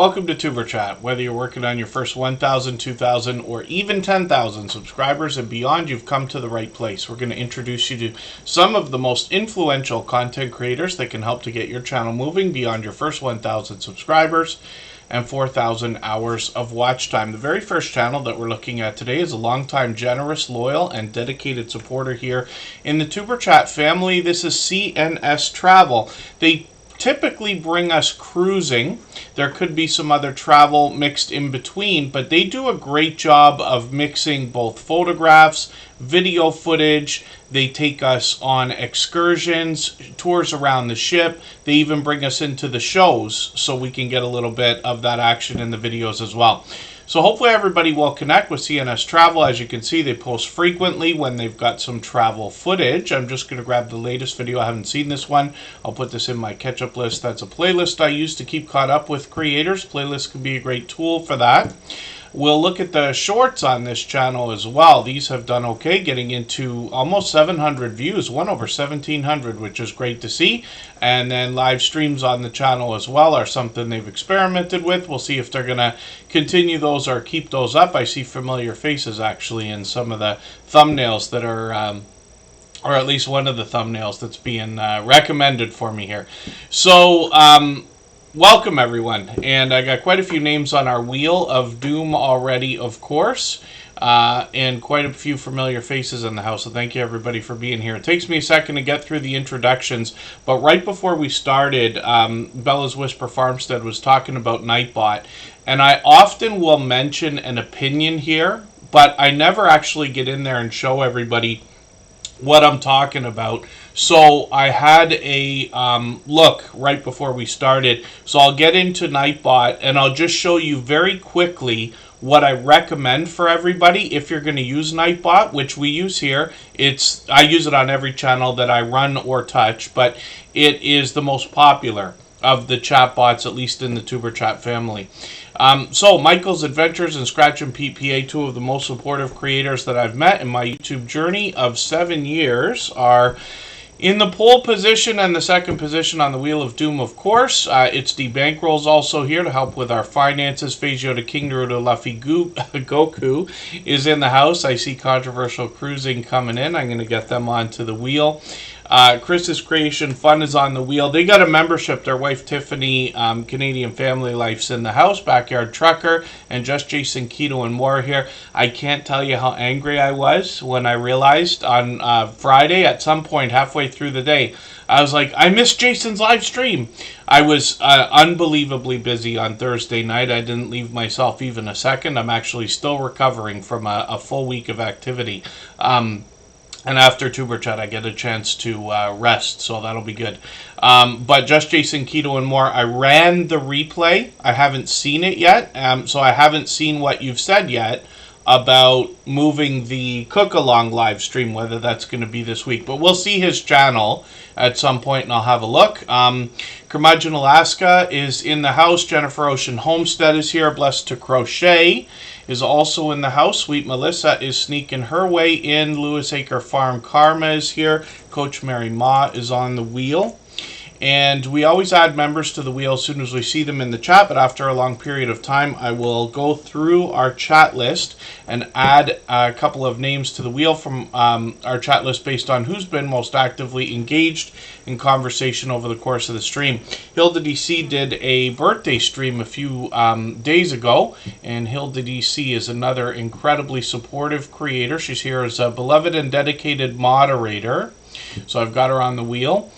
Welcome to Tuber Chat. Whether you're working on your first 1,000, 2,000, or even 10,000 subscribers and beyond, you've come to the right place. We're going to introduce you to some of the most influential content creators that can help to get your channel moving beyond your first 1,000 subscribers and 4,000 hours of watch time. The very first channel that we're looking at today is a longtime generous, loyal, and dedicated supporter here in the Tuber Chat family. This is CNS Travel. They typically bring us cruising. There could be some other travel mixed in between, but they do a great job of mixing both photographs, video footage. They take us on excursions, tours around the ship. They even bring us into the shows so we can get a little bit of that action in the videos as well. So hopefully everybody will connect with CNS Travel. As you can see, they post frequently when they've got some travel footage. I'm just going to grab the latest video. I haven't seen this one. I'll put this in my catch-up list. That's a playlist I use to keep caught up with creators. Playlists can be a great tool for that. We'll look at the shorts on this channel as well. These have done okay, getting into almost 700 views, one over 1,700, which is great to see. And then live streams on the channel as well are something they've experimented with. We'll see if they're going to continue those or keep those up. I see familiar faces actually in some of the thumbnails that are or at least one of the thumbnails that's being recommended for me here. So, welcome everyone, and I got quite a few names on our Wheel of Doom already, of course, and quite a few familiar faces in the house, so thank you everybody for being here. It takes me a second to get through the introductions, but right before we started, Bella's Whisper Farmstead was talking about Nightbot, and I often will mention an opinion here, but I never actually get in there and show everybody what I'm talking about. So I had a look right before we started. So I'll get into Nightbot and I'll just show you very quickly what I recommend for everybody if you're going to use Nightbot, which we use here. I use it on every channel that I run or touch, but it is the most popular of the chatbots, at least in the Tuber Chat family. So Michael's Adventures and Scratch and PPA, two of the most supportive creators that I've met in my YouTube journey of 7 years, are in the pole position and the second position on the Wheel of Doom, of course. It's the Bankrolls also here to help with our finances. Phasio to King to Luffy Goku is in the house. I see Controversial Cruising coming in. I'm going to get them onto the wheel. Chris's Creation Fun is on the wheel. They got a membership. Their wife Tiffany, Canadian Family Life's in the house. Backyard Trucker and Just Jason Keto and more here. I can't tell you how angry I was when I realized on Friday at some point halfway through the day, I was like, I missed Jason's live stream. I was unbelievably busy on Thursday night. I didn't leave myself even a second. I'm actually still recovering from a full week of activity. And after Tuber Chat, I get a chance to rest, so that'll be good. But Just Jason Keto and more, I ran the replay. I haven't seen it yet, so I haven't seen what you've said yet about moving the cook-along live stream, whether that's going to be this week. But we'll see his channel at some point, and I'll have a look. Curmudgeon Alaska is in the house. Jennifer Ocean Homestead is here. Blessed to Crochet is also in the house. Sweet Melissa is sneaking her way in. Lewis Acre Farm Karma is here. Coach Mary Ma is on the wheel. And we always add members to the wheel as soon as we see them in the chat, but after a long period of time, I will go through our chat list and add a couple of names to the wheel from our chat list based on who's been most actively engaged in conversation over the course of the stream. Hilda DC did a birthday stream a few days ago, and Hilda DC is another incredibly supportive creator. She's here as a beloved and dedicated moderator, so I've got her on the wheel.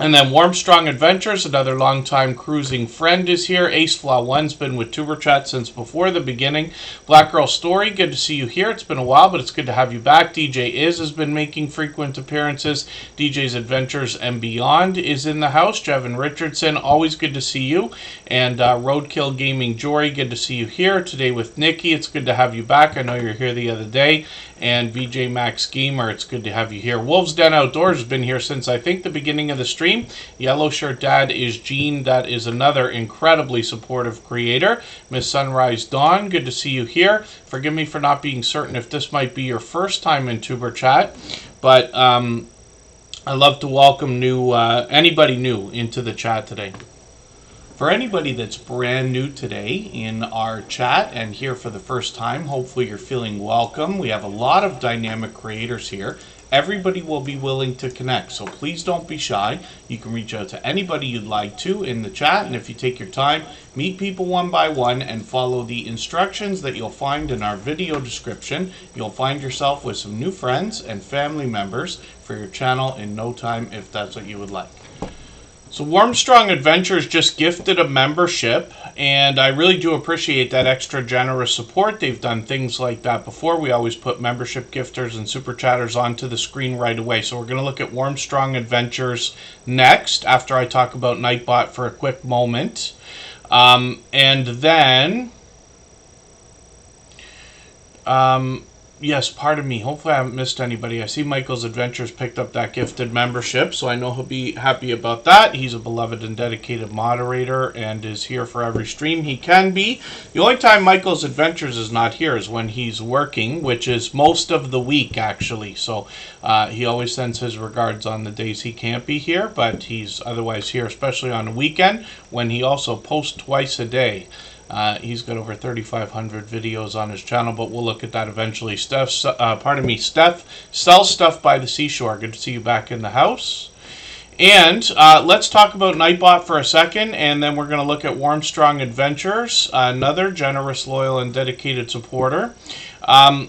And then Warmstrong Adventures, another longtime cruising friend, is here. AceFlaw1's been with Tuber Chat since before the beginning. Black Girl Story, good to see you here. It's been a while, but it's good to have you back. DJ has been making frequent appearances. DJ's Adventures and Beyond is in the house. Jevin Richardson, always good to see you. And Roadkill Gaming Jory, good to see you here. Today with Nikki, it's good to have you back. I know you were here the other day. And VJ Max Gamer, it's good to have you here. Wolves Den Outdoors has been here since, I think, the beginning of the stream. Yellow Shirt Dad is Gene. That is another incredibly supportive creator. Miss Sunrise Dawn, good to see you here. Forgive me for not being certain if this might be your first time in Tuber Chat, but I love to welcome anybody new into the chat today. For anybody that's brand new today in our chat and here for the first time, hopefully you're feeling welcome. We have a lot of dynamic creators here. Everybody will be willing to connect, so please don't be shy. You can reach out to anybody you'd like to in the chat, and if you take your time, meet people one by one and follow the instructions that you'll find in our video description. You'll find yourself with some new friends and family members for your channel in no time if that's what you would like. So Warmstrong Adventures just gifted a membership, and I really do appreciate that extra generous support. They've done things like that before. We always put membership gifters and super chatters onto the screen right away. So we're going to look at Warmstrong Adventures next, after I talk about Nightbot for a quick moment. And then... yes, pardon me. Hopefully I haven't missed anybody. I see Michael's Adventures picked up that gifted membership, so I know he'll be happy about that. He's a beloved and dedicated moderator and is here for every stream he can be. The only time Michael's Adventures is not here is when he's working, which is most of the week, actually. So he always sends his regards on the days he can't be here, but he's otherwise here, especially on the weekend, when he also posts twice a day. He's got over 3,500 videos on his channel, but we'll look at that eventually. Steph sells stuff by the seashore. Good to see you back in the house. And let's talk about Nightbot for a second, and then we're going to look at Warmstrong Adventures, another generous, loyal, and dedicated supporter.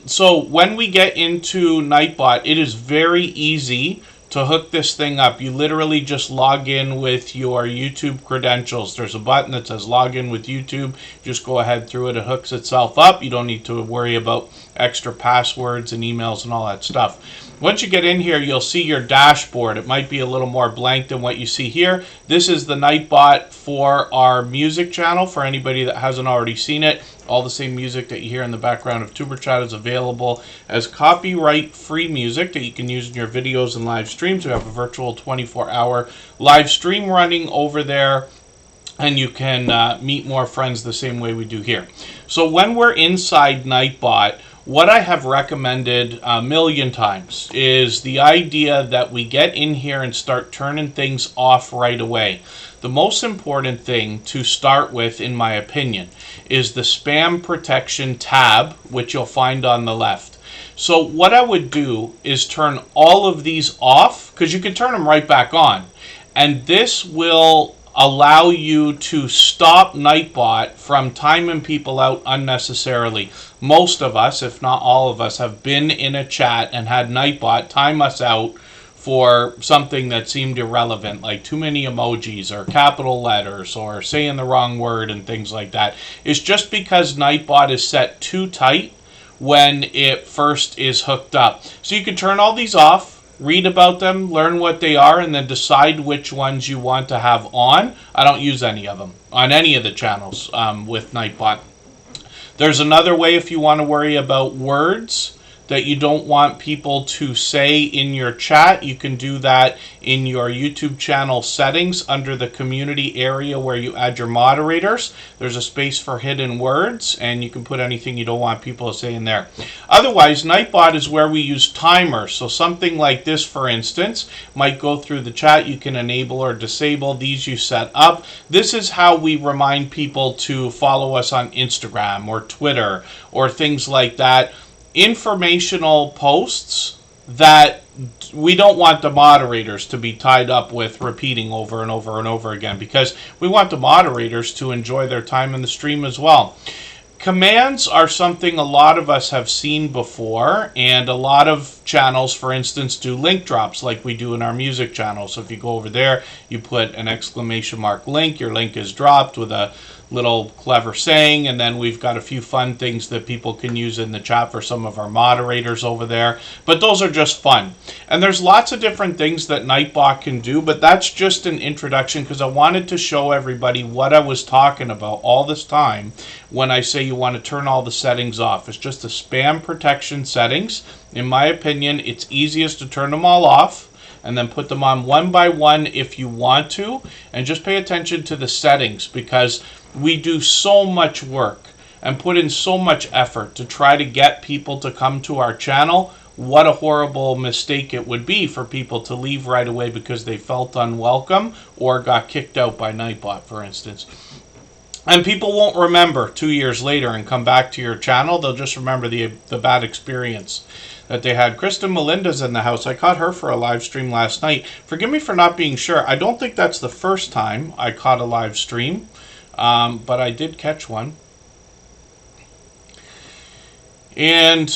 So when we get into Nightbot, it is very easy to hook this thing up. You literally just log in with your YouTube credentials. There's a button that says log in with YouTube. Just go ahead through it. It hooks itself up. You don't need to worry about extra passwords and emails and all that stuff. Once you get in here, you'll see your dashboard. It might be a little more blank than what you see here. This is the Nightbot for our music channel. For anybody that hasn't already seen it, all the same music that you hear in the background of Superchatters is available as copyright-free music that you can use in your videos and live streams. We have a virtual 24-hour live stream running over there, and you can meet more friends the same way we do here. So when we're inside Nightbot, what I have recommended a million times is the idea that we get in here and start turning things off right away. The most important thing to start with, in my opinion, is the spam protection tab, which you'll find on the left. So what I would do is turn all of these off, because you can turn them right back on. And this will allow you to stop Nightbot from timing people out unnecessarily. Most of us, if not all of us, have been in a chat and had Nightbot time us out for something that seemed irrelevant, like too many emojis or capital letters or saying the wrong word and things like that. It's just because Nightbot is set too tight when it first is hooked up. So you can turn all these off, read about them, learn what they are, and then decide which ones you want to have on. I don't use any of them on any of the channels with Nightbot. There's another way if you want to worry about words that you don't want people to say in your chat. You can do that in your YouTube channel settings under the community area where you add your moderators. There's a space for hidden words, and you can put anything you don't want people to say in there. Otherwise, Nightbot is where we use timers. So something like this, for instance, might go through the chat. You can enable or disable these you set up. This is how we remind people to follow us on Instagram or Twitter or things like that. Informational posts that we don't want the moderators to be tied up with repeating over and over and over again, because we want the moderators to enjoy their time in the stream as well. Commands are something a lot of us have seen before, and a lot of channels, for instance, do link drops like we do in our music channel. So if you go over there, you put an exclamation mark link, your link is dropped with a little clever saying, and then we've got a few fun things that people can use in the chat for some of our moderators over there. But those are just fun. And there's lots of different things that Nightbot can do, but that's just an introduction because I wanted to show everybody what I was talking about all this time when I say you want to turn all the settings off. It's just the spam protection settings. In my opinion, it's easiest to turn them all off and then put them on one by one if you want to, and just pay attention to the settings, because we do so much work and put in so much effort to try to get people to come to our channel what a horrible mistake it would be for people to leave right away because they felt unwelcome or got kicked out by Nightbot, for instance. And people won't remember 2 years later and come back to your channel. They'll just remember the bad experience that they had. Kristen Melinda's in the house. I caught her for a live stream last night. Forgive me for not being sure. I don't think that's the first time I caught a live stream, but I did catch one. And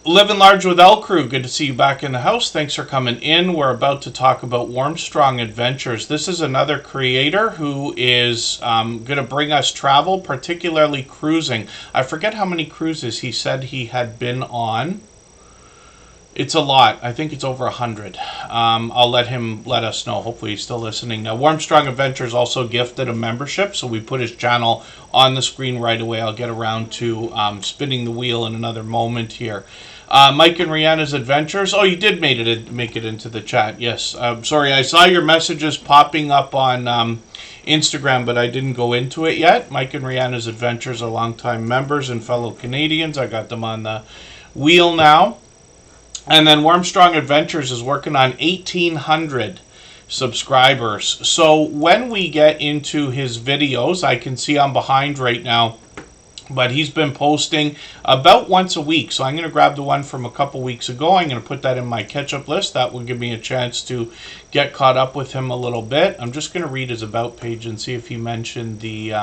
Living Large with L Crew, good to see you back in the house. Thanks for coming in. We're about to talk about Warmstrong Adventures. This is another creator who is going to bring us travel, particularly cruising. I forget how many cruises he said he had been on. It's a lot. I think it's over 100. I'll let him let us know. Hopefully he's still listening. Now, Warmstrong Adventures also gifted a membership, so we put his channel on the screen right away. I'll get around to spinning the wheel in another moment here. Mike and Rihanna's Adventures. Oh, you did make it into the chat. Yes. Sorry, I saw your messages popping up on Instagram, but I didn't go into it yet. Mike and Rihanna's Adventures are longtime members and fellow Canadians. I got them on the wheel now. And then Warmstrong Adventures is working on 1,800 subscribers. So when we get into his videos, I can see I'm behind right now, but he's been posting about once a week. So I'm going to grab the one from a couple weeks ago. I'm going to put that in my catch-up list. That will give me a chance to get caught up with him a little bit. I'm just going to read his About page and see if he mentioned the...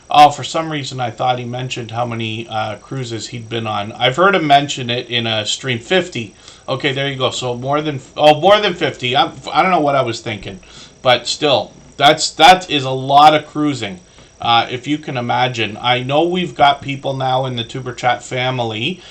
Oh, for some reason I thought he mentioned how many cruises he'd been on. I've heard him mention it in a stream. 50. Okay, there you go. So more than 50. I don't know what I was thinking, but still, that is a lot of cruising. If you can imagine. I know we've got people now in the Superchat family,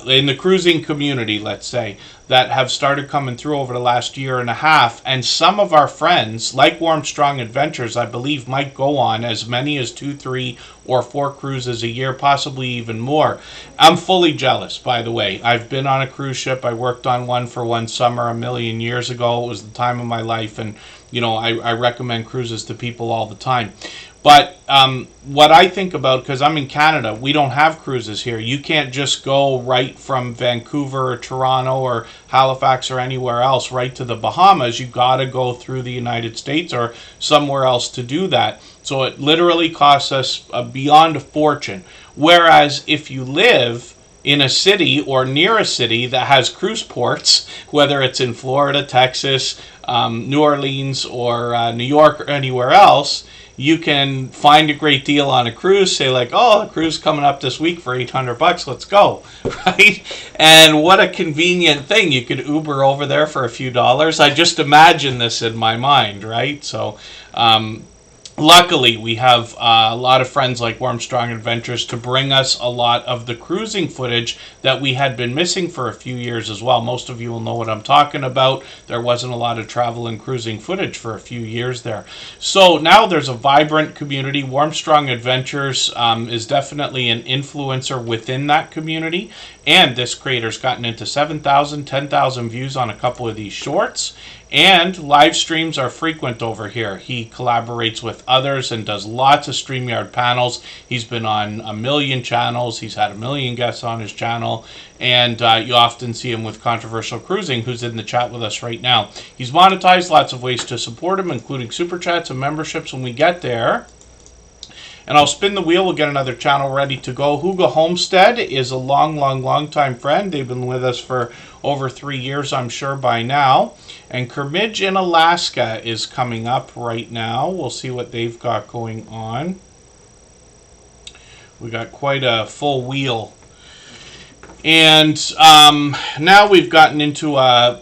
in the cruising community, let's say, that have started coming through over the last year and a half, and some of our friends, like Warmstrong Adventures, I believe might go on as many as 2, 3, or 4 cruises a year, possibly even more. I'm fully jealous, by the way. I've been on a cruise ship. I worked on one for one summer a million years ago. It was the time of my life, and you know, I recommend cruises to people all the time. But what I think about, because I'm in Canada, we don't have cruises here. You can't just go right from Vancouver or Toronto or Halifax or anywhere else right to the Bahamas. You got to go through the United States or somewhere else to do that. So it literally costs us beyond a fortune. Whereas if you live in a city or near a city that has cruise ports, whether it's in Florida, Texas, New Orleans, or New York or anywhere else, you can find a great deal on a cruise, say like, oh, a cruise coming up this week for $800, let's go, right? And what a convenient thing. You could Uber over there for a few dollars. I just imagine this in my mind, right? So, luckily, we have a lot of friends like Warmstrong Adventures to bring us a lot of the cruising footage that we had been missing for a few years as well. Most of you will know what I'm talking about. There wasn't a lot of travel and cruising footage for a few years there. So now there's a vibrant community. Warmstrong Adventures is definitely an influencer within that community. And this creator's gotten into 7,000, 10,000 views on a couple of these shorts. And live streams are frequent over here. He collaborates with others and does lots of StreamYard panels. He's been on a million channels. He's had a million guests on his channel. And you often see him with Controversial Cruising, who's in the chat with us right now. He's monetized, lots of ways to support him, including super chats and memberships when we get there. And I'll spin the wheel. We'll get another channel ready to go. Hugo Homestead is a long time friend. They've been with us for over 3 years, I'm sure, by now. And Kermidge in Alaska is coming up right now. We'll see what they've got going on. We got quite a full wheel. And now we've gotten into a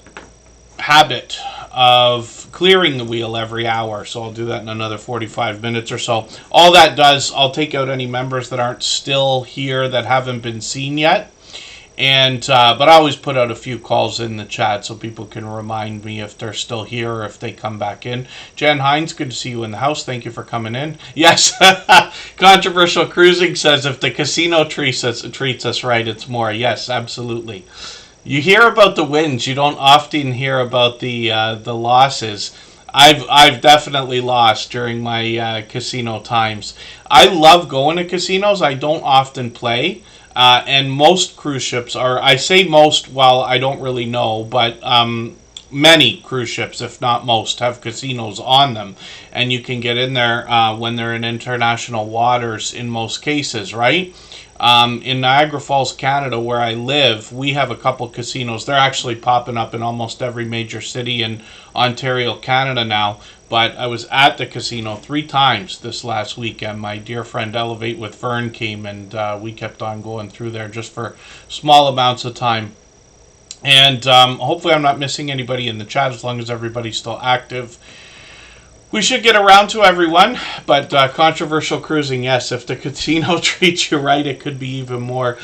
habit of clearing the wheel every hour, so I'll do that in another 45 minutes or so. All that does, I'll take out any members that aren't still here that haven't been seen yet, and but I always put out a few calls in the chat so people can remind me if they're still here or if they come back in. Jan Hines, good to see you in the house. Thank you for coming in. Yes, Controversial Cruising says if the casino treats us right, it's more. Yes, absolutely. You hear about the wins. You don't often hear about the losses. I've definitely lost during my casino times. I love going to casinos. I don't often play. And most cruise ships are, I say most, well, I don't really know, but many cruise ships, if not most, have casinos on them. And you can get in there when they're in international waters in most cases, right? In Niagara Falls, Canada, where I live, we have a couple casinos. They're actually popping up in almost every major city in Ontario, Canada now. But I was at the casino 3 times this last weekend. My dear friend Elevate with Vern came, and we kept on going through there just for small amounts of time. And hopefully I'm not missing anybody in the chat as long as everybody's still active. We should get around to everyone, but controversial cruising, yes. If the casino treats you right, it could be even more.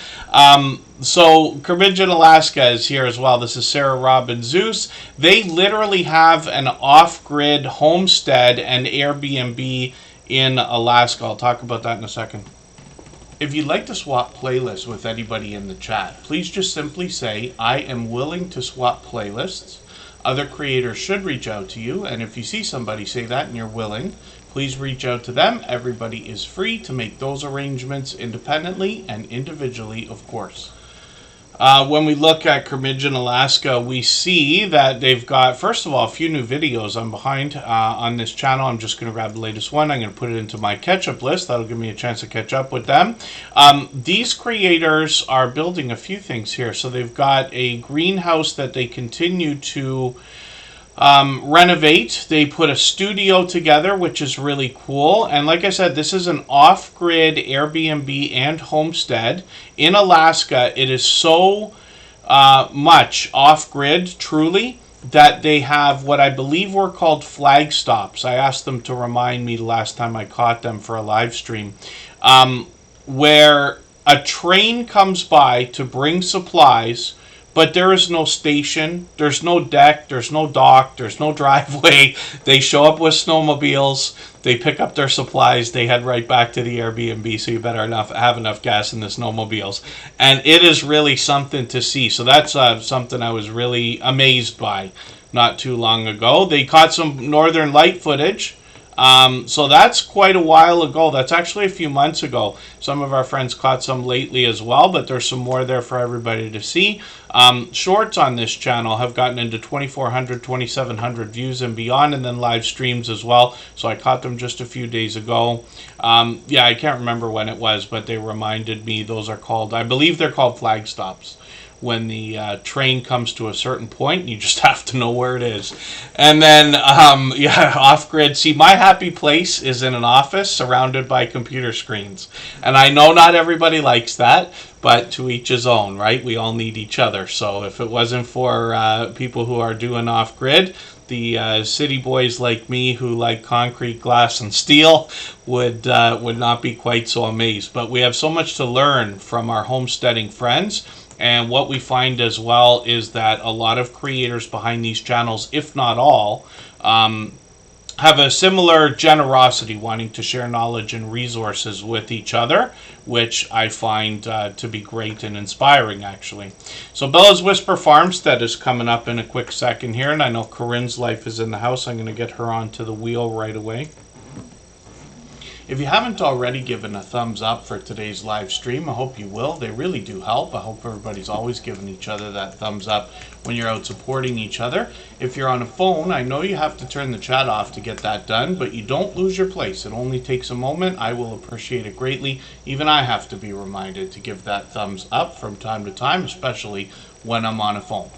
So Curmidgeon, Alaska is here as well. This is Sarah, Rob, and Zeus. They literally have an off-grid homestead and Airbnb in Alaska. I'll talk about that in a second. If you'd like to swap playlists with anybody in the chat, please just simply say, I am willing to swap playlists. Other creators should reach out to you, and if you see somebody say that and you're willing, please reach out to them. Everybody is free to make those arrangements independently and individually, of course. When we look at Curmidgeon, Alaska, we see that they've got, first of all, a few new videos. I'm behind on this channel. I'm just going to grab the latest one. I'm going to put it into my catch-up list. That'll give me a chance to catch up with them. These creators are building a few things here. So they've got a greenhouse that they continue to renovate. They put a studio together, which is really cool. And like I said, this is an off-grid Airbnb and homestead in Alaska. It is so much off-grid, truly, that they have what I believe were called flag stops. I asked them to remind me the last time I caught them for a live stream, where a train comes by to bring supplies, but there is no station, there's no deck, there's no dock, there's no driveway. They show up with snowmobiles, they pick up their supplies, they head right back to the Airbnb, so you better have enough gas in the snowmobiles. And it is really something to see. So that's something I was really amazed by not too long ago. They caught some Northern Light footage. So that's quite a while ago. That's actually a few months ago. Some of our friends caught some lately as well, but there's some more there for everybody to see. Shorts on this channel have gotten into 2,400, 2,700 views and beyond, and then live streams as well. So I caught them just a few days ago. Yeah, I can't remember when it was, but they reminded me those are called, I believe they're called flag stops. When the train comes to a certain point, you just have to know where it is. And then, yeah, off-grid. See, my happy place is in an office surrounded by computer screens. And I know not everybody likes that, but to each his own, right? We all need each other. So if it wasn't for people who are doing off-grid, the city boys like me who like concrete, glass, and steel would not be quite so amazed. But we have so much to learn from our homesteading friends. And what we find as well is that a lot of creators behind these channels, if not all, have a similar generosity, wanting to share knowledge and resources with each other, which I find to be great and inspiring, actually. So Bella's Whisper Farmstead is coming up in a quick second here, and I know Corinne's life is in the house. I'm going to get her onto the wheel right away. If you haven't already given a thumbs up for today's live stream, I hope you will. They really do help. I hope everybody's always giving each other that thumbs up when you're out supporting each other. If you're on a phone, I know you have to turn the chat off to get that done, but you don't lose your place. It only takes a moment. I will appreciate it greatly. Even I have to be reminded to give that thumbs up from time to time, especially when I'm on a phone.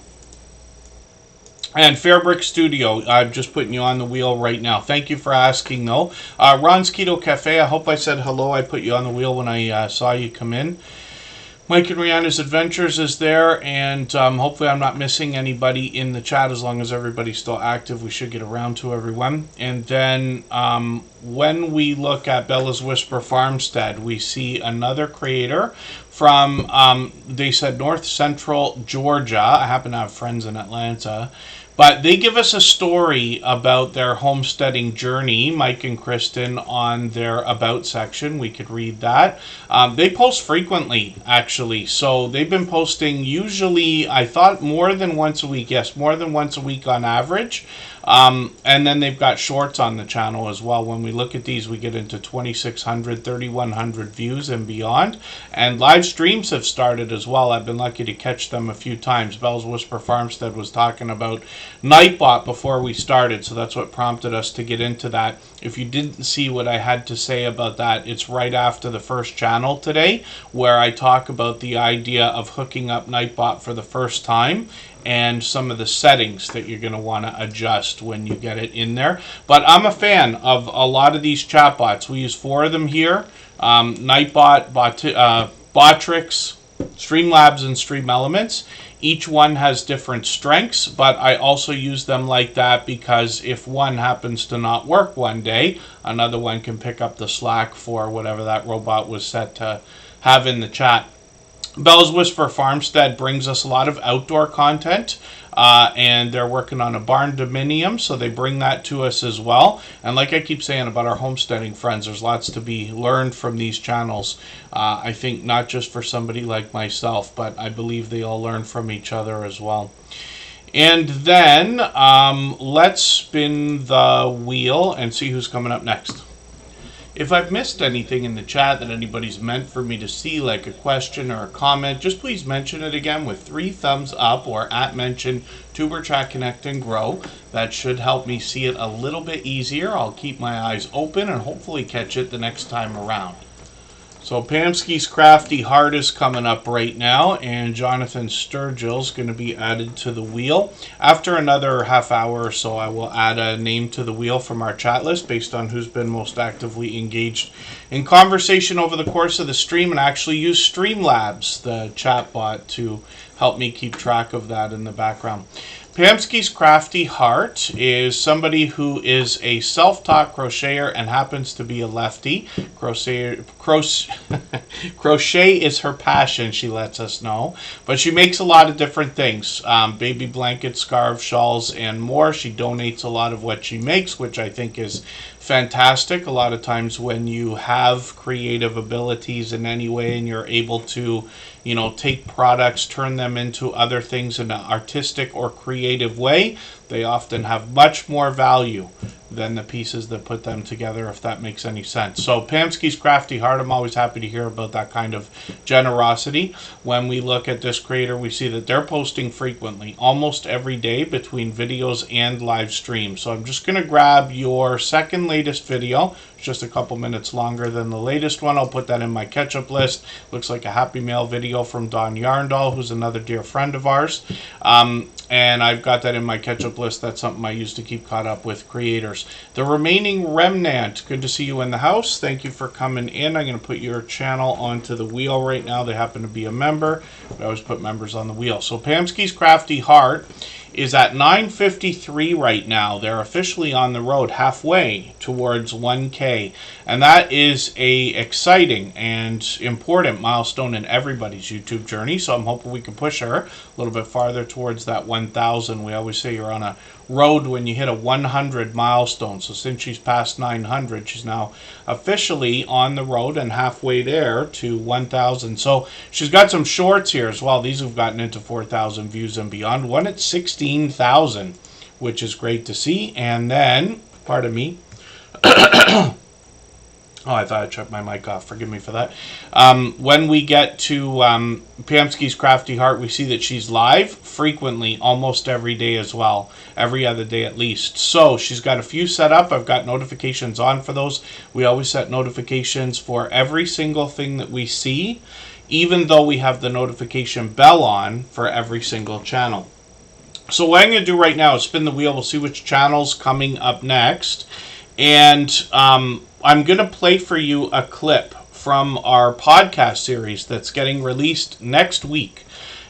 And Fairbrick Studio, I'm just putting you on the wheel right now. Thank you for asking, though. Ron's Keto Cafe, I hope I said hello. I put you on the wheel when I saw you come in. Mike and Rihanna's Adventures is there, and hopefully I'm not missing anybody in the chat. As long as everybody's still active, we should get around to everyone. And then when we look at Bella's Whisper Farmstead, we see another creator from, they said, North Central Georgia. I happen to have friends in Atlanta. But they give us a story about their homesteading journey, Mike and Kristen, on their About section. We could read that. They post frequently, actually. So they've been posting usually, I thought, more than once a week. Yes, more than once a week on average. And then they've got shorts on the channel as well. When we look at these, we get into 2,600, 3,100 views and beyond. And live streams have started as well. I've been lucky to catch them a few times. Bell's Whisper Farmstead was talking about Nightbot before we started, so that's what prompted us to get into that. If you didn't see what I had to say about that, it's right after the first channel today, where I talk about the idea of hooking up Nightbot for the first time and some of the settings that you're going to want to adjust when you get it in there. But I'm a fan of a lot of these chatbots. We use 4 of them here. Nightbot, Botrix, Streamlabs, and Stream Elements. Each one has different strengths, but I also use them like that because if one happens to not work one day, another one can pick up the slack for whatever that robot was set to have in the chat. Bell's Whisper Farmstead brings us a lot of outdoor content, and they're working on a barn dominium, so they bring that to us as well. And like I keep saying about our homesteading friends, there's lots to be learned from these channels. I think not just for somebody like myself, but I believe they all learn from each other as well. And then let's spin the wheel and see who's coming up next. If I've missed anything in the chat that anybody's meant for me to see, like a question or a comment, just please mention it again with 3 thumbs up or @mention Tuberchat Connect and Grow. That should help me see it a little bit easier. I'll keep my eyes open and hopefully catch it the next time around. So Pamsky's Crafty Heart is coming up right now, and Jonathan Sturgill's going to be added to the wheel. After another half hour or so, I will add a name to the wheel from our chat list based on who's been most actively engaged in conversation over the course of the stream, and actually use Streamlabs, the chatbot, to help me keep track of that in the background. Pamsky's Crafty Heart is somebody who is a self-taught crocheter and happens to be a lefty. Crochet is her passion, she lets us know. But she makes a lot of different things. Baby blankets, scarves, shawls, and more. She donates a lot of what she makes, which I think is fantastic. A lot of times when you have creative abilities in any way and you're able to, you know, take products, turn them into other things in an artistic or creative way, they often have much more value than the pieces that put them together, if that makes any sense. So Pamsky's Crafty Heart, I'm always happy to hear about that kind of generosity. When we look at this creator, we see that they're posting frequently, almost every day, between videos and live streams. So I'm just going to grab your second latest video. It's just a couple minutes longer than the latest one. I'll put that in my catch-up list. Looks like a Happy Mail video from Don Yarndall, who's another dear friend of ours. And I've got that in my catch-up list. That's something I use to keep caught up with creators. The remaining remnant, good to see you in the house. Thank you for coming in. I'm going to put your channel onto the wheel right now. They happen to be a member. I always put members on the wheel. So Pamsky's Crafty Heart is at 9:53 right now. They're officially on the road halfway towards 1K, and that is a exciting and important milestone in everybody's YouTube journey. So I'm hoping we can push her a little bit farther towards that 1,000. We always say you're on a road when you hit a 100 milestone. So since she's past 900, she's now officially on the road and halfway there to 1,000. So she's got some shorts here as well. These have gotten into 4,000 views and beyond. One at 16,000, which is great to see. And then, pardon me. Oh, I thought I shut my mic off. Forgive me for that. When we get to Pamsky's Crafty Heart, we see that she's live frequently, almost every day as well. Every other day at least. So she's got a few set up. I've got notifications on for those. We always set notifications for every single thing that we see, even though we have the notification bell on for every single channel. So what I'm going to do right now is spin the wheel. We'll see which channel's coming up next. And I'm going to play for you a clip from our podcast series that's getting released next week.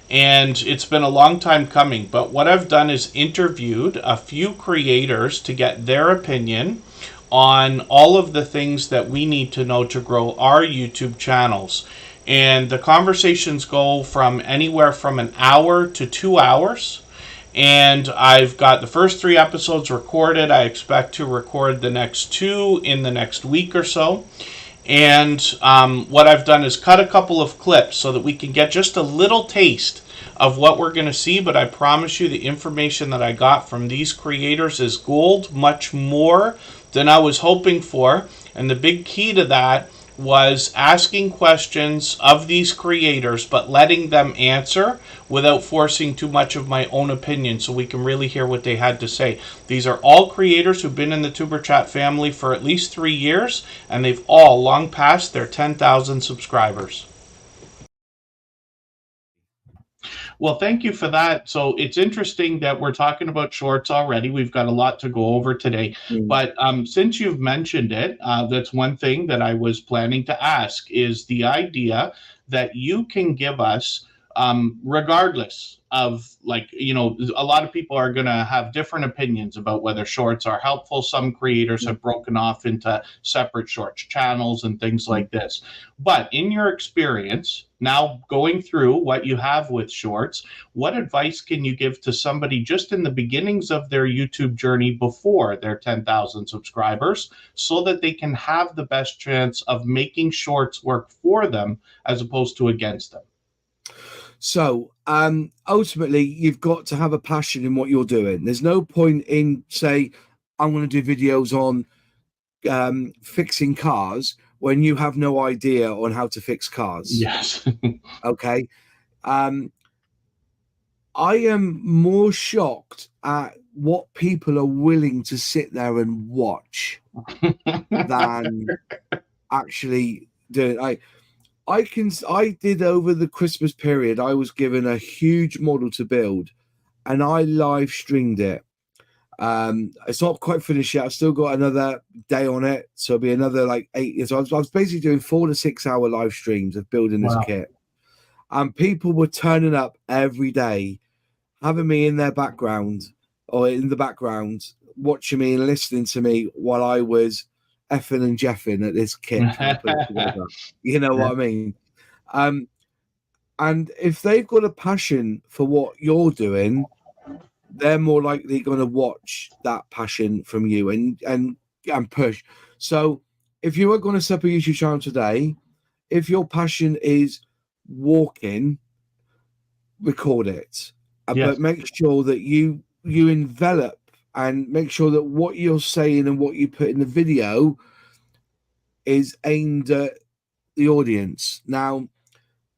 And it's been a long time coming, but what I've done is interviewed a few creators to get their opinion on all of the things that we need to know to grow our YouTube channels. And the conversations go from anywhere from an hour to 2 hours. And I've got the first 3 episodes recorded. I expect to record the next 2 in the next week or so. And what I've done is cut a couple of clips so that we can get just a little taste of what we're going to see. But I promise you, the information that I got from these creators is gold, much more than I was hoping for. And the big key to that was asking questions of these creators, but letting them answer without forcing too much of my own opinion so we can really hear what they had to say. These are all creators who've been in the Tuber Chat family for at least 3 years, and they've all long passed their 10,000 subscribers. Well, thank you for that. So it's interesting that we're talking about shorts already. We've got a lot to go over today. But since you've mentioned it, that's one thing that I was planning to ask is the idea that you can give us, regardless of, like, a lot of people are going to have different opinions about whether shorts are helpful. Some creators have broken off into separate shorts channels and things like this. But in your experience, now going through what you have with shorts, what advice can you give to somebody just in the beginnings of their YouTube journey before their 10,000 subscribers so that they can have the best chance of making shorts work for them as opposed to against them? So ultimately, you've got to have a passion in what you're doing. There's no point in, say, I'm going to do videos on fixing cars when you have no idea on how to fix cars. Yes. Okay. I am more shocked at what people are willing to sit there and watch than actually do it. I did over the Christmas period, I was given a huge model to build and I live streamed it. It's not quite finished yet. I've still got another day on it. So it'll be another like 8 years. So I was basically doing 4 to 6 hour live streams of building this kit. And people were turning up every day, having me in their background or in the background, watching me and listening to me while I was effing and jeffing at this kit. You know what I mean? And if they've got a passion for what you're doing, they're more likely going to watch that passion from you and push. So if you are going to set up a YouTube channel today, if your passion is walking, record it. Yes. But make sure that you envelop and make sure that what you're saying and what you put in the video is aimed at the audience. Now,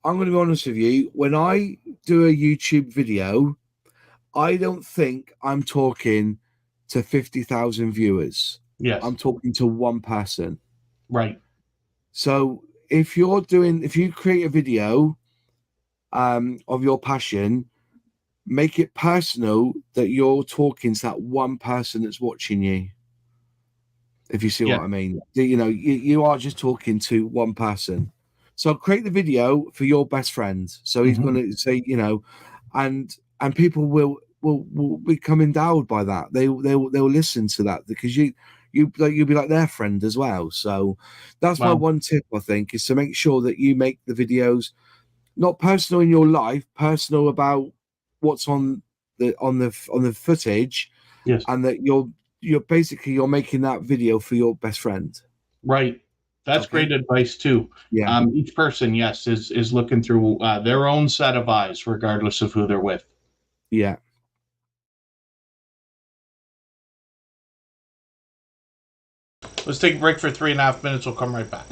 I'm going to be honest with you. When I do a YouTube video, I don't think I'm talking to 50,000 viewers. Yes. I'm talking to one person. Right. So if you create a video of your passion, make it personal that you're talking to that one person that's watching you. If you see what I mean, you are just talking to one person. So create the video for your best friend. So he's going to say, and people will become endowed by that. They'll listen to that because you'll be like their friend as well. So that's my one tip, I think, is to make sure that you make the videos not personal in your life, personal about what's on the footage. Yes. And that you're making that video for your best friend. Right. That's great advice too. Yeah. Each person, yes, is looking through their own set of eyes, regardless of who they're with. Yeah. Let's take a break for 3.5 minutes. We'll come right back.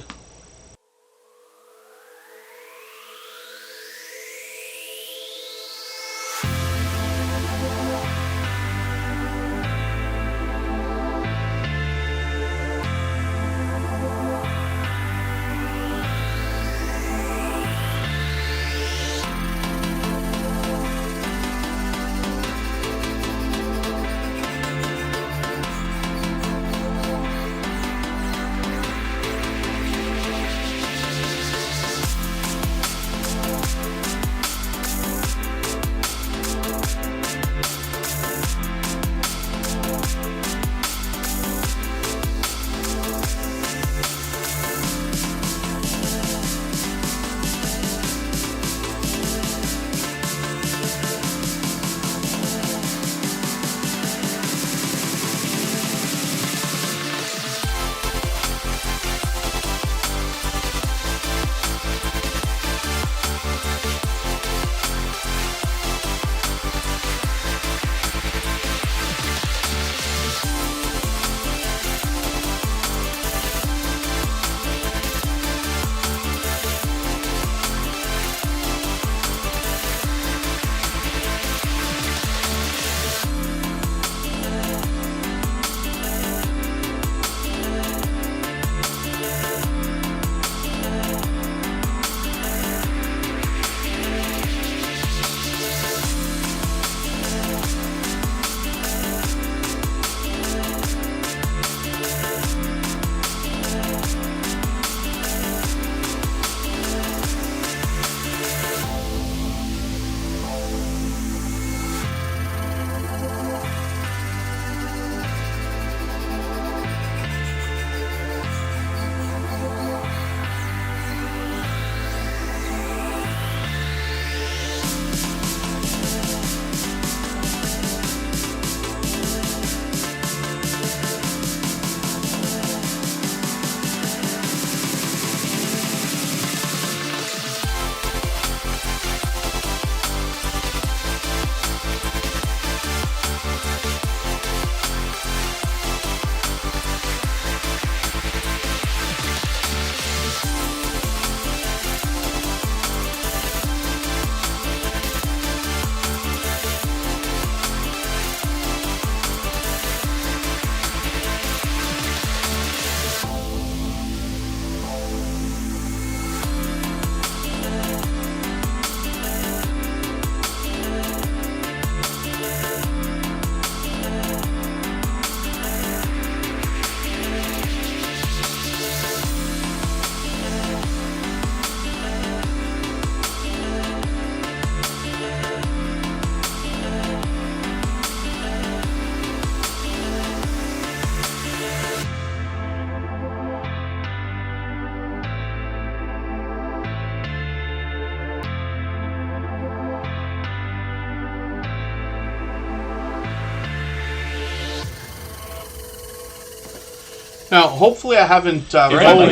Now, hopefully I haven't pardon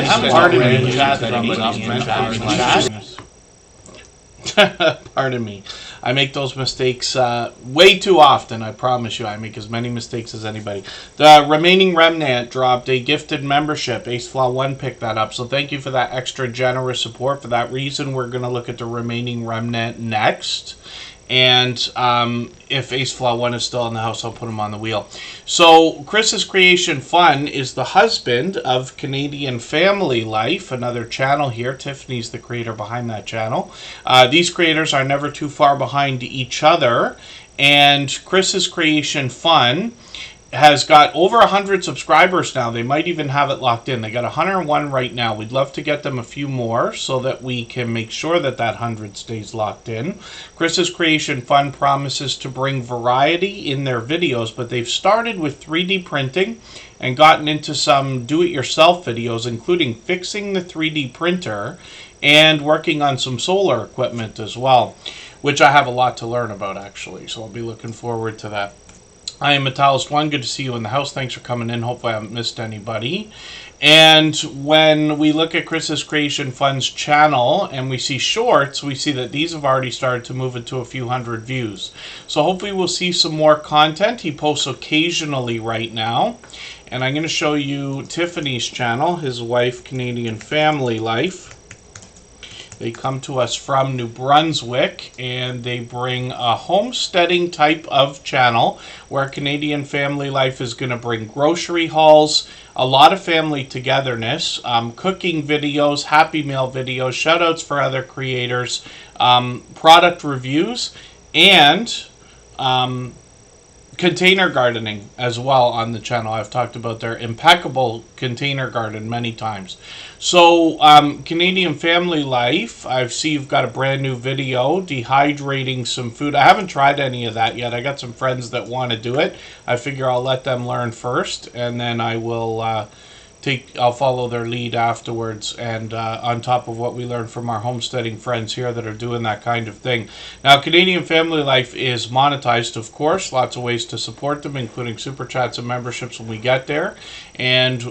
me, chat. Pardon me. I make those mistakes way too often, I promise you. I make as many mistakes as anybody. The remaining remnant dropped a gifted membership. AceFlaw1 picked that up, so thank you for that extra generous support. For that reason, we're going to look at the remaining remnant next. And if AceFlaw1 is still in the house, I'll put him on the wheel. So Chris's Creation Fun is the husband of Canadian Family Life, another channel here. Tiffany's the creator behind that channel. These creators are never too far behind each other. And Chris's Creation Fun has got over 100 subscribers now. They might even have it locked in. They got 101 right now. We'd love to get them a few more so that we can make sure that that 100 stays locked in. Chris's Creation Fun promises to bring variety in their videos, but they've started with 3D printing and gotten into some do-it-yourself videos, including fixing the 3D printer and working on some solar equipment as well, which I have a lot to learn about, actually. So I'll be looking forward to that. I am Metalist1. Good to see you in the house. Thanks for coming in. Hopefully I haven't missed anybody. And when we look at Chris's Creation Fun's channel and we see shorts, we see that these have already started to move into a few hundred views. So hopefully we'll see some more content. He posts occasionally right now. And I'm going to show you Tiffany's channel, his wife, Canadian Family Life. They come to us from New Brunswick, and they bring a homesteading type of channel where Canadian Family Life is going to bring grocery hauls, a lot of family togetherness, cooking videos, Happy Meal videos, shoutouts for other creators, product reviews, and container gardening as well on the channel. I've talked about their impeccable container garden many times. So Canadian Family Life, I see you've got a brand new video dehydrating some food. I haven't tried any of that yet. I got some friends that want to do it. I figure I'll let them learn first, and then I will I'll follow their lead afterwards, and on top of what we learned from our homesteading friends here that are doing that kind of thing. Now, Canadian Family Life is monetized, of course. Lots of ways to support them, including super chats and memberships when we get there. And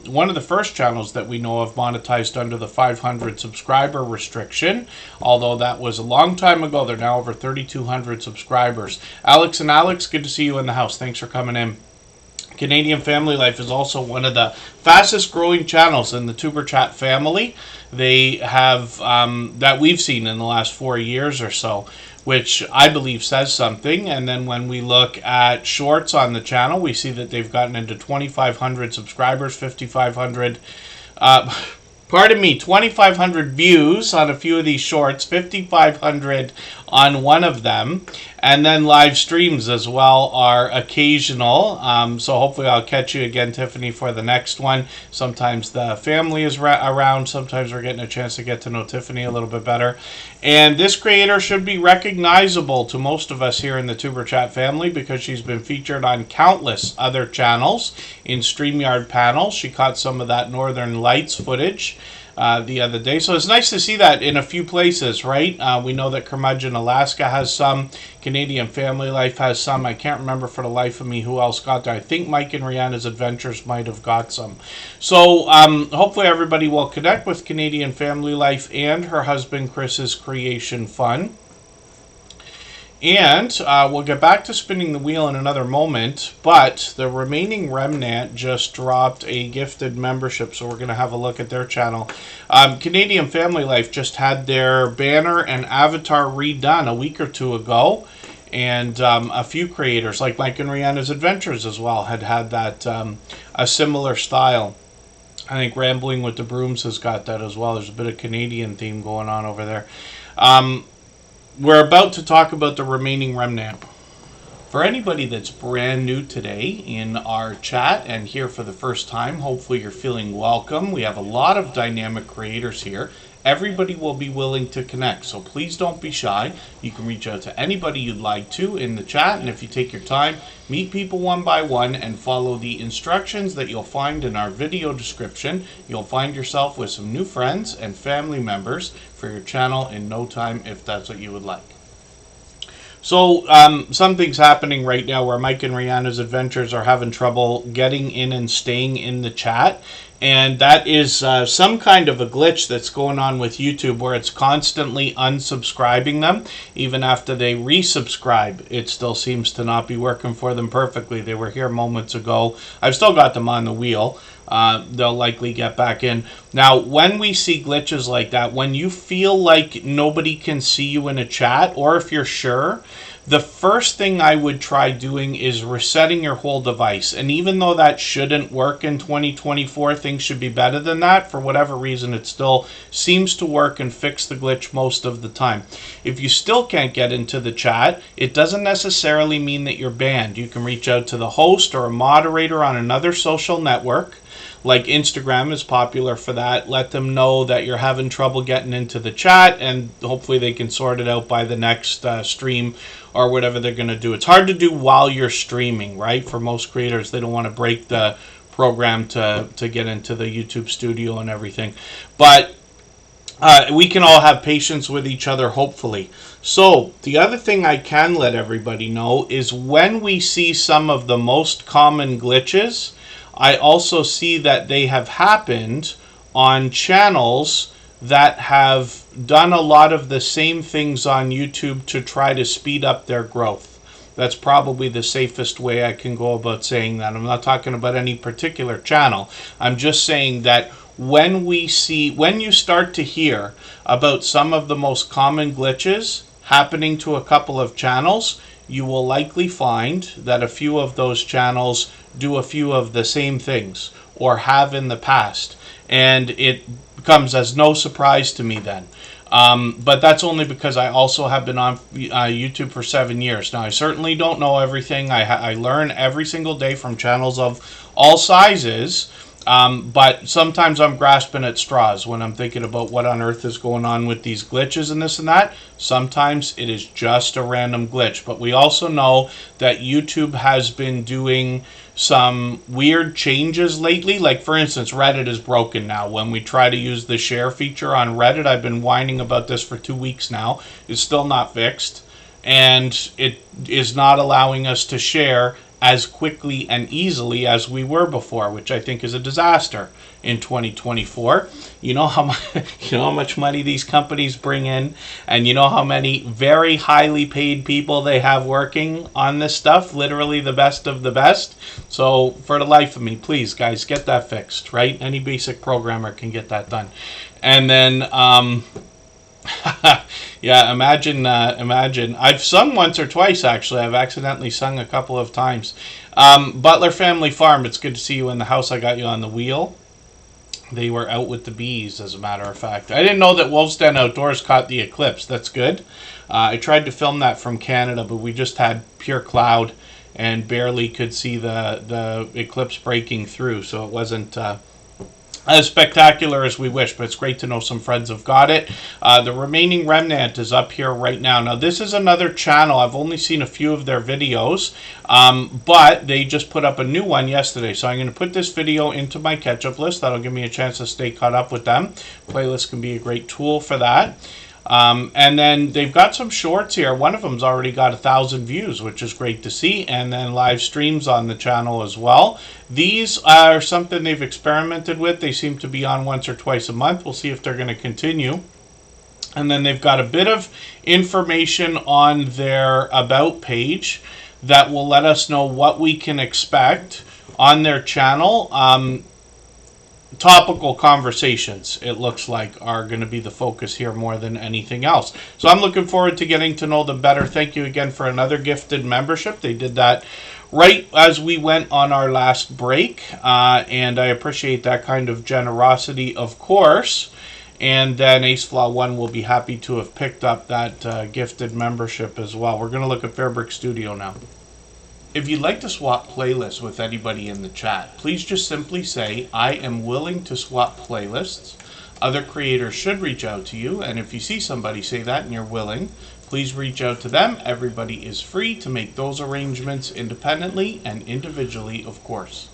one of the first channels that we know of monetized under the 500 subscriber restriction, although that was a long time ago. They're now over 3,200 subscribers. Alex and Alex, good to see you in the house. Thanks for coming in. Canadian Family Life is also one of the fastest growing channels in the Superchat family. They have, that we've seen in the last 4 years or so, which I believe says something. And then when we look at shorts on the channel, we see that they've gotten into 2,500 subscribers, 5,500, 2,500 views on a few of these shorts, 5,500 on one of them, and then live streams as well are occasional. So hopefully I'll catch you again, Tiffany, for the next one. Sometimes the family is around. Sometimes we're getting a chance to get to know Tiffany a little bit better. And this creator should be recognizable to most of us here in the Tuber Chat family because she's been featured on countless other channels in StreamYard panels. She caught some of that Northern Lights footage the other day. So it's nice to see that in a few places, right? We know that Curmudgeon, Alaska has some. Canadian Family Life has some. I can't remember for the life of me who else got there. I think Mike and Rihanna's Adventures might have got some. So hopefully everybody will connect with Canadian Family Life and her husband Chris's Creation Fun. And we'll get back to spinning the wheel in another moment, but the remaining remnant just dropped a gifted membership, so we're going to have a look at their channel. Canadian Family Life just had their banner and avatar redone a week or two ago, and a few creators, like Mike and Rihanna's Adventures as well, had that, a similar style. I think Rambling with the Brooms has got that as well. There's a bit of Canadian theme going on over there. We're about to talk about the remaining remnant. For anybody that's brand new today in our chat and here for the first time, hopefully you're feeling welcome. We have a lot of dynamic creators here. Everybody will be willing to connect, so please don't be shy. You can reach out to anybody you'd like to in the chat, and if you take your time, meet people one by one and follow the instructions that you'll find in our video description. You'll find yourself with some new friends and family members for your channel in no time if that's what you would like. So something's happening right now where Mike and Rihanna's Adventures are having trouble getting in and staying in the chat. And that is some kind of a glitch that's going on with YouTube where it's constantly unsubscribing them. Even after they resubscribe, it still seems to not be working for them perfectly. They were here moments ago. I've still got them on the wheel. They'll likely get back in. Now, when we see glitches like that, when you feel like nobody can see you in a chat, or if you're sure, the first thing I would try doing is resetting your whole device. And even though that shouldn't work in 2024, things should be better than that. For whatever reason, it still seems to work and fix the glitch most of the time. If you still can't get into the chat, it doesn't necessarily mean that you're banned. You can reach out to the host or a moderator on another social network. Like Instagram is popular for that. Let them know that you're having trouble getting into the chat, and hopefully they can sort it out by the next stream or whatever they're going to do. It's hard to do while you're streaming, right? For most creators, they don't want to break the program to get into the YouTube studio and everything. But we can all have patience with each other, hopefully. So, the other thing I can let everybody know is when we see some of the most common glitches, I also see that they have happened on channels that have done a lot of the same things on YouTube to try to speed up their growth. That's probably the safest way I can go about saying that. I'm not talking about any particular channel. I'm just saying that when you start to hear about some of the most common glitches happening to a couple of channels, you will likely find that a few of those channels do a few of the same things or have in the past. And it comes as no surprise to me then. But that's only because I also have been on YouTube for 7 years. Now, I certainly don't know everything. I learn every single day from channels of all sizes. But sometimes I'm grasping at straws when I'm thinking about what on earth is going on with these glitches and this and that. Sometimes it is just a random glitch. But we also know that YouTube has been doing some weird changes lately. Like, for instance, Reddit is broken now. When we try to use the share feature on Reddit, I've been whining about this for 2 weeks now. It's still not fixed. And it is not allowing us to share as quickly and easily as we were before, which I think is a disaster in 2024. You know how much money these companies bring in, and you know how many very highly paid people they have working on this stuff, literally the best of the best. So for the life of me, please guys, get that fixed, right? Any basic programmer can get that done. And then yeah, imagine. I've sung once or twice, actually. I've accidentally sung a couple of times. Butler Family Farm, it's good to see you in the house. I got you on the wheel. They were out with the bees, as a matter of fact. I didn't know that Wolf's Den Outdoors caught the eclipse. That's good. I tried to film that from Canada, but we just had pure cloud and barely could see the eclipse breaking through, so it wasn't as spectacular as we wish, but it's great to know some friends have got it. The remaining remnant is up here right now. Now, this is another channel. I've only seen a few of their videos, but they just put up a new one yesterday. So I'm going to put this video into my catch-up list. That'll give me a chance to stay caught up with them. Playlist can be a great tool for that. And then they've got some shorts here. One of them's already got 1,000 views, which is great to see. And then live streams on the channel as well. These are something they've experimented with. They seem to be on once or twice a month. We'll see if they're going to continue. And then they've got a bit of information on their About page that will let us know what we can expect on their channel. Topical conversations, it looks like, are going to be the focus here more than anything else. So I'm looking forward to getting to know them better. Thank you again for another gifted membership. They did that right as we went on our last break, and I appreciate that kind of generosity, of course. And then AceFlaw1 will be happy to have picked up that gifted membership as well. We're going to look at Fairbrick Studio now. If you'd like to swap playlists with anybody in the chat, please just simply say, I am willing to swap playlists. Other creators should reach out to you, and if you see somebody say that and you're willing, please reach out to them. Everybody is free to make those arrangements independently and individually, of course.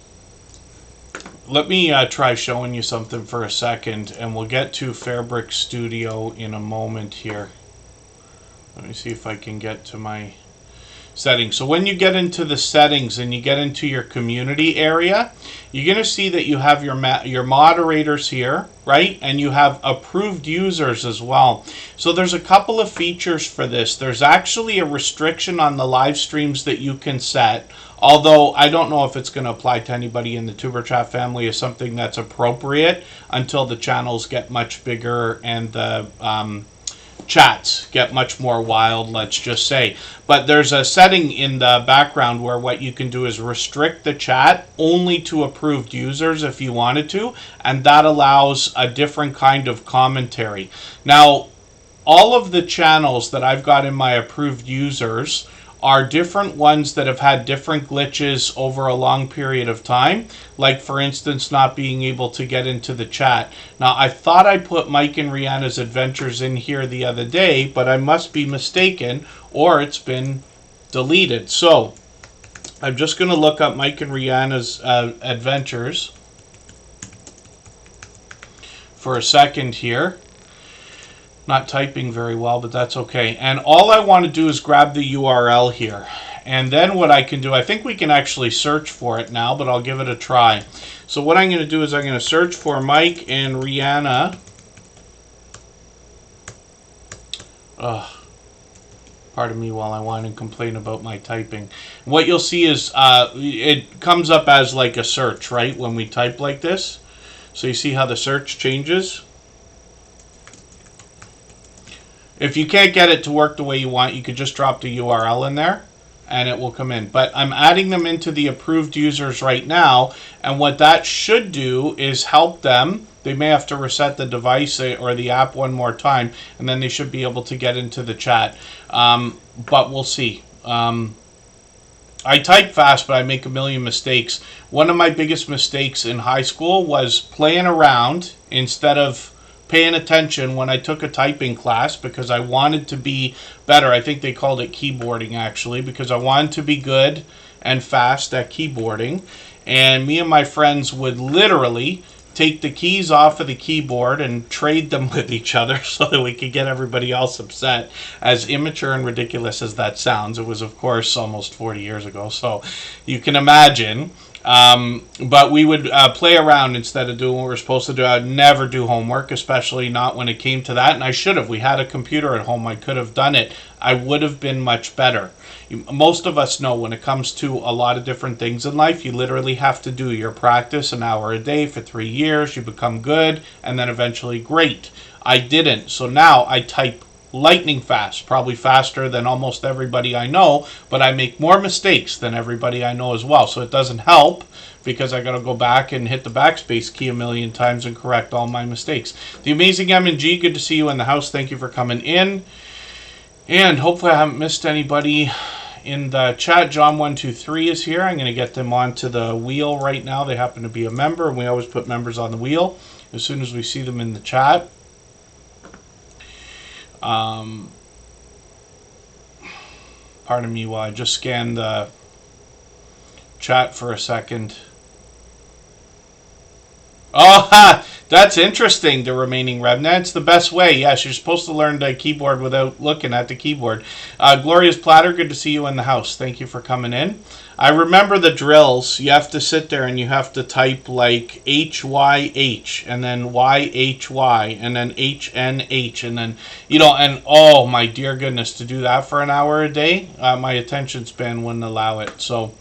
Let me try showing you something for a second, and we'll get to Fairbrick Studio in a moment here. Let me see if I can get to my settings. So when you get into the settings and you get into your community area, you're going to see that you have your moderators here, right? And you have approved users as well. So there's a couple of features for this. There's actually a restriction on the live streams that you can set. Although I don't know if it's going to apply to anybody in the Superchat family as something that's appropriate until the channels get much bigger and the chats get much more wild, let's just say. But there's a setting in the background where what you can do is restrict the chat only to approved users if you wanted to, and that allows a different kind of commentary. Now, all of the channels that I've got in my approved users are different ones that have had different glitches over a long period of time, like for instance not being able to get into the chat. Now I thought I put Mike and Rihanna's adventures in here the other day, but I must be mistaken, or it's been deleted. So I'm just going to look up Mike and Rihanna's adventures for a second here. Not typing very well, but that's okay. And all I want to do is grab the URL here. And then what I can do, I think we can actually search for it now, but I'll give it a try. So what I'm going to do is I'm going to search for Mike and Rihanna. Pardon me while I whine and complain about my typing. What you'll see is it comes up as like a search, right, when we type like this. So you see how the search changes? If you can't get it to work the way you want, you could just drop the URL in there and it will come in. But I'm adding them into the approved users right now, and what that should do is help them. They may have to reset the device or the app one more time, and then they should be able to get into the chat. But we'll see. I type fast, but I make a million mistakes. One of my biggest mistakes in high school was playing around instead of paying attention when I took a typing class because I wanted to be better. I think they called it keyboarding actually, because I wanted to be good and fast at keyboarding. And me and my friends would literally take the keys off of the keyboard and trade them with each other so that we could get everybody else upset. As immature and ridiculous as that sounds, it was of course almost 40 years ago, so you can imagine. But we would play around instead of doing what we were supposed to do. I'd never do homework, especially not when it came to that. And I should have. We had a computer at home. I could have done it. I would have been much better. Most of us know when it comes to a lot of different things in life, you literally have to do your practice an hour a day for 3 years. You become good and then eventually great. I didn't. So now I type lightning fast, probably faster than almost everybody I know, but I make more mistakes than everybody I know as well. So it doesn't help because I got to go back and hit the backspace key a million times and correct all my mistakes. The amazing M&G, good to see you in the house. Thank you for coming in. And hopefully I haven't missed anybody in the chat. John123 is here. I'm going to get them onto the wheel right now. They happen to be a member, and we always put members on the wheel as soon as we see them in the chat. Pardon me while I just scan the chat for a second. Oh, that's interesting, the remaining remnant. It's the best way. Yes, you're supposed to learn the keyboard without looking at the keyboard. Glorious Platter, good to see you in the house. Thank you for coming in. I remember the drills. You have to sit there and you have to type like HYH and then YHY and then HNH and then, you know, and oh my dear goodness, to do that for an hour a day, my attention span wouldn't allow it. So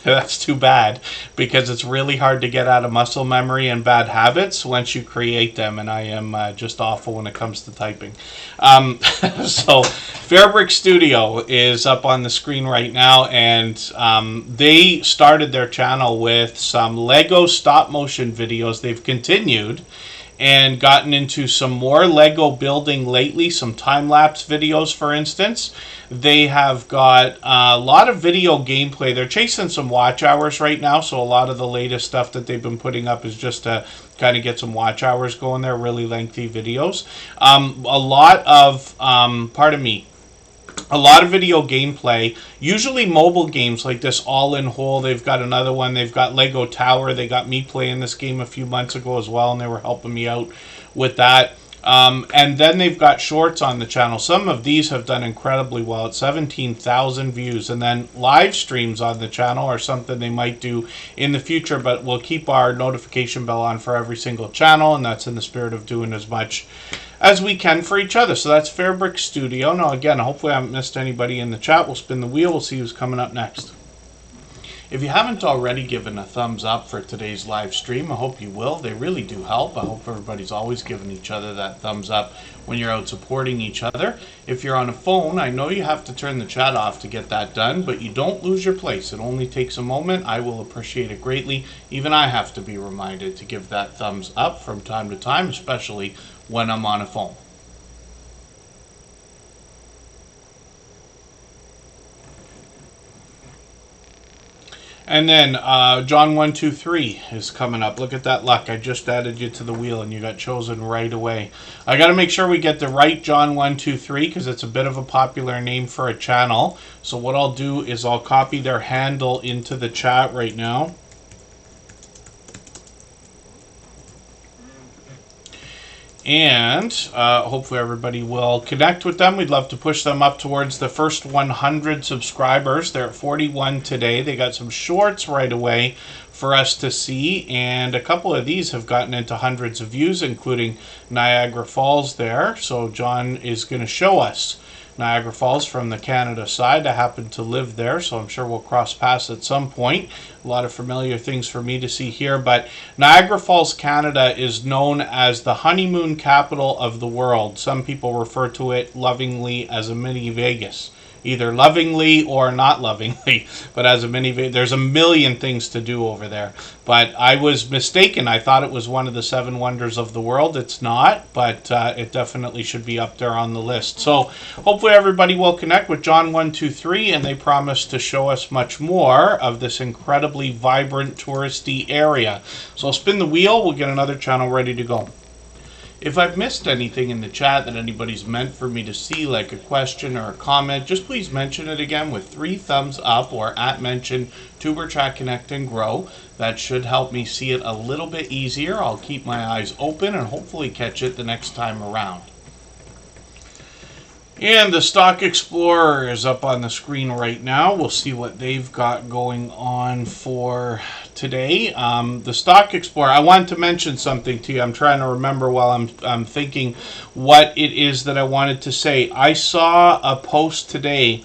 that's too bad because it's really hard to get out of muscle memory and bad habits once you create them, and I am just awful when it comes to typing. So Fairbrick Studio is up on the screen right now, and they started their channel with some Lego stop motion videos. They've continued and gotten into some more Lego building lately, some time-lapse videos, for instance. They have got a lot of video gameplay. They're chasing some watch hours right now, so a lot of the latest stuff that they've been putting up is just to kind of get some watch hours going there, really lengthy videos. A lot of, a lot of video gameplay, usually mobile games like this All in Whole. They've got another one. They've got Lego Tower. They got me playing this game a few months ago as well, and they were helping me out with that. And then they've got shorts on the channel. Some of these have done incredibly well at 17,000 views. And then live streams on the channel are something they might do in the future, but we'll keep our notification bell on for every single channel, and that's in the spirit of doing as much as we can for each other. So that's Fairbrick Studio. Now, again, hopefully I haven't missed anybody in the chat. We'll spin the wheel. We'll see who's coming up next. If you haven't already given a thumbs up for today's live stream, I hope you will. They really do help. I hope everybody's always giving each other that thumbs up when you're out supporting each other. If you're on a phone, I know you have to turn the chat off to get that done, but you don't lose your place. It only takes a moment. I will appreciate it greatly. Even I have to be reminded to give that thumbs up from time to time, especially when I'm on a phone. And then John123 is coming up. Look at that luck. I just added you to the wheel and you got chosen right away. I got to make sure we get the right John123 because it's a bit of a popular name for a channel. So what I'll do is I'll copy their handle into the chat right now. And hopefully everybody will connect with them. We'd love to push them up towards the first 100 subscribers. They're at 41 today. They got some shorts right away for us to see, and a couple of these have gotten into hundreds of views, including Niagara Falls there. So John is going to show us Niagara Falls from the Canada side. I happen to live there, so I'm sure we'll cross paths at some point. A lot of familiar things for me to see here, but Niagara Falls, Canada is known as the honeymoon capital of the world. Some people refer to it lovingly as a mini Vegas. Either lovingly or not lovingly, but as a mini, there's a million things to do over there. But I was mistaken. I thought it was one of the 7 wonders of the world. It's not, but it definitely should be up there on the list. So hopefully everybody will connect with John123, and they promise to show us much more of this incredibly vibrant touristy area. So I'll spin the wheel. We'll get another channel ready to go. If I've missed anything in the chat that anybody's meant for me to see, like a question or a comment, just please mention it again with 3 thumbs up or @mention Superchat Connect and Grow. That should help me see it a little bit easier. I'll keep my eyes open and hopefully catch it the next time around. And the Stock Explorer is up on the screen right now. We'll see what they've got going on for today. The Stock Explorer, I want to mention something to you. I'm trying to remember while I'm thinking what it is that I wanted to say. I saw a post today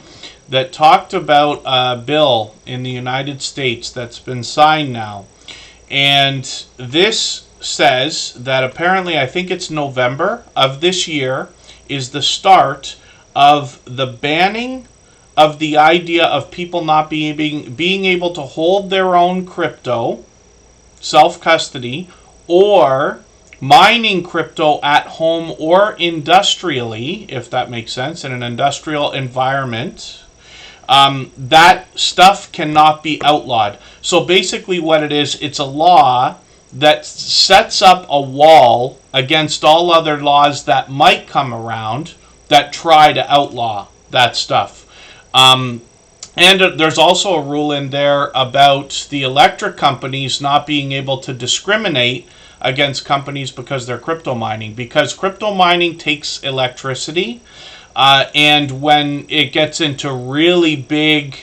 that talked about a bill in the United States that's been signed now. And this says that apparently, I think it's November of this year, is the start of the banning of the idea of people not being able to hold their own crypto, self-custody, or mining crypto at home or industrially, if that makes sense, in an industrial environment. That stuff cannot be outlawed. So basically what it is, it's a law that sets up a wall against all other laws that might come around that try to outlaw that stuff. And there's also a rule in there about the electric companies not being able to discriminate against companies because they're crypto mining. Because crypto mining takes electricity, and when it gets into really big,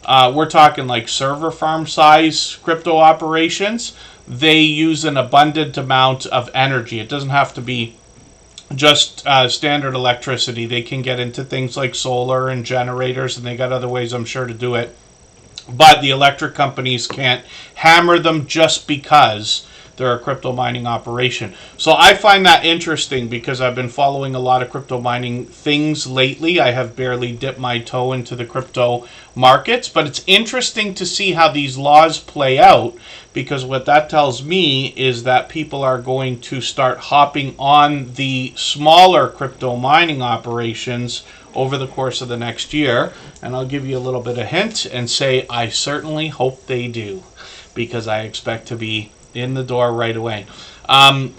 we're talking like server farm size crypto operations, they use an abundant amount of energy. It doesn't have to be just standard electricity. They can get into things like solar and generators, and they got other ways, I'm sure, to do it. But the electric companies can't hammer them just because they're a crypto mining operation. So I find that interesting because I've been following a lot of crypto mining things lately. I have barely dipped my toe into the crypto markets, but it's interesting to see how these laws play out, because what that tells me is that people are going to start hopping on the smaller crypto mining operations over the course of the next year. And I'll give you a little bit of hint and say I certainly hope they do, because I expect to be in the door right away.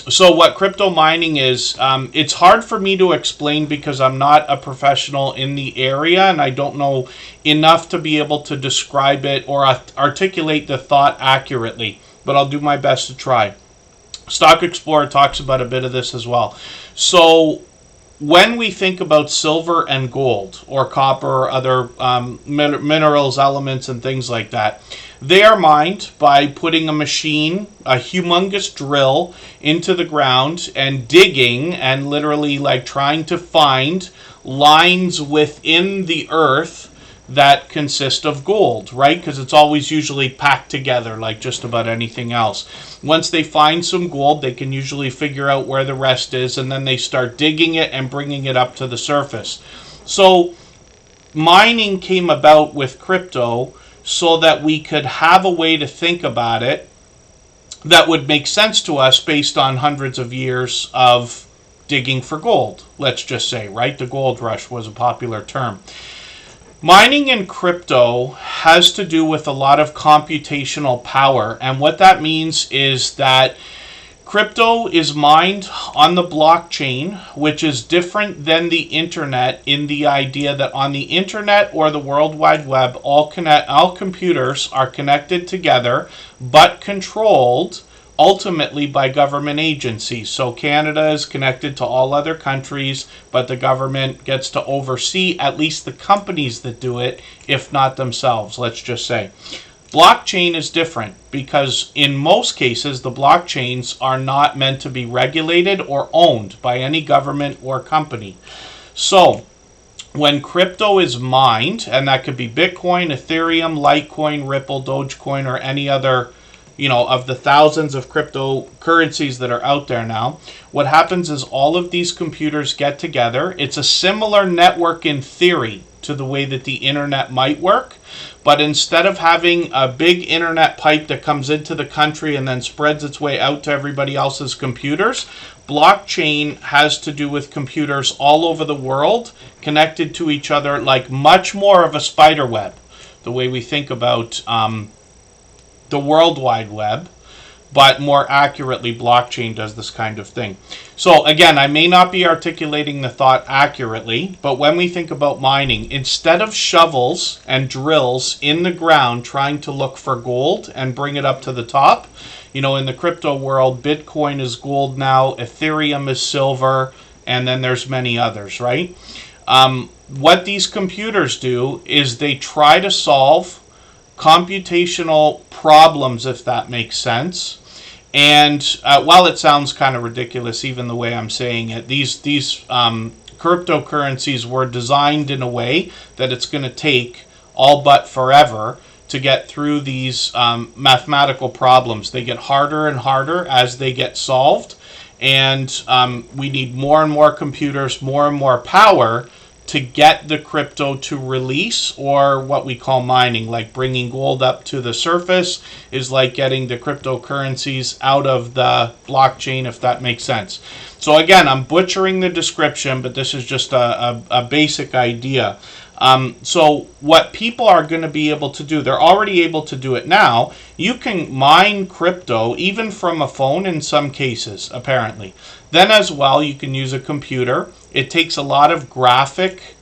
So what crypto mining is, it's hard for me to explain because I'm not a professional in the area and I don't know enough to be able to describe it or articulate the thought accurately, but I'll do my best to try. Stock Explorer talks about a bit of this as well. So when we think about silver and gold or copper or other minerals, elements, and things like that, they are mined by putting a machine, a humongous drill, into the ground and digging and literally like trying to find lines within the earth that consist of gold, right? Because it's always usually packed together like just about anything else. Once they find some gold, they can usually figure out where the rest is, and then they start digging it and bringing it up to the surface. So mining came about with crypto so that we could have a way to think about it that would make sense to us based on hundreds of years of digging for gold, let's just say, right? The gold rush was a popular term. Mining in crypto has to do with a lot of computational power, and what that means is that crypto is mined on the blockchain, which is different than the internet in the idea that on the internet or the World Wide Web, all computers are connected together but controlled ultimately by government agencies. So Canada is connected to all other countries, but the government gets to oversee at least the companies that do it, if not themselves, let's just say. Blockchain is different because in most cases the blockchains are not meant to be regulated or owned by any government or company. So when crypto is mined, and that could be Bitcoin, Ethereum, Litecoin, Ripple, Dogecoin, or any other of the thousands of cryptocurrencies that are out there now, what happens is all of these computers get together. It's a similar network in theory to the way that the internet might work, but instead of having a big internet pipe that comes into the country and then spreads its way out to everybody else's computers, blockchain has to do with computers all over the world connected to each other like much more of a spider web, the way we think about the World Wide Web, but more accurately, blockchain does this kind of thing. So again, I may not be articulating the thought accurately, but when we think about mining, instead of shovels and drills in the ground trying to look for gold and bring it up to the top, in the crypto world, Bitcoin is gold now, Ethereum is silver, and then there's many others, right? What these computers do is they try to solve computational problems, if that makes sense. And while it sounds kind of ridiculous, even the way I'm saying it, these cryptocurrencies were designed in a way that it's going to take all but forever to get through these mathematical problems. They get harder and harder as they get solved, and we need more and more computers, more and more power to get the crypto to release, or what we call mining, like bringing gold up to the surface is like getting the cryptocurrencies out of the blockchain, if that makes sense. So again, I'm butchering the description, but this is just a basic idea. So what people are going to be able to do, they're already able to do it now. You can mine crypto even from a phone in some cases, apparently. Then as well, you can use a computer. It takes a lot of graphic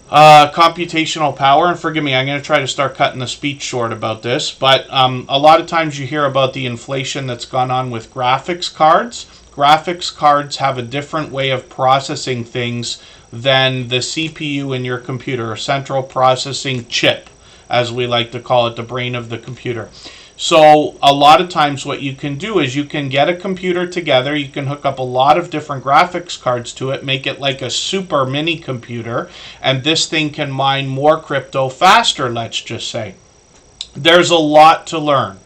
computational power, and forgive me, I'm going to try to start cutting the speech short about this, but a lot of times you hear about the inflation that's gone on with graphics cards. Graphics cards have a different way of processing things than the CPU in your computer, a central processing chip, as we like to call it, the brain of the computer. So a lot of times what you can do is you can get a computer together, you can hook up a lot of different graphics cards to it, make it like a super mini computer, and this thing can mine more crypto faster, let's just say. There's a lot to learn,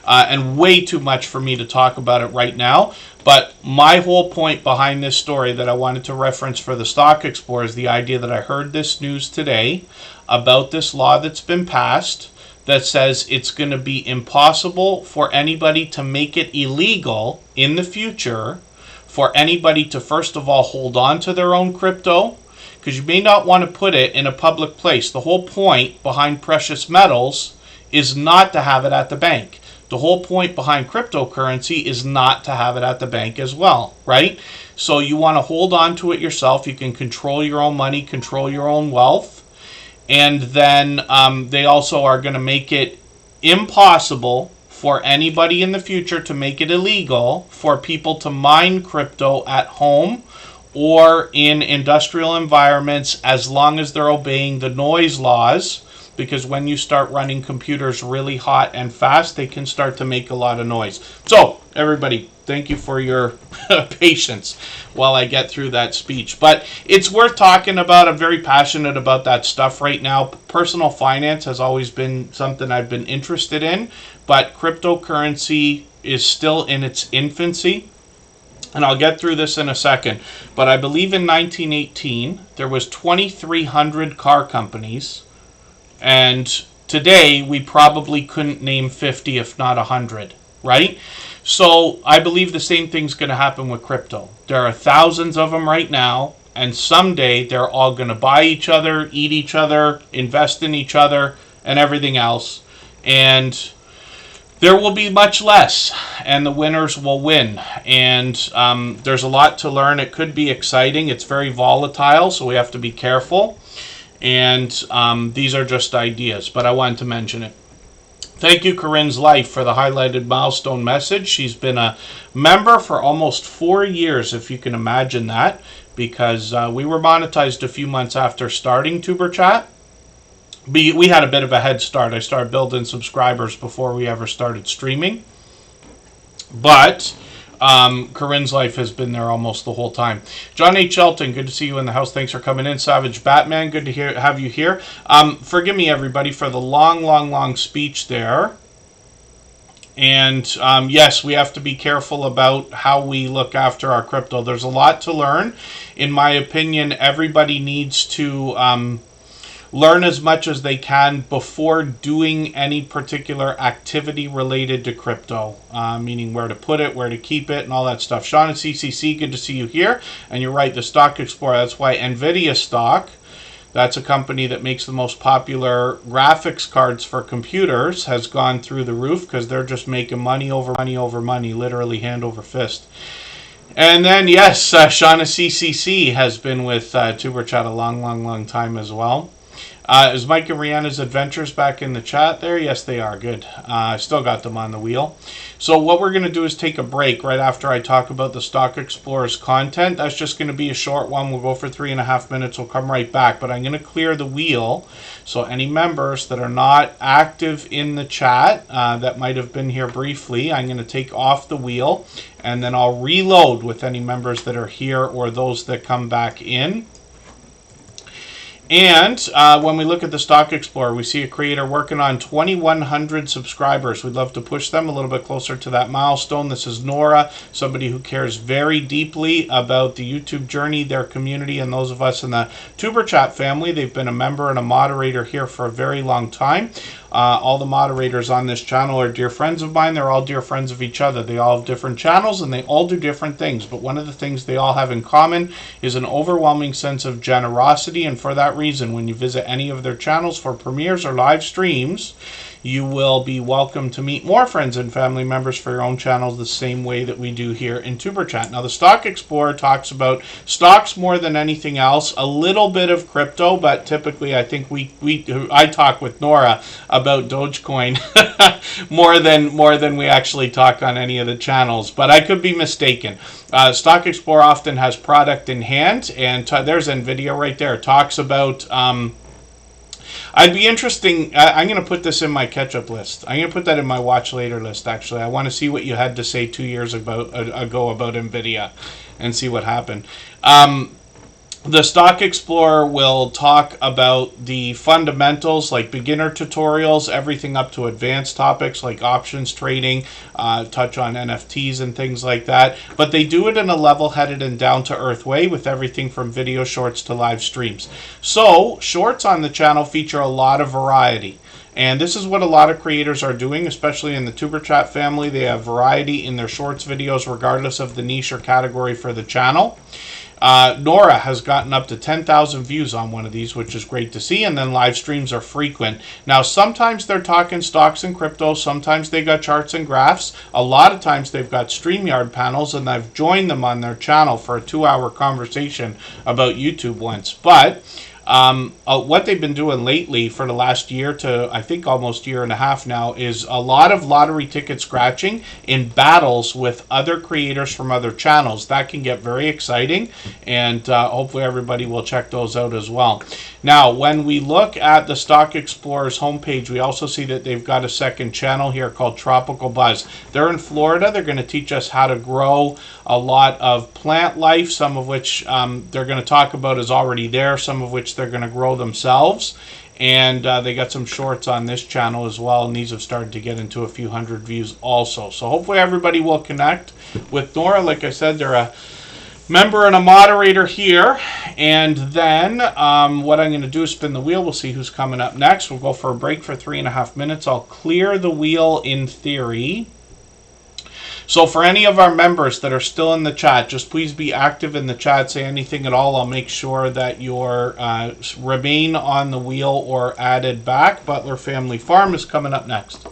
and way too much for me to talk about it right now. But my whole point behind this story that I wanted to reference for the Stock Explorer is the idea that I heard this news today about this law that's been passed that says it's going to be impossible for anybody to make it illegal in the future for anybody to, first of all, hold on to their own crypto, because you may not want to put it in a public place. The whole point behind precious metals is not to have it at the bank. The whole point behind cryptocurrency is not to have it at the bank as well, right? So you want to hold on to it yourself. You can control your own money, control your own wealth. And then they also are going to make it impossible for anybody in the future to make it illegal for people to mine crypto at home or in industrial environments, as long as they're obeying the noise laws. Because when you start running computers really hot and fast, they can start to make a lot of noise. So, everybody, thank you for your patience while I get through that speech. But it's worth talking about. I'm very passionate about that stuff right now. Personal finance has always been something I've been interested in, but cryptocurrency is still in its infancy. And I'll get through this in a second. But I believe in 1918, there was 2,300 car companies. And today, we probably couldn't name 50, if not 100, right? So I believe the same thing's going to happen with crypto. There are thousands of them right now, and someday they're all going to buy each other, eat each other, invest in each other, and everything else. And there will be much less, and the winners will win. And there's a lot to learn. It could be exciting. It's very volatile, so we have to be careful. And these are just ideas, but I wanted to mention it. Thank you, Corinne's Life, for the highlighted milestone message. She's been a member for almost 4 years, if you can imagine that, because we were monetized a few months after starting Tuberchat. We had a bit of a head start. I started building subscribers before we ever started streaming. But Corinne's Life has been there almost the whole time. John H. Shelton, good to see you in the house. Thanks for coming in. Savage Batman, good to have you here. Forgive me, everybody, for the long speech there. And yes, we have to be careful about how we look after our crypto. There's a lot to learn. In my opinion, everybody needs to learn as much as they can before doing any particular activity related to crypto, meaning where to put it, where to keep it, and all that stuff. Sean at CCC, good to see you here. And you're right, the Stock Explorer, that's why NVIDIA stock, that's a company that makes the most popular graphics cards for computers, has gone through the roof because they're just making money over money over money, literally hand over fist. And then, yes, Shauna CCC has been with Tuberchat a long time as well. Is Mike and Rihanna's Adventures back in the chat there? Yes, they are. Good. I still got them on the wheel. So what we're going to do is take a break right after I talk about the Stock Explorer's content. That's just going to be a short one. We'll go for 3.5 minutes. We'll come right back. But I'm going to clear the wheel. So any members that are not active in the chat that might have been here briefly, I'm going to take off the wheel. And then I'll reload with any members that are here or those that come back in. And when we look at the Stock Explorer, we see a creator working on 2,100 subscribers. We'd love to push them a little bit closer to that milestone. This is Nora, somebody who cares very deeply about the YouTube journey, their community, and those of us in the Tuberchat family. They've been a member and a moderator here for a very long time. All the moderators on this channel are dear friends of mine. They're all dear friends of each other. They all have different channels and they all do different things. But one of the things they all have in common is an overwhelming sense of generosity. And for that reason, when you visit any of their channels for premieres or live streams, you will be welcome to meet more friends and family members for your own channels the same way that we do here in Tuberchat. Now, the Stock Explorer talks about stocks more than anything else, a little bit of crypto, but typically I think I talk with Nora about Dogecoin more than we actually talk on any of the channels, but I could be mistaken. Stock Explorer often has product in hand, and there's NVIDIA right there. It talks about I'd be interesting. I'm going to put this in my catch-up list. I'm going to put that in my watch later list, actually. I want to see what you had to say 2 years ago about NVIDIA and see what happened. The Stock Explorer will talk about the fundamentals like beginner tutorials, everything up to advanced topics like options trading, touch on NFTs and things like that. But they do it in a level-headed and down-to-earth way with everything from video shorts to live streams. So, shorts on the channel feature a lot of variety. And this is what a lot of creators are doing, especially in the Tuberchat family. They have variety in their shorts videos regardless of the niche or category for the channel. Nora has gotten up to 10,000 views on one of these, which is great to see, and then live streams are frequent. Now, sometimes they're talking stocks and crypto, sometimes they got charts and graphs, a lot of times they've got StreamYard panels, and I've joined them on their channel for a 2-hour conversation about YouTube once. But What they've been doing lately for the last year to, I think, almost year and a half now, is a lot of lottery ticket scratching in battles with other creators from other channels. That can get very exciting, and hopefully everybody will check those out as well. Now, when we look at the Stock Explorers homepage, we also see that they've got a second channel here called Tropical Buzz. They're in Florida. They're going to teach us how to grow a lot of plant life, some of which they're going to talk about is already there, some of which they're going to grow themselves. And they got some shorts on this channel as well, and these have started to get into a few hundred views also. So hopefully everybody will connect with Nora. Like I said, they're a member and a moderator here. And then what I'm going to do is spin the wheel. We'll see who's coming up next. We'll go for a break for 3.5 minutes. I'll clear the wheel in theory. So for any of our members that are still in the chat, just please be active in the chat. Say anything at all. I'll make sure that you're remain on the wheel or added back. Butler Family Farm is coming up next.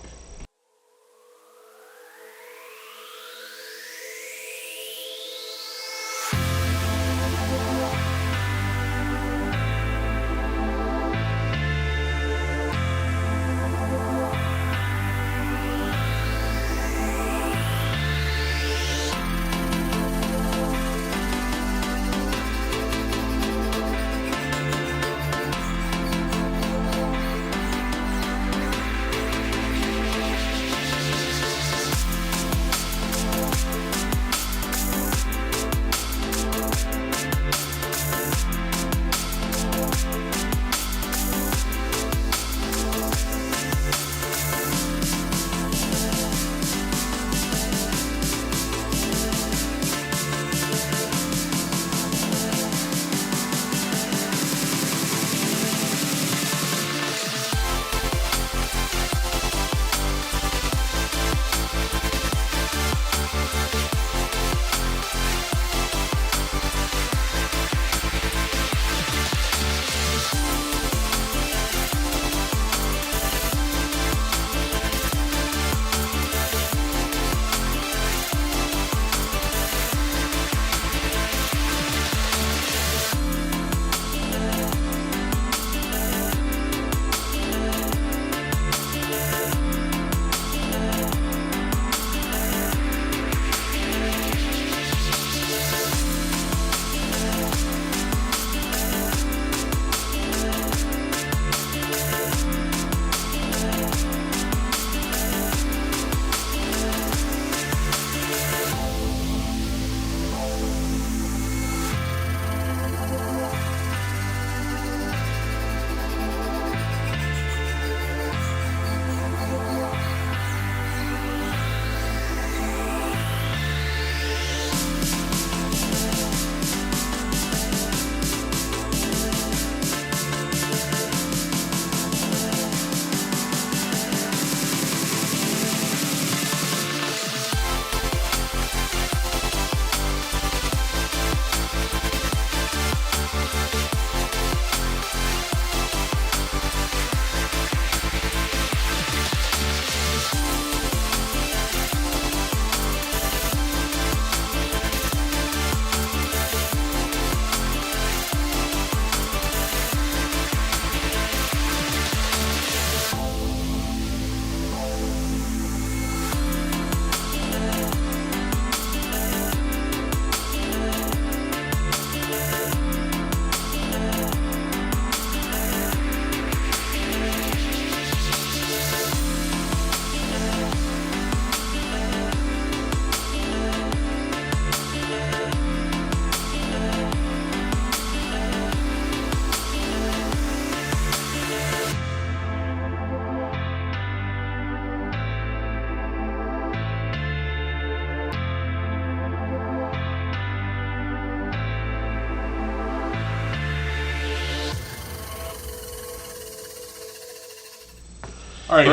All right,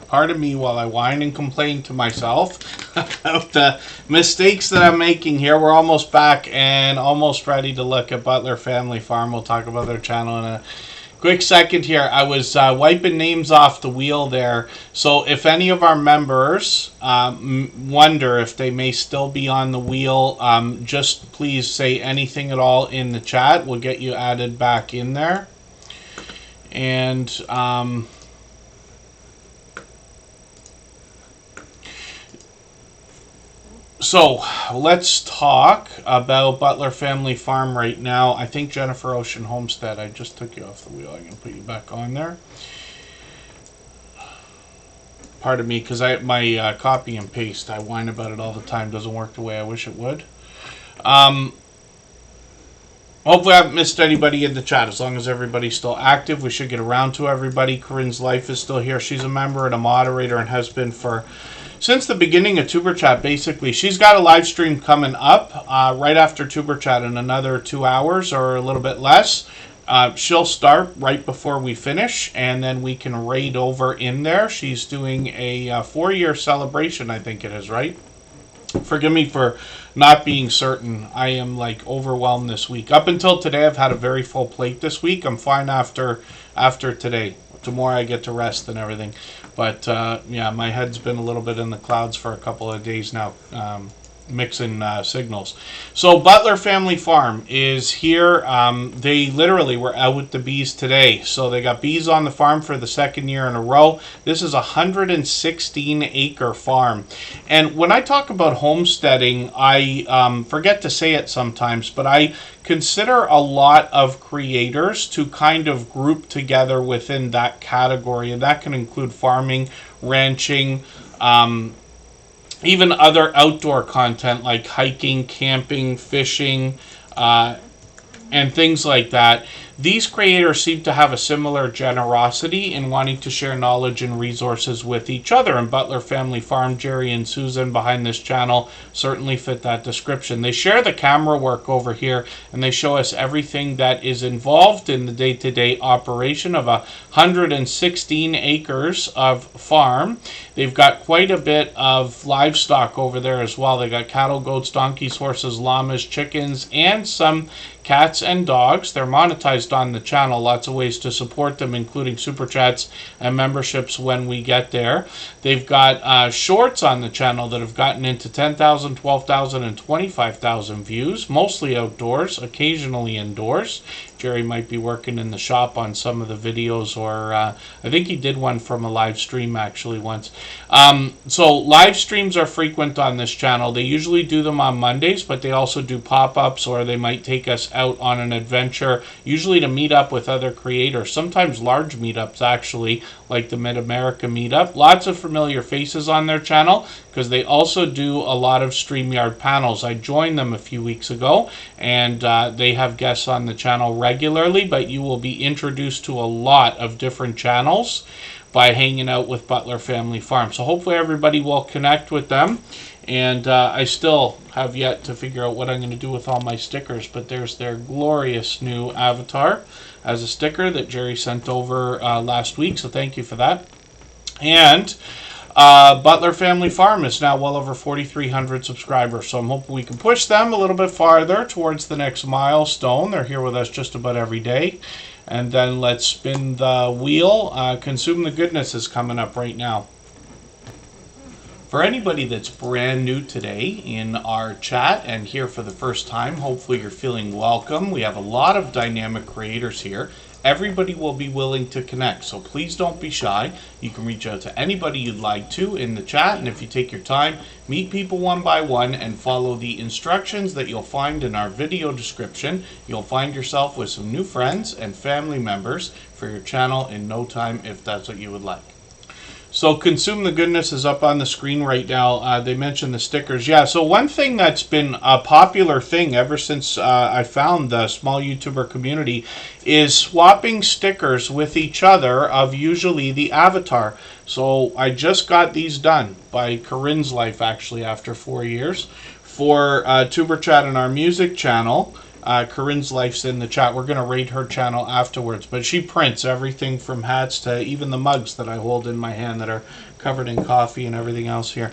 pardon me while I whine and complain to myself about the mistakes that I'm making here. We're almost back and almost ready to look at Butler Family Farm. We'll talk about their channel in a Quick second here. I was wiping names off the wheel there. So if any of our members wonder if they may still be on the wheel, just please say anything at all in the chat. We'll get you added back in there. And so let's talk about Butler Family Farm right now. I think Jennifer Ocean Homestead, I just took you off the wheel. I'm going to put you back on there. Pardon me, because my copy and paste, I whine about it all the time, doesn't work the way I wish it would. Hopefully I haven't missed anybody in the chat. As long as everybody's still active, we should get around to everybody. Corinne's Life is still here. She's a member and a moderator and has been since the beginning of Tuber Chat, basically. She's got a live stream coming up right after Tuber Chat in another 2 hours or a little bit less. She'll start right before we finish, and then we can raid over in there. She's doing a 4-year celebration, I think it is, right? Forgive me for not being certain. I am like overwhelmed this week. Up until today, I've had a very full plate this week. I'm fine after today. Tomorrow I get to rest and everything. But yeah, my head's been a little bit in the clouds for a couple of days now, mixing signals. So Butler Family Farm is here. They literally were out with the bees today. So they got bees on the farm for the 2nd year in a row. This is a 116-acre farm. And when I talk about homesteading, I forget to say it sometimes, but I consider a lot of creators to kind of group together within that category. And that can include farming, ranching, even other outdoor content like hiking, camping, fishing, and things like that. These creators seem to have a similar generosity in wanting to share knowledge and resources with each other. And Butler Family Farm, Jerry and Susan behind this channel certainly fit that description. They share the camera work over here, and they show us everything that is involved in the day-to-day operation of 116 acres of farm. They've got quite a bit of livestock over there as well. They got cattle, goats, donkeys, horses, llamas, chickens, and some cats and dogs. They're monetized on the channel. Lots of ways to support them, including super chats and memberships when we get there. They've got shorts on the channel that have gotten into 10,000, 12,000, and 25,000 views, mostly outdoors, occasionally indoors. Jerry might be working in the shop on some of the videos, or I think he did one from a live stream actually once. So live streams are frequent on this channel. They usually do them on Mondays, but they also do pop-ups, or they might take us out on an adventure, usually to meet up with other creators, sometimes large meetups actually, like the Mid-America meetup. Lots of familiar faces on their channel, because they also do a lot of StreamYard panels. I joined them a few weeks ago, and they have guests on the channel regularly, but you will be introduced to a lot of different channels by hanging out with Butler Family Farm. So hopefully everybody will connect with them. And I still have yet to figure out what I'm going to do with all my stickers, but there's their glorious new avatar as a sticker that Jerry sent over last week, so thank you for that. And Butler Family Farm is now well over 4,300 subscribers, so I'm hoping we can push them a little bit farther towards the next milestone. They're here with us just about every day. And then let's spin the wheel. Consume the Goodness is coming up right now. For anybody that's brand new today in our chat and here for the first time, hopefully you're feeling welcome. We have a lot of dynamic creators here. Everybody will be willing to connect, so please don't be shy. You can reach out to anybody you'd like to in the chat, and if you take your time, meet people one by one and follow the instructions that you'll find in our video description. You'll find yourself with some new friends and family members for your channel in no time, if that's what you would like. So Consume the Goodness is up on the screen right now. They mentioned the stickers. Yeah, so one thing that's been a popular thing ever since I found the small YouTuber community is swapping stickers with each other of usually the avatar. So I just got these done by Corinne's Life, actually, after 4 years, for Tuber Chat and our music channel. Corinne's Life's in the chat. We're going to raid her channel afterwards. But she prints everything from hats to even the mugs that I hold in my hand that are covered in coffee and everything else here.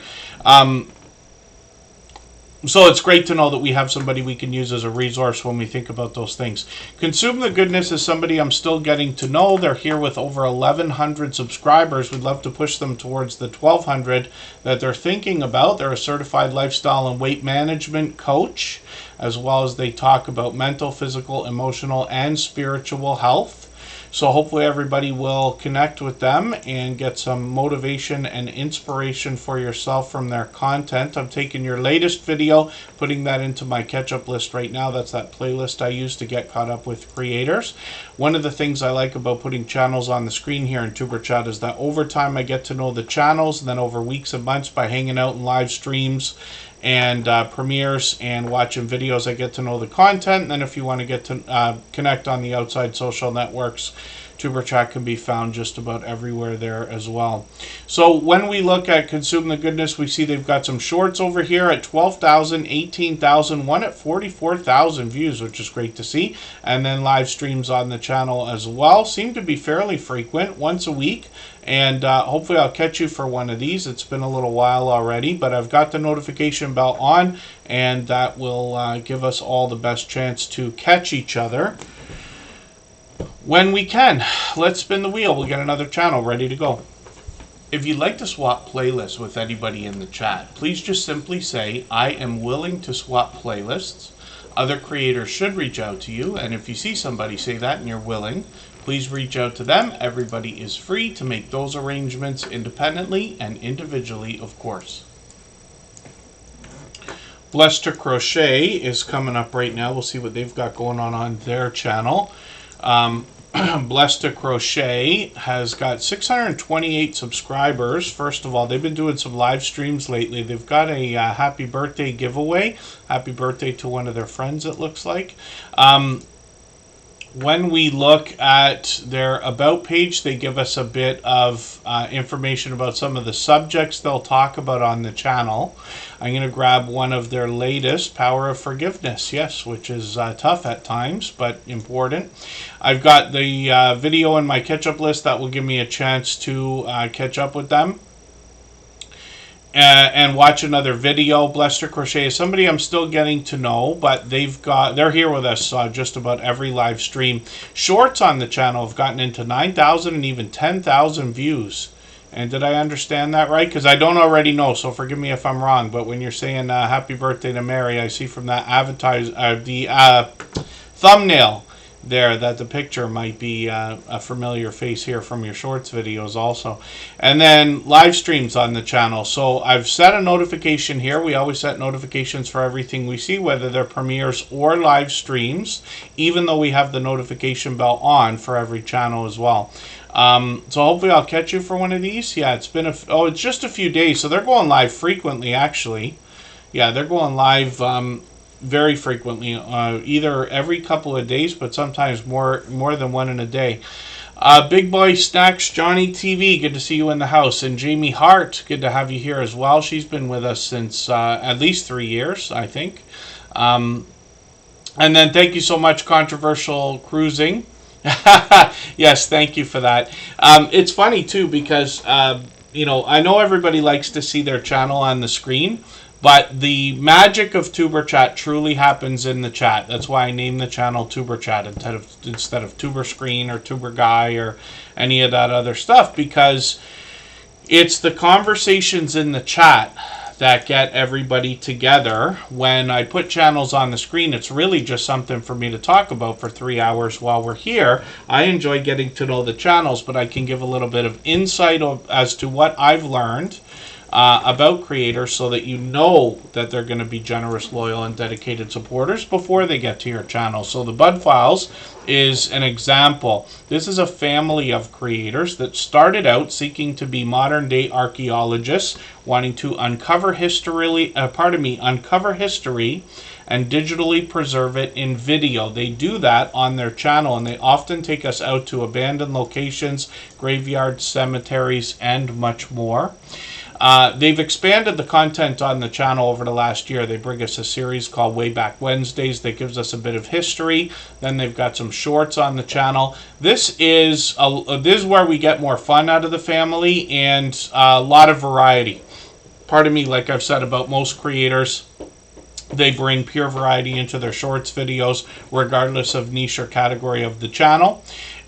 So it's great to know that we have somebody we can use as a resource when we think about those things. Consume the Goodness is somebody I'm still getting to know. They're here with over 1,100 subscribers. We'd love to push them towards the 1,200 that they're thinking about. They're a certified lifestyle and weight management coach, as well as they talk about mental, physical, emotional, and spiritual health. So hopefully everybody will connect with them and get some motivation and inspiration for yourself from their content. I'm taking your latest video, putting that into my catch-up list right now. That's that playlist I use to get caught up with creators. One of the things I like about putting channels on the screen here in Superchat is that over time I get to know the channels, and then over weeks and months by hanging out in live streams and premieres and watching videos, I get to know the content. And then if you want to get to connect on the outside social networks, Superchat can be found just about everywhere there as well. So when we look at Consume the Goodness, we see they've got some shorts over here at 12,000, 18,000, one at 44,000 views, which is great to see. And then live streams on the channel as well. Seem to be fairly frequent, once a week. And hopefully I'll catch you for one of these. It's been a little while already, but I've got the notification bell on, and that will give us all the best chance to catch each other when we can. Let's spin the wheel. We'll get another channel ready to go. If you'd like to swap playlists with anybody in the chat, please just simply say, I am willing to swap playlists. Other creators should reach out to you, and if you see somebody say that and you're willing, please reach out to them. Everybody is free to make those arrangements independently and individually, of course. Blessed to Crochet is coming up right now. We'll see what they've got going on their channel. Blessed to Crochet has got 628 subscribers. First of all, they've been doing some live streams lately. They've got a happy birthday giveaway. Happy birthday to one of their friends, it looks like. When we look at their About page, they give us a bit of information about some of the subjects they'll talk about on the channel. I'm going to grab one of their latest, Power of Forgiveness, yes, which is tough at times, but important. I've got the video in my catch-up list that will give me a chance to catch up with them. And watch another video. Blessed to Crochet is somebody I'm still getting to know, but they're here with us just about every live stream. Shorts on the channel have gotten into 9,000 and even 10,000 views. And did I understand that right? Because I don't already know, so forgive me if I'm wrong. But when you're saying happy birthday to Mary, I see from that thumbnail there that the picture might be a familiar face here from your shorts videos also. And then live streams on the channel. So I've set a notification here. We always set notifications for everything we see, whether they're premieres or live streams, even though we have the notification bell on for every channel as well. So hopefully I'll catch you for one of these. Yeah, it's been it's just a few days, so they're going live frequently actually. Yeah, they're going live very frequently, either every couple of days, but sometimes more than one in a day. Big Boy Snacks, Johnny TV, good to see you in the house. And Jamie Hart, good to have you here as well. She's been with us since at least 3 years, I think. And then thank you so much, Controversial Cruising. Yes, thank you for that. It's funny too because I know everybody likes to see their channel on the screen, but the magic of Tuber Chat truly happens in the chat. That's why I named the channel Tuber Chat instead of Tuber Screen or Tuber Guy or any of that other stuff, because it's the conversations in the chat that get everybody together. When I put channels on the screen, it's really just something for me to talk about for 3 hours while we're here. I enjoy getting to know the channels, but I can give a little bit of insight as to what I've learned about creators, so that you know that they're going to be generous, loyal, and dedicated supporters before they get to your channel. So the Bud Files is an example. This is a family of creators that started out seeking to be modern-day archaeologists, wanting to uncover history and digitally preserve it in video. They do that on their channel, and they often take us out to abandoned locations, graveyards, cemeteries, and much more. They've expanded the content on the channel over the last year. They bring us a series called Way Back Wednesdays that gives us a bit of history. Then they've got some shorts on the channel. This is where we get more fun out of the family and a lot of variety. Pardon me, like I've said about most creators, They bring pure variety into their shorts videos, regardless of niche or category of the channel.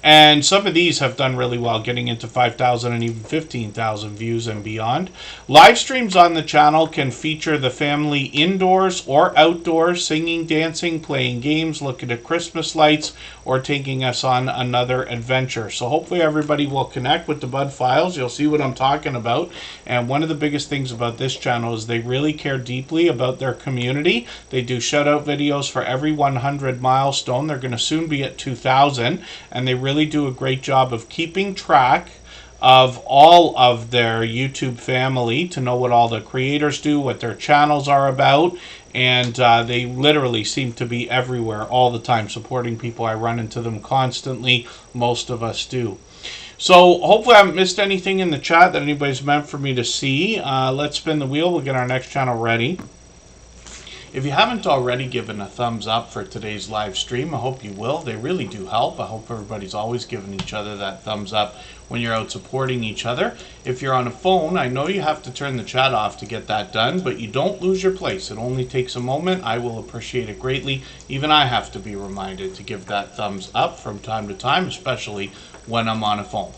And some of these have done really well, getting into 5,000 and even 15,000 views and beyond. Live streams on the channel can feature the family indoors or outdoors, singing, dancing, playing games, looking at Christmas lights, or taking us on another adventure. So hopefully everybody will connect with the Bud Files. You'll see what I'm talking about. And one of the biggest things about this channel is they really care deeply about their community. They do shout out videos for every 100 milestone. They're going to soon be at 2,000, and they really do a great job of keeping track of all of their YouTube family to know what all the creators do, what their channels are about, and they literally seem to be everywhere all the time supporting people. I run into them constantly. Most of us do. So hopefully I haven't missed anything in the chat that anybody's meant for me to see. Let's spin the wheel. We'll get our next channel ready. If you haven't already given a thumbs up for today's live stream, I hope you will. They really do help. I hope everybody's always giving each other that thumbs up when you're out supporting each other. If you're on a phone, I know you have to turn the chat off to get that done, but you don't lose your place. It only takes a moment. I will appreciate it greatly. Even I have to be reminded to give that thumbs up from time to time, especially when I'm on a phone.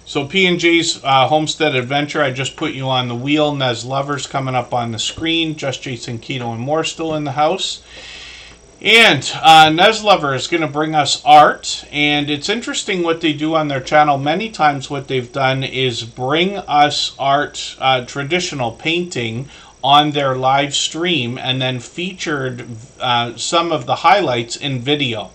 So P&J's Homestead Adventure, I just put you on the wheel. Nez Lovers coming up on the screen. Just Jason Keto and more still in the house. And Nez Lover is going to bring us art. And it's interesting what they do on their channel. Many times what they've done is bring us art, traditional painting, on their live stream, and then featured some of the highlights in video.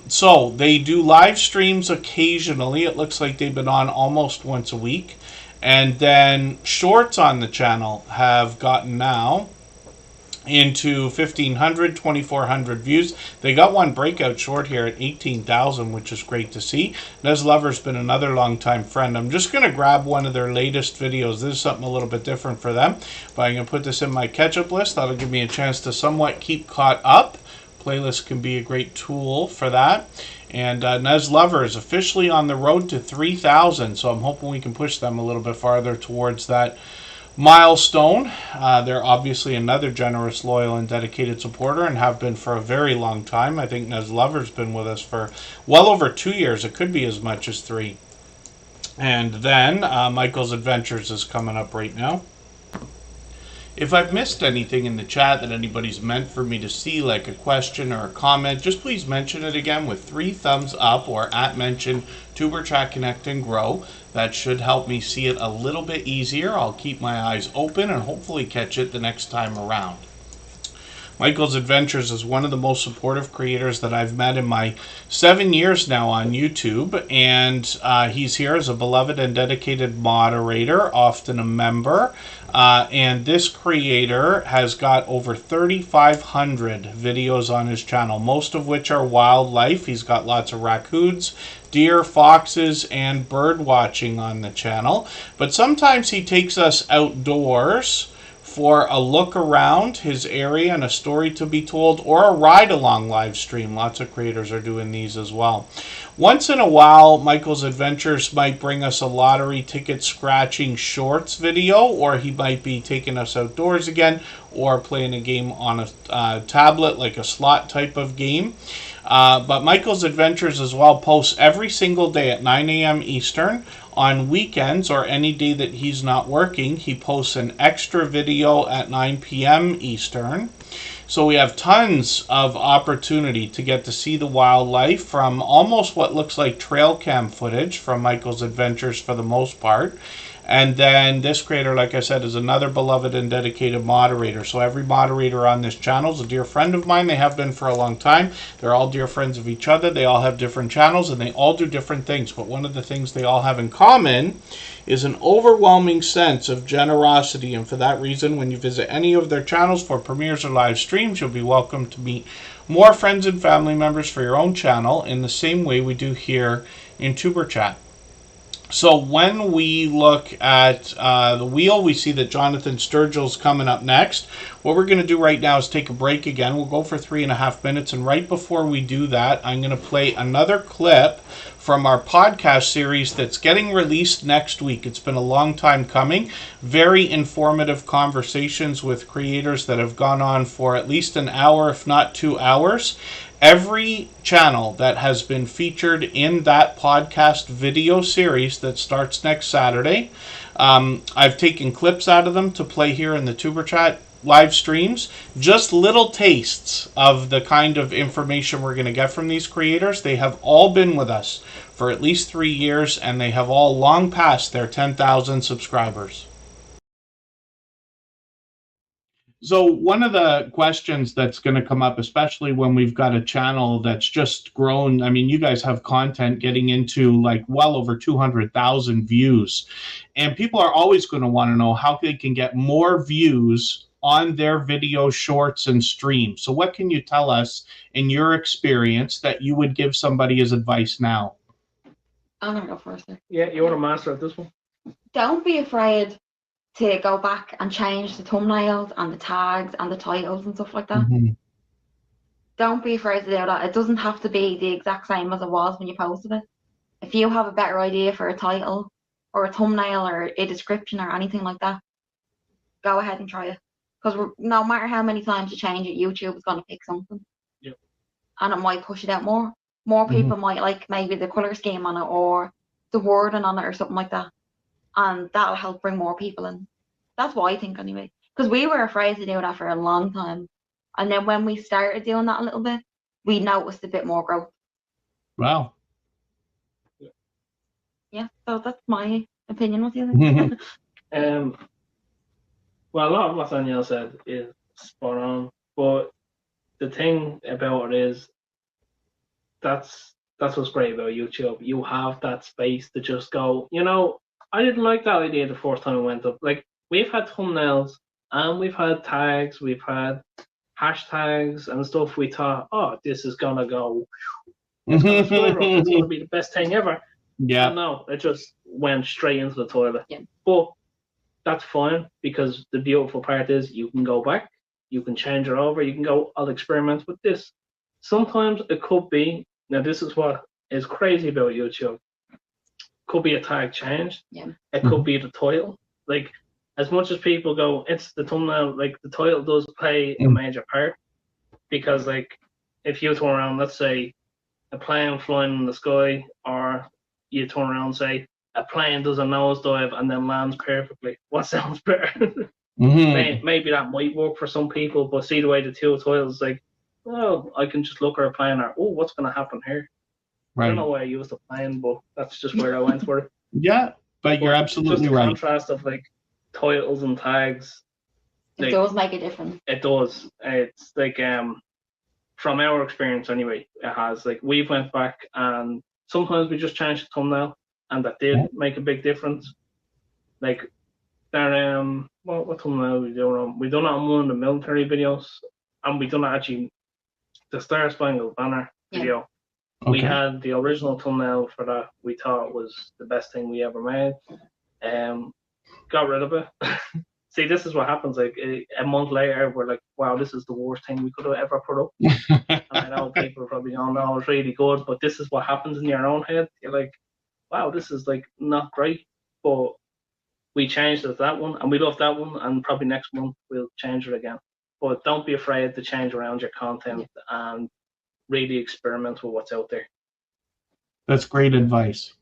So they do live streams occasionally. It looks like they've been on almost once a week. And then shorts on the channel have gotten now into 1,500, 2,400 views. They got one breakout short here at 18,000, which is great to see. Nez Lover's been another long-time friend. I'm just going to grab one of their latest videos. This is something a little bit different for them. But I'm going to put this in my catch-up list. That'll give me a chance to somewhat keep caught up. Playlist can be a great tool for that. And Nez Lover is officially on the road to 3,000, so I'm hoping we can push them a little bit farther towards that milestone. They're obviously another generous, loyal, and dedicated supporter, and have been for a very long time. I think Nez Lover's been with us for well over 2 years. It could be as much as 3. And then Michael's Adventures is coming up right now. If I've missed anything in the chat that anybody's meant for me to see, like a question or a comment, just please mention it again with 3 thumbs up or @mention Superchat Connect and Grow. That should help me see it a little bit easier. I'll keep my eyes open and hopefully catch it the next time around. Michael's Adventures is one of the most supportive creators that I've met in my 7 years now on YouTube, and he's here as a beloved and dedicated moderator, often a member, and this creator has got over 3,500 videos on his channel, most of which are wildlife. He's got lots of raccoons, deer, foxes, and bird watching on the channel, but sometimes he takes us outdoors for a look around his area and a story to be told, or a ride-along live stream. Lots of creators are doing these as well. Once in a while, Michael's Adventures might bring us a lottery ticket scratching shorts video, or he might be taking us outdoors again, or playing a game on a tablet, like a slot type of game. But Michael's Adventures as well posts every single day at 9 a.m. Eastern. On weekends or any day that he's not working, he posts an extra video at 9 p.m. Eastern. So we have tons of opportunity to get to see the wildlife from almost what looks like trail cam footage from Michael's Adventures for the most part. And then this creator, like I said, is another beloved and dedicated moderator. So every moderator on this channel is a dear friend of mine. They have been for a long time. They're all dear friends of each other. They all have different channels, and they all do different things. But one of the things they all have in common is an overwhelming sense of generosity. And for that reason, when you visit any of their channels for premieres or live streams, you'll be welcome to meet more friends and family members for your own channel in the same way we do here in Superchat. So when we look at the wheel, we see that Jonathan Sturgill's coming up next. What we're going to do right now is take a break again. We'll go for 3.5 minutes, and right before we do that, I'm going to play another clip from our podcast series that's getting released next week. It's been a long time coming. Very informative conversations with creators that have gone on for at least an hour, if not 2 hours. Every channel that has been featured in that podcast video series that starts next Saturday, I've taken clips out of them to play here in the Tuber Chat live streams. Just little tastes of the kind of information we're going to get from these creators. They have all been with us for at least 3 years, and they have all long passed their 10,000 subscribers. So one of the questions that's going to come up, especially when we've got a channel that's just grown, I mean, you guys have content getting into like well over 200,000 views, and people are always going to want to know how they can get more views on their video shorts and streams. So what can you tell us in your experience that you would give somebody as advice now? I'm going to go first. Yeah, you're a master at this one. Don't be afraid to go back and change the thumbnails and the tags and the titles and stuff like that. Mm-hmm. Don't be afraid to do that. It doesn't have to be the exact same as it was when you posted it. If you have a better idea for a title or a thumbnail or a description or anything like that, go ahead and try it. Because no matter how many times you change it, YouTube is going to pick something. Yep. And it might push it out more. More people might like maybe the colour scheme on it or the wording on it or something like that. And that'll help bring more people in. That's what I think anyway. Because we were afraid to do that for a long time. And then when we started doing that a little bit, we noticed a bit more growth. Wow. Yeah, so that's my opinion. What do you think? Well, a lot of what Danielle said is spot on. But the thing about it is that's what's great about YouTube. You have that space to just go, you know, I didn't like that idea the first time it went up. Like, we've had thumbnails and we've had tags, we've had hashtags and stuff. We thought, oh, this is gonna go, it's gonna be the best thing ever. Yeah. And no, it just went straight into the toilet. Yeah. But that's fine, because the beautiful part is you can go back, you can change it over, you can go, I'll experiment with this. Sometimes it could be, now this is what is crazy about YouTube, could be a tag changed. Yeah. It could be the title. Like, as much as people go, it's the thumbnail, like the title does play a major part. Because like, if you turn around, let's say a plane flying in the sky, or you turn around and say a plane does a nosedive and then lands perfectly, what sounds better? Maybe that might work for some people, but see the way the two titles, like, oh, I can just look at a plane, or oh, what's going to happen here? Right. I don't know why I used the plane, but that's just where I went for it. Yeah, but you're absolutely just the right. Contrast of like titles and tags. It does make a difference. It does. It's like from our experience anyway, it has. Like, we've went back and sometimes we just changed the thumbnail, and that did make a big difference. Like that what thumbnail we doing on? We done it on one of the military videos, and we done it actually the Star Spangled Banner video. Okay. We had the original thumbnail for that. We thought was the best thing we ever made. Got rid of it. See, this is what happens. Like, a month later, we're like, wow, this is the worst thing we could have ever put up. And I know people are probably going, no, it's really good, but this is what happens in your own head. You're like, wow, this is like not great. But we changed it to that one, and we love that one, and probably next month we'll change it again. But don't be afraid to change around your content and really experiment with what's out there. That's great advice.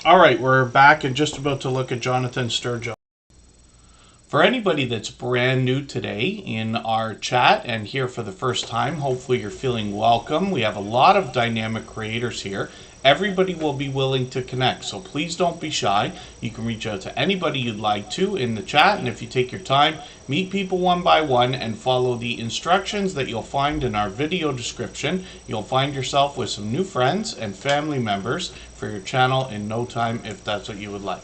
All right, we're back and just about to look at Jonathan Sturgill. For anybody that's brand new today in our chat and here for the first time, hopefully you're feeling welcome. We have a lot of dynamic creators here. Everybody will be willing to connect, so please don't be shy. You can reach out to anybody you'd like to in the chat, and if you take your time, meet people one by one and follow the instructions that you'll find in our video description. You'll find yourself with some new friends and family members for your channel in no time if that's what you would like.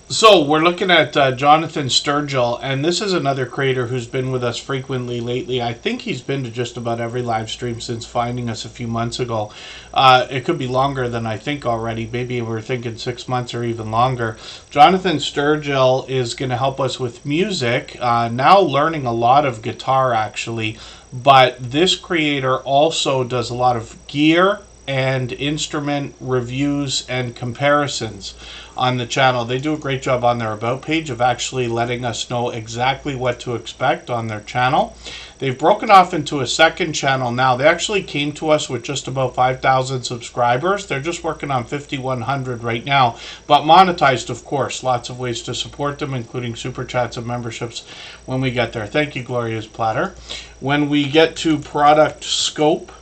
So we're looking at Jonathan Sturgill, and this is another creator who's been with us frequently lately. I think he's been to just about every live stream since finding us a few months ago. It could be longer than I think already. Maybe we're thinking 6 months or even longer. Jonathan Sturgill is going to help us with music, now learning a lot of guitar actually, but this creator also does a lot of gear and instrument reviews and comparisons on the channel. They do a great job on their About page of actually letting us know exactly what to expect on their channel. They've broken off into a second channel now. They actually came to us with just about 5,000 subscribers. They're just working on 5,100 right now, but monetized, of course. Lots of ways to support them, including super chats and memberships when we get there. Thank you, Gloria's Platter. When we get to product scope,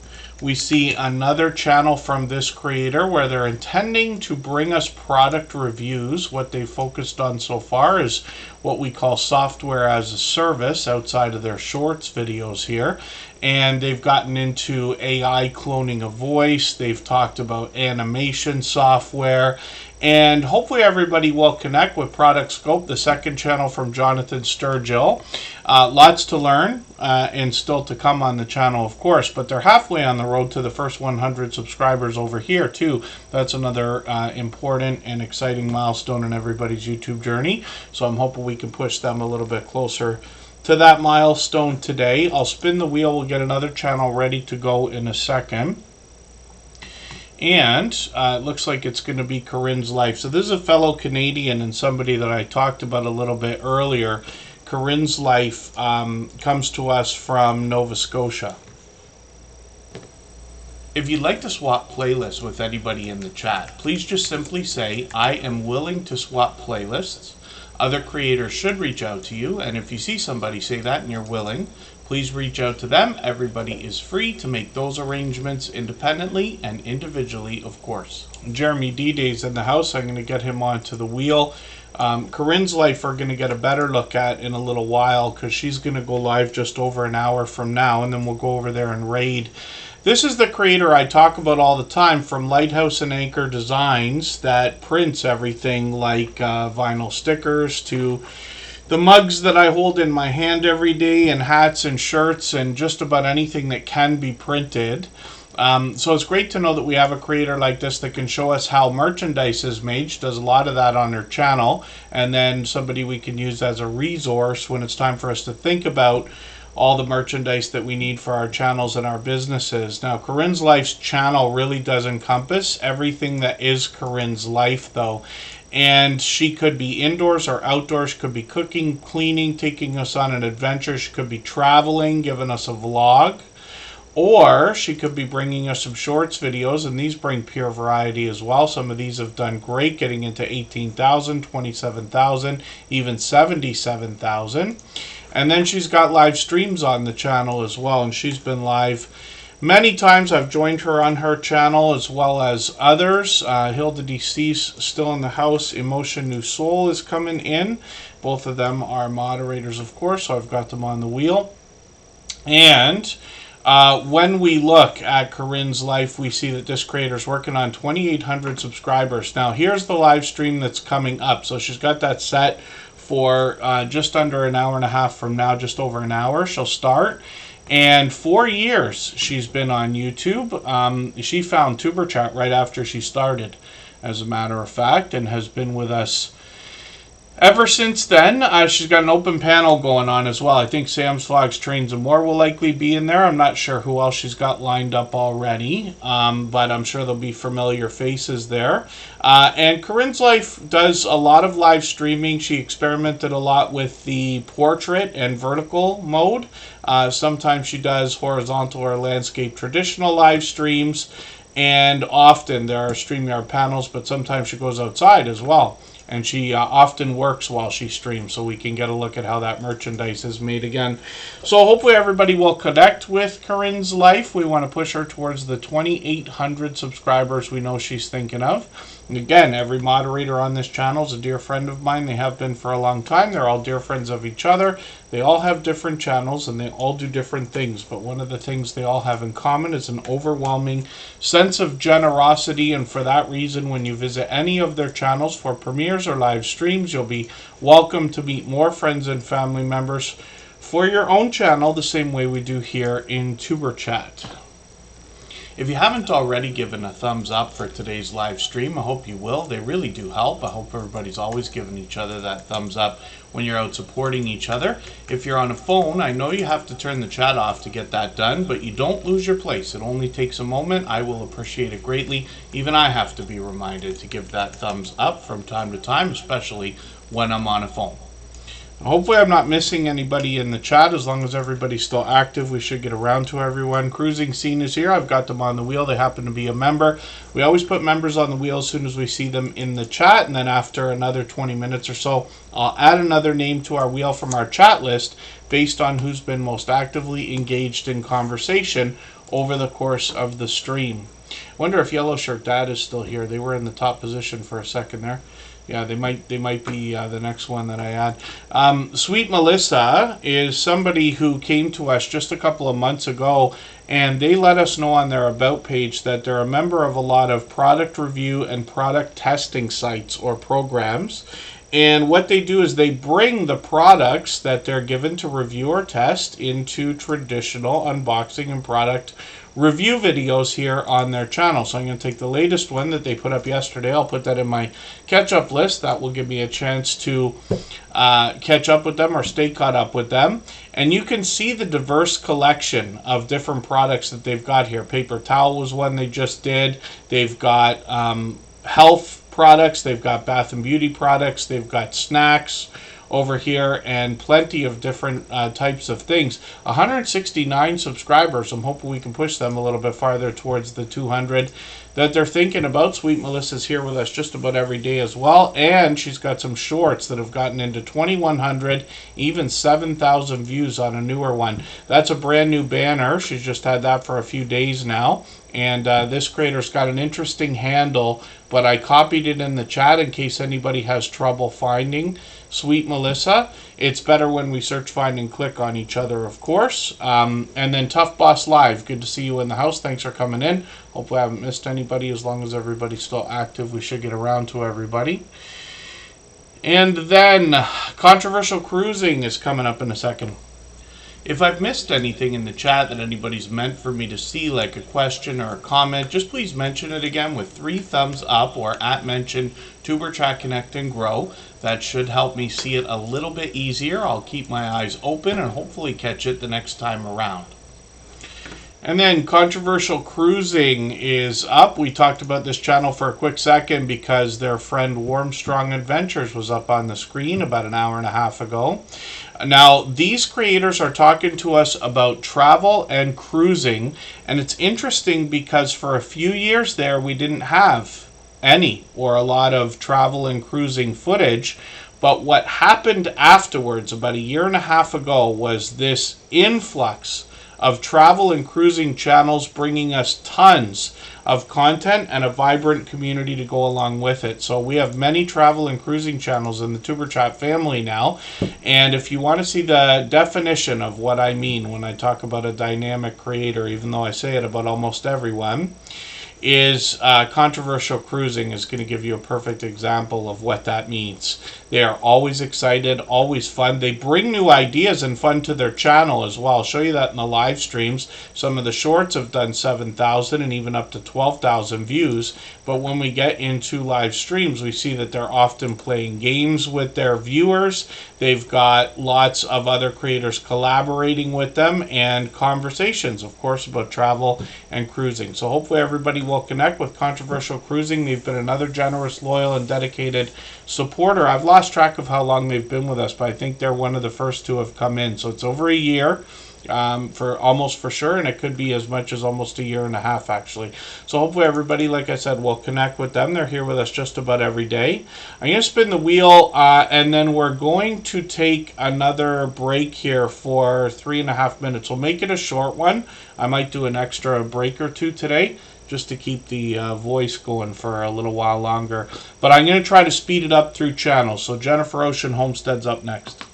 we see another channel from this creator where they're intending to bring us product reviews. What they've focused on so far is what we call software as a service outside of their shorts videos here. And they've gotten into AI cloning a voice. They've talked about animation software. And hopefully everybody will connect with Product Scope, the second channel from Jonathan Sturgill. Lots to learn and still to come on the channel, of course. But they're halfway on the road to the first 100 subscribers over here, too. That's another important and exciting milestone in everybody's YouTube journey. So I'm hoping we can push them a little bit closer to that milestone today. I'll spin the wheel. We'll get another channel ready to go in a second. And it looks like it's going to be Corinne's Life. So this is a fellow Canadian and somebody that I talked about a little bit earlier. Corinne's Life comes to us from Nova Scotia. If you'd like to swap playlists with anybody in the chat, please just simply say, I am willing to swap playlists. Other creators should reach out to you, and if you see somebody say that and you're willing, please reach out to them. Everybody is free to make those arrangements independently and individually, of course. Jeremy D-Day's in the house. I'm going to get him onto the wheel. Corinne's Life we're going to get a better look at in a little while because she's going to go live just over an hour from now, and then we'll go over there and raid. This is the creator I talk about all the time from Lighthouse and Anchor Designs that prints everything like vinyl stickers to the mugs that I hold in my hand every day, and hats and shirts and just about anything that can be printed. So it's great to know that we have a creator like this that can show us how merchandise is made. She does a lot of that on her channel, and then somebody we can use as a resource when it's time for us to think about all the merchandise that we need for our channels and our businesses. Now, Corinne's Life's channel really does encompass everything that is Corinne's Life, though. And she could be indoors or outdoors. She could be cooking, cleaning, taking us on an adventure. She could be traveling, giving us a vlog. Or she could be bringing us some shorts videos, and these bring pure variety as well. Some of these have done great, getting into 18,000, 27,000, even 77,000. And then she's got live streams on the channel as well, and she's been live many times. I've joined her on her channel as well as others. Hilda DC's still in the house. Emotion New Soul is coming in. Both of them are moderators, of course, so I've got them on the wheel. And when we look at Corinne's Life, we see that this creator is working on 2,800 subscribers. Now, here's the live stream that's coming up. So she's got that set for just under an hour and a half from now, just over an hour. She'll start. And 4 years she's been on YouTube. She found Superchat right after she started, as a matter of fact, and has been with us ever since then. She's got an open panel going on as well. I think Sam's Vlogs, Trains, and More will likely be in there. I'm not sure who else she's got lined up already, but I'm sure there'll be familiar faces there. And Corinne's Life does a lot of live streaming. She experimented a lot with the portrait and vertical mode. Sometimes she does horizontal or landscape traditional live streams. And often there are StreamYard panels, but sometimes she goes outside as well. And she often works while she streams, so we can get a look at how that merchandise is made again. So hopefully everybody will connect with Corinne's life. We want to push her towards the 2,800 subscribers we know she's thinking of. And again, every moderator on this channel is a dear friend of mine. They have been for a long time. They're all dear friends of each other. They all have different channels and they all do different things. But one of the things they all have in common is an overwhelming sense of generosity. And for that reason, when you visit any of their channels for premieres or live streams, you'll be welcome to meet more friends and family members for your own channel, the same way we do here in Superchat. If you haven't already given a thumbs up for today's live stream, I hope you will. They really do help. I hope everybody's always giving each other that thumbs up when you're out supporting each other. If you're on a phone, I know you have to turn the chat off to get that done, but you don't lose your place. It only takes a moment. I will appreciate it greatly. Even I have to be reminded to give that thumbs up from time to time, especially when I'm on a phone. Hopefully I'm not missing anybody in the chat. As long as everybody's still active, we should get around to everyone. Cruising Scene is here. I've got them on the wheel. They happen to be a member. We always put members on the wheel as soon as we see them in the chat, and then after another 20 minutes or so, I'll add another name to our wheel from our chat list based on who's been most actively engaged in conversation over the course of the stream. I wonder if Yellow Shirt Dad is still here. They were in the top position for a second there. Yeah, they might be the next one that I add. Sweet Melissa is somebody who came to us just a couple of months ago, and they let us know on their About page that they're a member of a lot of product review and product testing sites or programs. And what they do is they bring the products that they're given to review or test into traditional unboxing and product review videos here on their channel. So I'm going to take the latest one that they put up yesterday. I'll put that in my catch-up list. That will give me a chance to catch up with them or stay caught up with them. And you can see the diverse collection of different products that they've got here. Paper towel was one they just did. They've got health products. They've got bath and beauty products. They've got snacks over here and plenty of different types of things. 169 subscribers. I'm hoping we can push them a little bit farther towards the 200 that they're thinking about. Sweet Melissa's here with us just about every day as well, and she's got some shorts that have gotten into 2,100, even 7,000 views on a newer one. That's a brand new banner. She's just had that for a few days now, and this creator's got an interesting handle, but I copied it in the chat in case anybody has trouble finding Sweet Melissa. It's better when we search, find, and click on each other, of course. And then Tough Boss Live, good to see you in the house. Thanks for coming in. Hopefully I haven't missed anybody. As long as everybody's still active, we should get around to everybody. And then Controversial Cruising is coming up in a second. If I've missed anything in the chat that anybody's meant for me to see, like a question or a comment, just please mention it again with 3 thumbs up or @mention Tuberchat Connect and Grow. That should help me see it a little bit easier. I'll keep my eyes open and hopefully catch it the next time around. And then Controversial Cruising is up. We talked about this channel for a quick second because their friend Warmstrong Adventures was up on the screen about an hour and a half ago. Now, these creators are talking to us about travel and cruising, and it's interesting because for a few years there we didn't have any or a lot of travel and cruising footage. But what happened afterwards, about a year and a half ago, was this influx of travel and cruising channels bringing us tons of content and a vibrant community to go along with it. So we have many travel and cruising channels in the Tuberchat family now. And if you want to see the definition of what I mean when I talk about a dynamic creator, even though I say it about almost everyone, is Controversial Cruising is going to give you a perfect example of what that means. They are always excited, always fun. They bring new ideas and fun to their channel as well. I'll show you that in the live streams. Some of the shorts have done 7,000 and even up to 12,000 views. But when we get into live streams, we see that they're often playing games with their viewers. They've got lots of other creators collaborating with them and conversations, of course, about travel and cruising. So hopefully everybody will connect with Controversial Cruising. They've been another generous, loyal, and dedicated supporter. I've lost track of how long they've been with us, but I think they're one of the first to have come in. So it's over a year. for almost for sure, and it could be as much as almost a year and a half actually. So hopefully everybody, like I said, will connect with them. They're here with us just about every day. I'm going to spin the wheel, and then we're going to take another break here for 3.5 minutes. We'll make it a short one. I might do an extra break or two today, just to keep the voice going for a little while longer. But I'm going to try to speed it up through channels. So Jennifer Ocean Homestead's up next.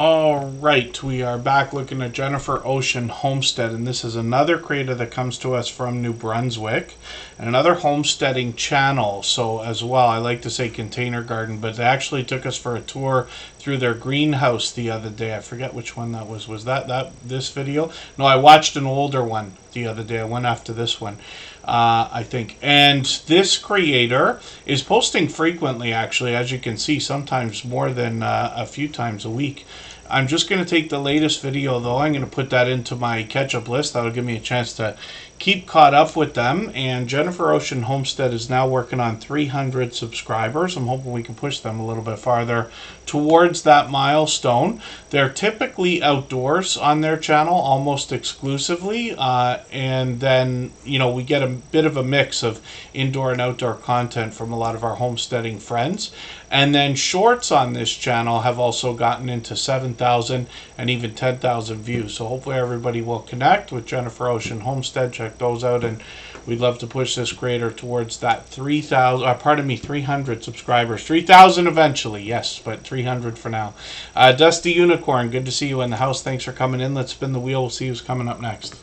All right, we are back looking at Jennifer Ocean Homestead, and this is another creator that comes to us from New Brunswick, and another homesteading channel. So as well, I like to say container garden, but they actually took us for a tour through their greenhouse the other day. I forget which one that was. Was that this video? No, I watched an older one the other day. I went after this one. I think. And this creator is posting frequently, actually, as you can see, sometimes more than a few times a week. I'm just going to take the latest video, though. I'm going to put that into my catch-up list. That'll give me a chance to keep caught up with them. And Jennifer Ocean Homestead is now working on 300 subscribers. I'm hoping we can push them a little bit farther towards that milestone. They're typically outdoors on their channel, almost exclusively, and then we get a bit of a mix of indoor and outdoor content from a lot of our homesteading friends. And then shorts on this channel have also gotten into 7,000 and even 10,000 views. So hopefully everybody will connect with Jennifer Ocean Homestead. Check those out, and we'd love to push this creator towards that 300 subscribers. 3,000 eventually, yes, but 300 for now. Dusty Unicorn, good to see you in the house. Thanks for coming in. Let's spin the wheel. We'll see who's coming up next.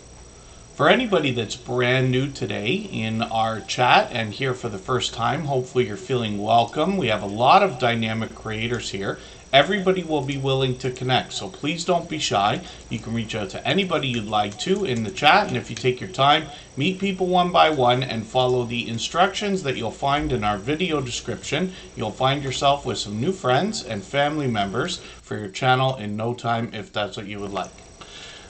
For anybody that's brand new today in our chat and here for the first time, hopefully you're feeling welcome. We have a lot of dynamic creators here. Everybody will be willing to connect, so please don't be shy. You can reach out to anybody you'd like to in the chat, and if you take your time, meet people one by one and follow the instructions that you'll find in our video description. You'll find yourself with some new friends and family members for your channel in no time, if that's what you would like.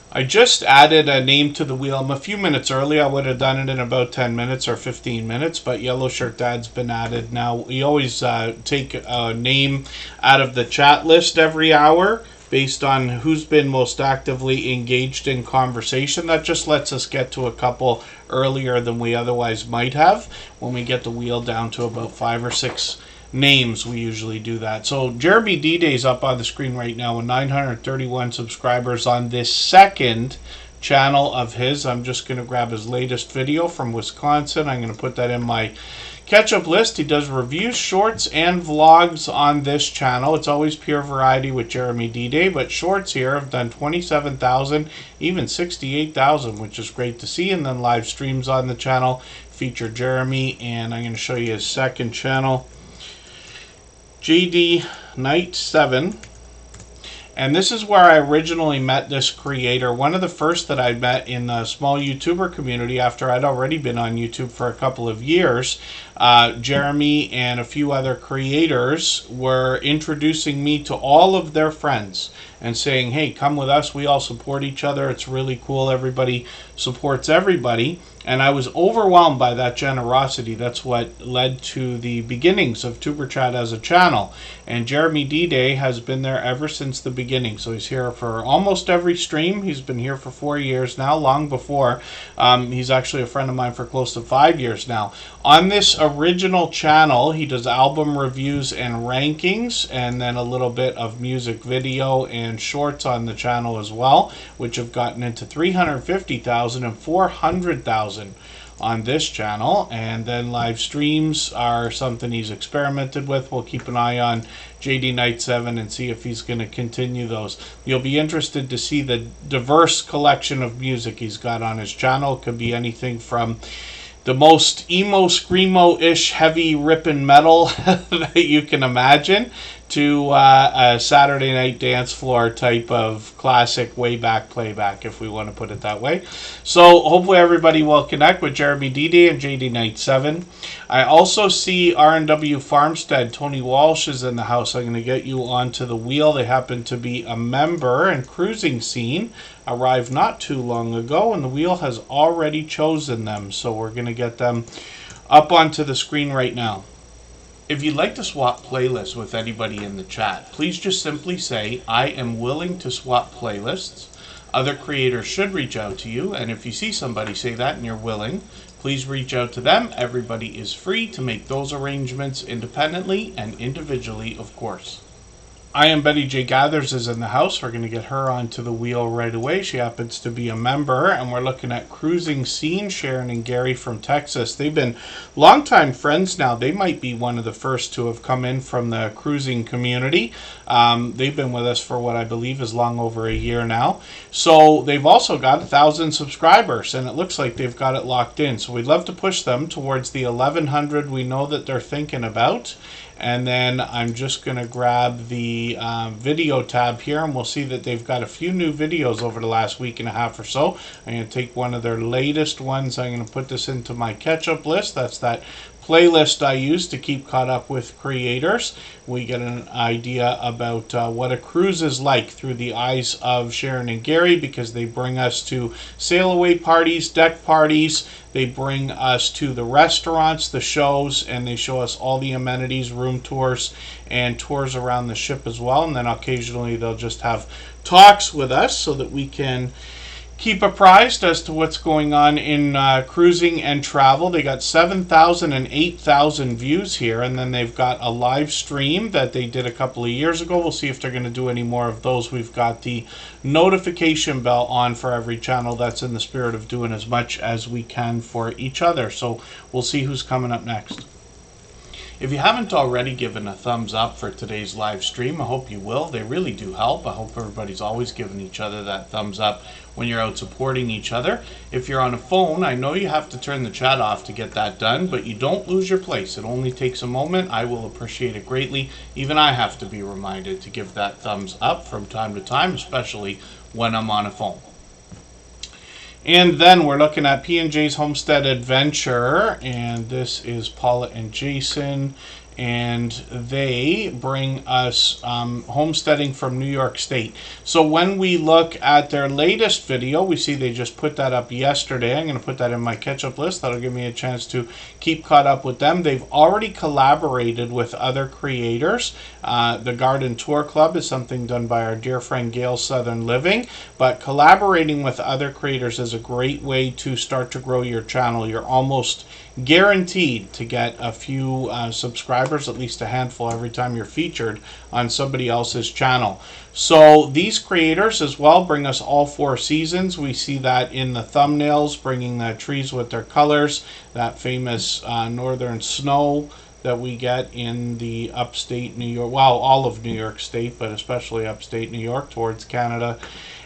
I just added a name to the wheel. I'm a few minutes early. I would have done it in about 10 minutes or 15 minutes, but Yellow Shirt Dad's been added. Now, we always take a name out of the chat list every hour based on who's been most actively engaged in conversation. That just lets us get to a couple earlier than we otherwise might have. When we get the wheel down to about 5 or 6 names, we usually do that. So Jeremy D-Day's up on the screen right now with 931 subscribers on this second channel of his. I'm just going to grab his latest video from Wisconsin. I'm going to put that in my catch-up list. He does reviews, shorts, and vlogs on this channel. It's always pure variety with Jeremy D-Day, but shorts here have done 27,000, even 68,000, which is great to see. And then live streams on the channel feature Jeremy, and I'm going to show you his second channel, JD Knight 7, and this is where I originally met this creator. One of the first that I met in the small YouTuber community after I'd already been on YouTube for a couple of years. Jeremy and a few other creators were introducing me to all of their friends and saying, hey, come with us, we all support each other, it's really cool, everybody supports everybody. And I was overwhelmed by that generosity. That's what led to the beginnings of Superchat as a channel. And Jeremy D-Day has been there ever since the beginning. So he's here for almost every stream. He's been here for 4 years now, long before. He's actually a friend of mine for close to 5 years now. On this original channel, he does album reviews and rankings, and then a little bit of music video and shorts on the channel as well, which have gotten into 350,000 and 400,000 on this channel. And then live streams are something he's experimented with. We'll keep an eye on JD Knight 7 and see if he's going to continue those. You'll be interested to see the diverse collection of music he's got on his channel. It could be anything from the most emo, screamo-ish, heavy ripping metal that you can imagine to a Saturday night dance floor type of classic way back playback, if we want to put it that way. So hopefully everybody will connect with Jeremy D-Day and JD Knight 7. I also see R&W Farmstead. Tony Walsh is in the house. I'm going to get you onto the wheel. They happen to be a member, and Cruising Scene arrived not too long ago, and the wheel has already chosen them. So we're going to get them up onto the screen right now. If you'd like to swap playlists with anybody in the chat, please just simply say, I am willing to swap playlists. Other creators should reach out to you, and if you see somebody say that and you're willing, please reach out to them. Everybody is free to make those arrangements independently and individually, of course. I Am Betty J. Gathers is in the house. We're going to get her onto the wheel right away. She happens to be a member, and we're looking at Cruising Scene, Sharon and Gary from Texas. They've been longtime friends now. They might be one of the first to have come in from the cruising community. They've been with us for what I believe is long over a year now. So they've also got 1,000 subscribers, and it looks like they've got it locked in. So we'd love to push them towards the 1,100 we know that they're thinking about. And then I'm just going to grab the video tab here, and we'll see that they've got a few new videos over the last week and a half or so. I'm going to take one of their latest ones. I'm going to put this into my catch-up list. That's that playlist I use to keep caught up with creators. We get an idea about what a cruise is like through the eyes of Sharon and Gary, because they bring us to sail away parties, deck parties. They bring us to the restaurants, the shows, and they show us all the amenities, room tours, and tours around the ship as well. And then occasionally they'll just have talks with us so that we can keep apprised as to what's going on in cruising and travel. They got 7,000 and 8,000 views here, and then they've got a live stream that they did a couple of years ago. We'll see if they're going to do any more of those. We've got the notification bell on for every channel. That's in the spirit of doing as much as we can for each other. So we'll see who's coming up next. If you haven't already given a thumbs up for today's live stream, I hope you will. They really do help. I hope everybody's always giving each other that thumbs up when you're out supporting each other. If you're on a phone, I know you have to turn the chat off to get that done, but you don't lose your place. It only takes a moment. I will appreciate it greatly. Even I have to be reminded to give that thumbs up from time to time, especially when I'm on a phone. And then we're looking at P&J's Homestead Adventure, and this is Paula and Jason, and they bring us homesteading from New York State. So when we look at their latest video, we see they just put that up yesterday. I'm going to put that in my catch-up list. That'll give me a chance to keep caught up with them. They've already collaborated with other creators. The Garden Tour Club is something done by our dear friend Gail Southern Living, but collaborating with other creators is a great way to start to grow your channel. You're almost guaranteed to get a few subscribers, at least a handful, every time you're featured on somebody else's channel. So these creators as well bring us all 4 seasons. We see that in the thumbnails, bringing the trees with their colors, that famous northern snow that we get in the upstate New York, well, all of New York State, but especially upstate New York towards Canada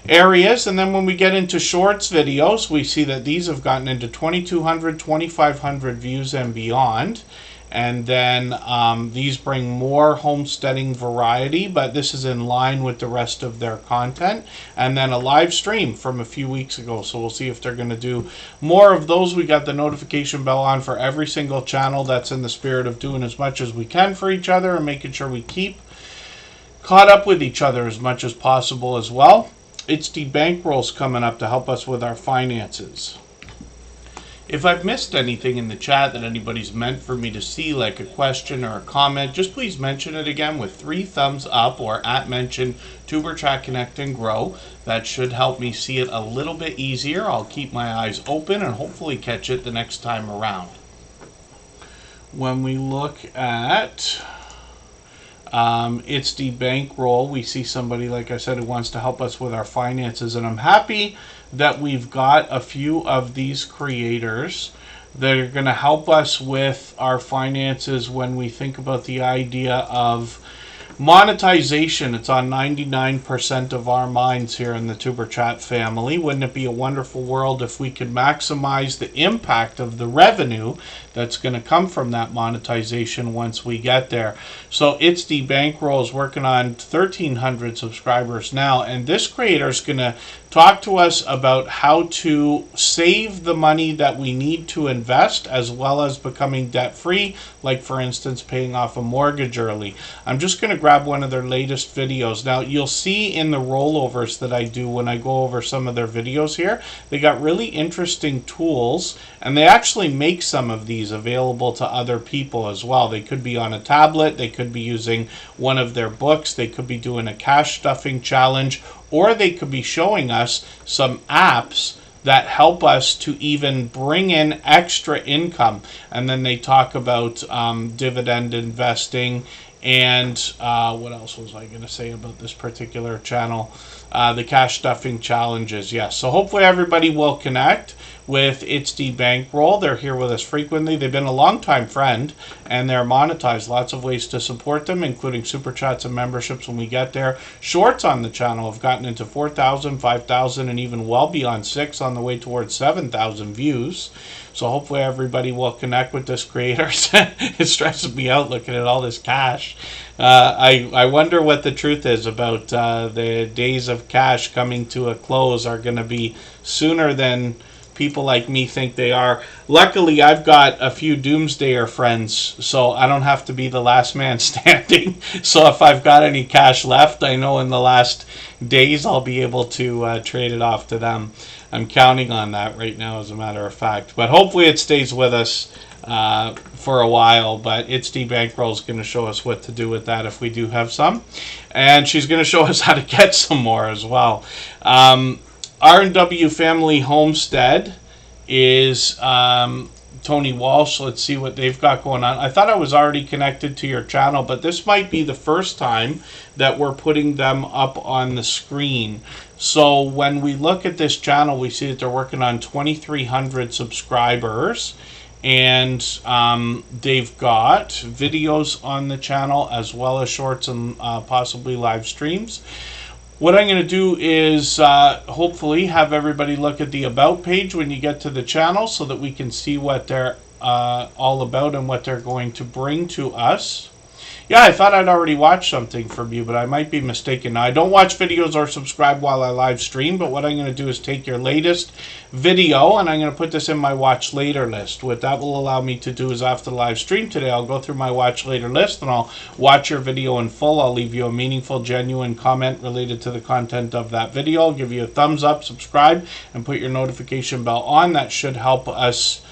areas. And then when we get into shorts videos, we see that these have gotten into 2,200, 2,500 views and beyond. And then these bring more homesteading variety, but this is in line with the rest of their content. And then a live stream from a few weeks ago, so we'll see if they're going to do more of those. We got the notification bell on for every single channel. That's in the spirit of doing as much as we can for each other and making sure we keep caught up with each other as much as possible as well. It's the bankrolls coming up to help us with our finances. If I've missed anything in the chat that anybody's meant for me to see, like a question or a comment, just please mention it again with 3 thumbs up or @mention Superchat Connect and Grow. That should help me see it a little bit easier. I'll keep my eyes open and hopefully catch it the next time around. When we look at it's the bankroll, we see somebody, like I said, who wants to help us with our finances, and I'm happy that we've got a few of these creators that are going to help us with our finances when we think about the idea of monetization. It's on 99% of our minds here in the Tuber Chat family. Wouldn't it be a wonderful world if we could maximize the impact of the revenue that's going to come from that monetization once we get there? So It's the Bankroll is working on 1,300 subscribers now, and this creator is going to talk to us about how to save the money that we need to invest, as well as becoming debt-free, like for instance paying off a mortgage early. I'm just going to grab one of their latest videos. Now you'll see in the rollovers that I do when I go over some of their videos here, they got really interesting tools, and they actually make some of these available to other people as well. They could be on a tablet, they could be using one of their books, they could be doing a cash stuffing challenge, or they could be showing us some apps that help us to even bring in extra income. And then they talk about dividend investing and what else was I going to say about this particular channel? The cash stuffing challenges, yes. So hopefully everybody will connect with It's the Bankroll. They're here with us frequently. They've been a long-time friend, and they're monetized. Lots of ways to support them, including super chats and memberships when we get there. Shorts on the channel have gotten into 4,000, 5,000, and even well beyond 6, on the way towards 7,000 views. So hopefully everybody will connect with this creator. It stresses me out looking at all this cash. I wonder what the truth is about the days of cash coming to a close are going to be sooner than people like me think they are. Luckily, I've got a few doomsdayer friends, so I don't have to be the last man standing. So if I've got any cash left, I know in the last days I'll be able to trade it off to them. I'm counting on that right now, as a matter of fact. But hopefully it stays with us for a while. But It's D Bankroll is going to show us what to do with that if we do have some. And she's going to show us how to get some more as well. R&W Family Homestead is Tony Walsh. Let's see what they've got going on. I thought I was already connected to your channel, but this might be the first time that we're putting them up on the screen. So when we look at this channel, we see that they're working on 2,300 subscribers. And they've got videos on the channel as well as shorts and possibly live streams. What I'm going to do is hopefully have everybody look at the About page when you get to the channel so that we can see what they're all about and what they're going to bring to us. Yeah, I thought I'd already watched something from you, but I might be mistaken. Now, I don't watch videos or subscribe while I live stream, but what I'm going to do is take your latest video and I'm going to put this in my watch later list. What that will allow me to do is after the live stream today, I'll go through my watch later list and I'll watch your video in full. I'll leave you a meaningful, genuine comment related to the content of that video. I'll give you a thumbs up, subscribe, and put your notification bell on. That should help us.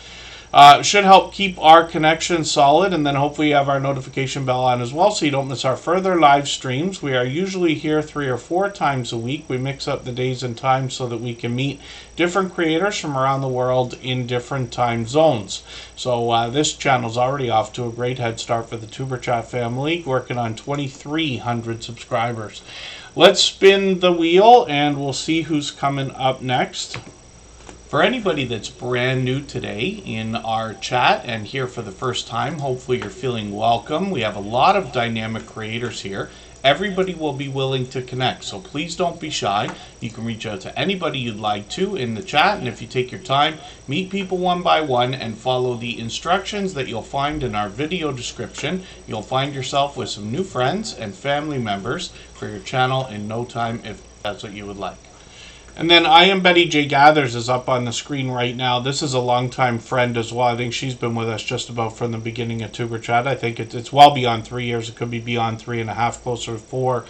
Should help keep our connection solid, and then hopefully you have our notification bell on as well so you don't miss our further live streams. We are usually here 3 or 4 times a week. We mix up the days and times so that we can meet different creators from around the world in different time zones. So this channel's already off to a great head start for the Superchat family, working on 2,300 subscribers. Let's spin the wheel and we'll see who's coming up next. For anybody that's brand new today in our chat and here for the first time, hopefully you're feeling welcome. We have a lot of dynamic creators here. Everybody will be willing to connect, so please don't be shy. You can reach out to anybody you'd like to in the chat, and if you take your time, meet people one by one and follow the instructions that you'll find in our video description. You'll find yourself with some new friends and family members for your channel in no time if that's what you would like. And then I Am Betty J Gathers is up on the screen right now. This is a longtime friend as well. I think she's been with us just about from the beginning of Tuber Chat. I think it's well beyond 3 years. It could be beyond 3.5, closer to 4.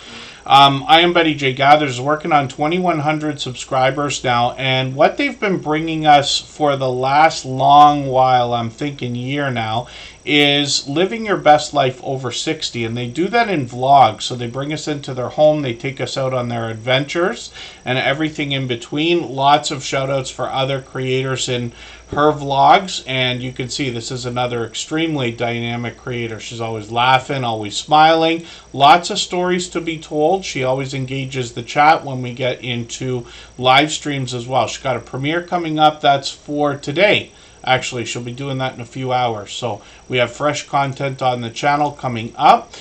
I Am Betty J Gathers is working on 2,100 subscribers now. And what they've been bringing us for the last long while, I'm thinking year now, is living your best life over 60, and they do that in vlogs. So they bring us into their home, they take us out on their adventures and everything in between. Lots of shout outs for other creators in her vlogs, and you can see this is another extremely dynamic creator. She's always laughing, always smiling, lots of stories to be told. She always engages the chat when we get into live streams as well. She's got a premiere coming up that's for today. Actually, she'll be doing that in a few hours. So we have fresh content on the channel coming up.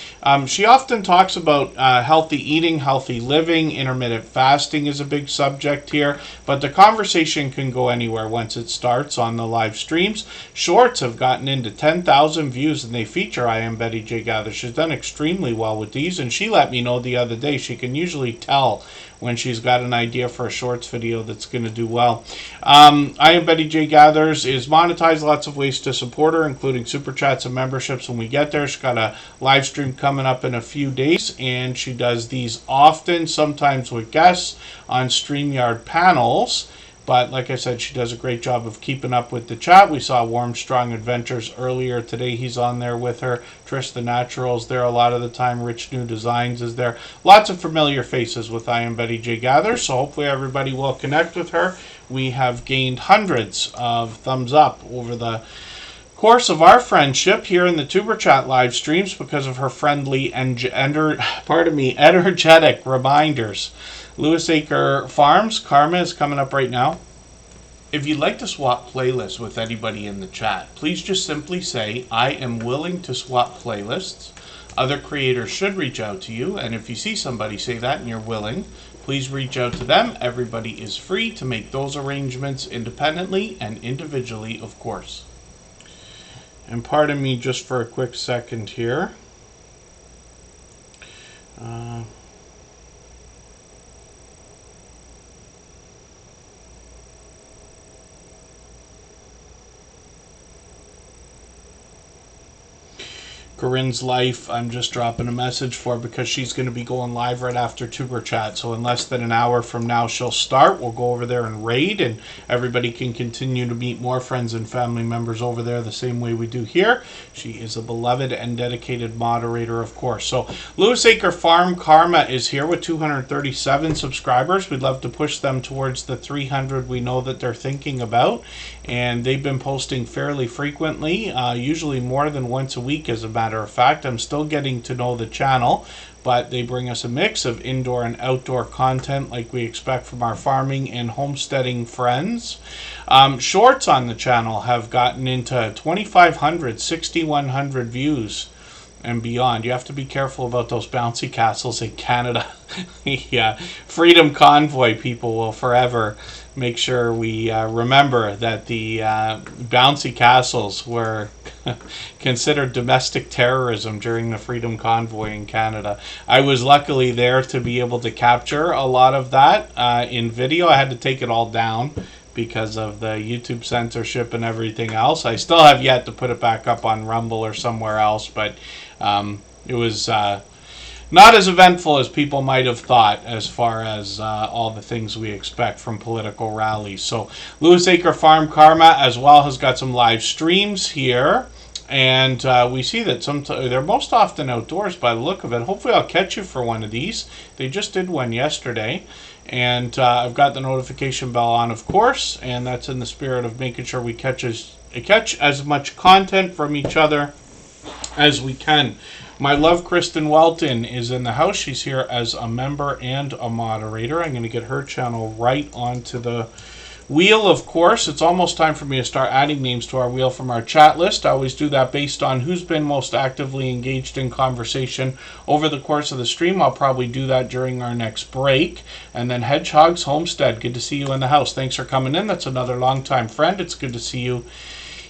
She often talks about healthy eating, healthy living. Intermittent fasting is a big subject here. But the conversation can go anywhere once it starts on the live streams. Shorts have gotten into 10,000 views, and they feature I Am Betty J Gather. She's done extremely well with these, and she let me know the other day she can usually tell when she's got an idea for a shorts video that's going to do well. I Am Betty J Gathers is monetized, lots of ways to support her, including super chats and memberships when we get there. She's got a live stream coming up in a few days, and she does these often, sometimes with guests on StreamYard panels. But like I said, she does a great job of keeping up with the chat. We saw Warm Strong Adventures earlier today. He's on there with her. Trish the Natural's there a lot of the time. Rich New Designs is there. Lots of familiar faces with I Am Betty J Gather. So hopefully everybody will connect with her. We have gained hundreds of thumbs up over the course of our friendship here in the Tuber Chat live streams because of her friendly and energetic reminders. Lewis Acre Farms, Karma is coming up right now. If you'd like to swap playlists with anybody in the chat, please just simply say, I am willing to swap playlists. Other creators should reach out to you, and if you see somebody say that and you're willing, please reach out to them. Everybody is free to make those arrangements independently and individually, of course. And pardon me just for a quick second here. Corinne's Life, I'm just dropping a message for because she's going to be going live right after Tuber Chat. So in less than an hour from now, she'll start. We'll go over there and raid, and everybody can continue to meet more friends and family members over there the same way we do here. She is a beloved and dedicated moderator, of course. So Lewis Acre Farm Karma is here with 237 subscribers. We'd love to push them towards the 300 we know that they're thinking about. And they've been posting fairly frequently, usually more than once a week, as a matter of fact. I'm still getting to know the channel, but they bring us a mix of indoor and outdoor content like we expect from our farming and homesteading friends. Shorts on the channel have gotten into 2,500, 6,100 views and beyond. You have to be careful about those bouncy castles in Canada. Yeah, Freedom Convoy people will forever make sure we remember that the bouncy castles were considered domestic terrorism during the Freedom Convoy in Canada. I was luckily there to be able to capture a lot of that in video. I had to take it all down because of the YouTube censorship and everything else. I still have yet to put it back up on Rumble or somewhere else, but it was not as eventful as people might have thought as far as all the things we expect from political rallies. So Lewis Acre Farm Karma as well has got some live streams here. And we see that they're most often outdoors by the look of it. Hopefully I'll catch you for one of these. They just did one yesterday. And I've got the notification bell on, of course. And that's in the spirit of making sure we catch as much content from each other as we can. My love, Kristen Welton, is in the house. She's here as a member and a moderator. I'm going to get her channel right onto the wheel, of course. It's almost time for me to start adding names to our wheel from our chat list. I always do that based on who's been most actively engaged in conversation over the course of the stream. I'll probably do that during our next break. And then Hedgehog's Homestead, good to see you in the house. Thanks for coming in. That's another longtime friend. It's good to see you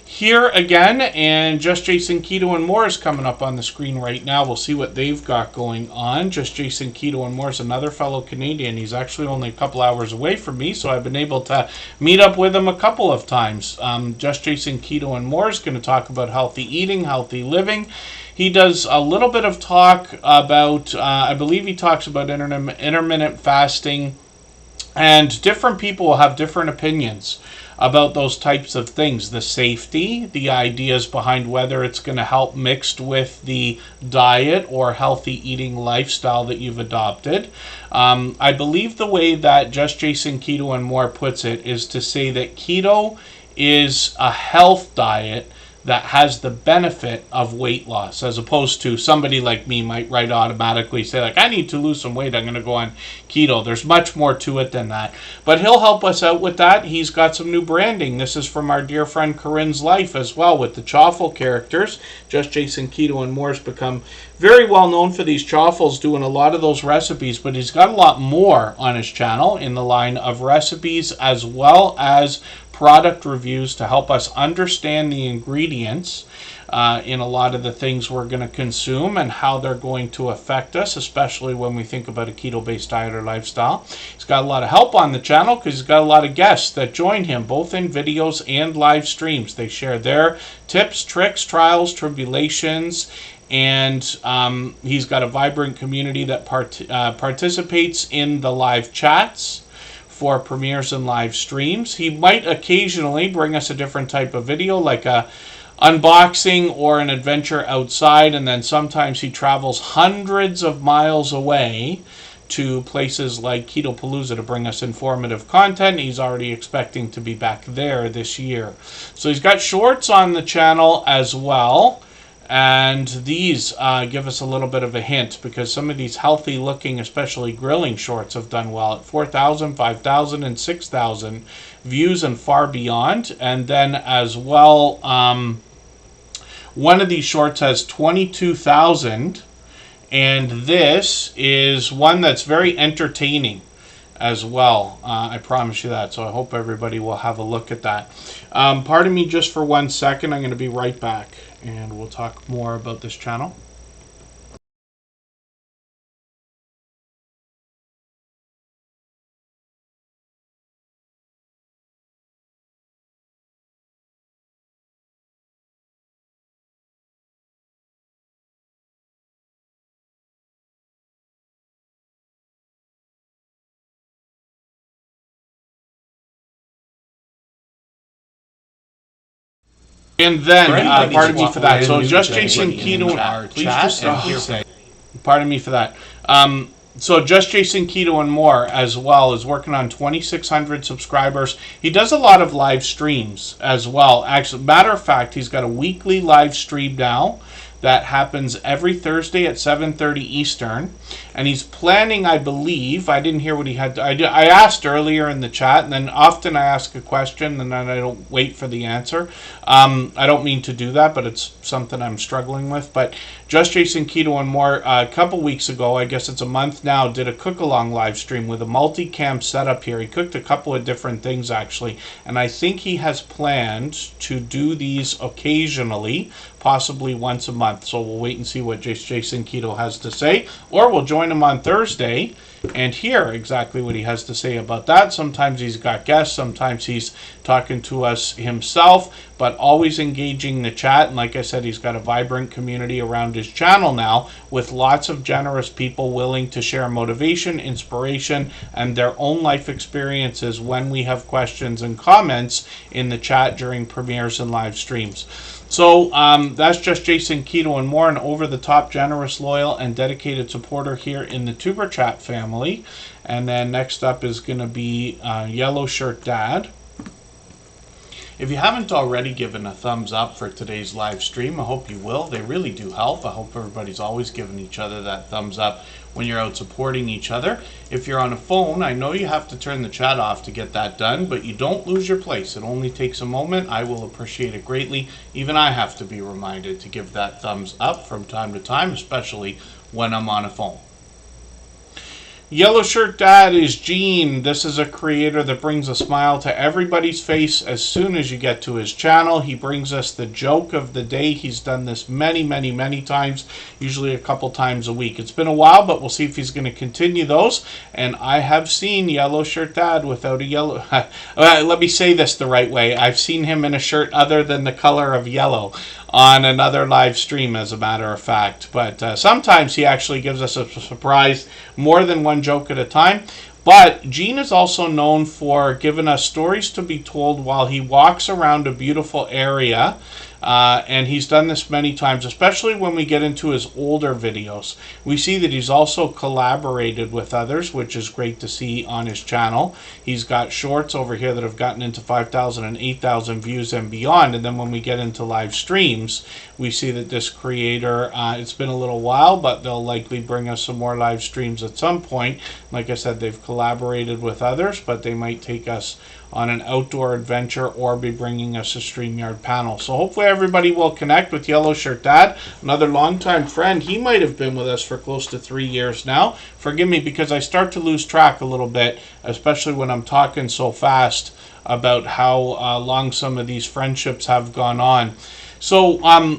here again. And Just Jason Keto and More is coming up on the screen right now. We'll see what they've got going on. Just Jason Keto and More is another fellow Canadian. He's actually only a couple hours away from me, so I've been able to meet up with him a couple of times. Just Jason Keto and More is going to talk about healthy eating, healthy living. He does a little bit of talk about, I believe he talks about intermittent fasting, and different people will have different opinions about those types of things. The safety, the ideas behind whether it's going to help mixed with the diet or healthy eating lifestyle that you've adopted. I believe the way that Just Jason Keto and More puts it is to say that keto is a health diet that has the benefit of weight loss, as opposed to somebody like me might right automatically say, like, I need to lose some weight, I'm going to go on keto. There's much more to it than that. But he'll help us out with that. He's got some new branding. This is from our dear friend Corinne's Life as well, with the chaffle characters. Just Jason Keto and More has become very well known for these chaffles, doing a lot of those recipes, but he's got a lot more on his channel in the line of recipes as well as product reviews to help us understand the ingredients in a lot of the things we're going to consume and how they're going to affect us, especially when we think about a keto-based diet or lifestyle. He's got a lot of help on the channel because he's got a lot of guests that join him, both in videos and live streams. They share their tips, tricks, trials, tribulations, and he's got a vibrant community that participates in the live chats for premieres and live streams. He might occasionally bring us a different type of video, like a unboxing or an adventure outside, and then sometimes he travels hundreds of miles away to places like Ketopalooza to bring us informative content. He's already expecting to be back there this year. So he's got shorts on the channel as well. And these give us a little bit of a hint, because some of these healthy looking, especially grilling shorts, have done well at 4,000, 5,000, and 6,000 views and far beyond. And then as well, one of these shorts has 22,000, and this is one that's very entertaining as well. I promise you that. So I hope everybody will have a look at that. Pardon me just for 1 second. I'm going to be right back, and we'll talk more about this channel. And then, Right. pardon me for that. So New just day Jason in Keto, our please chat just and simply here- say, pardon me for that. So just Jason Keto and more as well is working on 2,600 subscribers. He does a lot of live streams as well. Actually, matter of fact, he's got a weekly live stream now that happens every Thursday at 7:30 Eastern, and he's planning, I believe, I didn't hear what he had. I asked earlier in the chat, and then often I ask a question and then I don't wait for the answer. I don't mean to do that, but it's something I'm struggling with. But just Jason Keto and more, a couple weeks ago, I guess it's a month now, did a cook-along live stream with a multi-cam setup here. He cooked a couple of different things actually, and I think he has planned to do these occasionally, possibly once a month. So we'll wait and see what Jason Keto has to say, or we'll join him on Thursday and hear exactly what he has to say about that. Sometimes he's got guests, sometimes he's talking to us himself, but always engaging the chat. And like I said, he's got a vibrant community around his channel now with lots of generous people willing to share motivation, inspiration, and their own life experiences when we have questions and comments in the chat during premieres and live streams. So that's just Jason Keto and more, an over-the-top, generous, loyal, and dedicated supporter here in the Tuber Chat family. And then next up is going to be Yellow Shirt Dad. If you haven't already given a thumbs up for today's live stream, I hope you will. They really do help. I hope everybody's always giving each other that thumbs up when you're out supporting each other. If you're on a phone, I know you have to turn the chat off to get that done, but you don't lose your place. It only takes a moment. I will appreciate it greatly. Even I have to be reminded to give that thumbs up from time to time, especially when I'm on a phone. Yellow Shirt Dad is Gene. This is a creator that brings a smile to everybody's face as soon as you get to his channel. He brings us the joke of the day. He's done this many, many, many times, usually a couple times a week. It's been a while, but we'll see if he's going to continue those. And I have seen Yellow Shirt Dad without a yellow... let me say this the right way. I've seen him in a shirt other than the color of yellow on another live stream, as a matter of fact. But sometimes he actually gives us a surprise, more than one joke at a time. But Gene is also known for giving us stories to be told while he walks around a beautiful area. And he's done this many times, especially when we get into his older videos. We see that he's also collaborated with others, which is great to see on his channel. He's got shorts over here that have gotten into 5,000 and 8,000 views and beyond. And then when we get into live streams, we see that this creator, it's been a little while, but they'll likely bring us some more live streams at some point. Like I said, they've collaborated with others, but they might take us on an outdoor adventure or be bringing us a StreamYard panel. So hopefully everybody will connect with Yellow Shirt Dad, another longtime friend. He might have been with us for close to 3 years now. Forgive me because I start to lose track a little bit, especially when I'm talking so fast about how long some of these friendships have gone on. So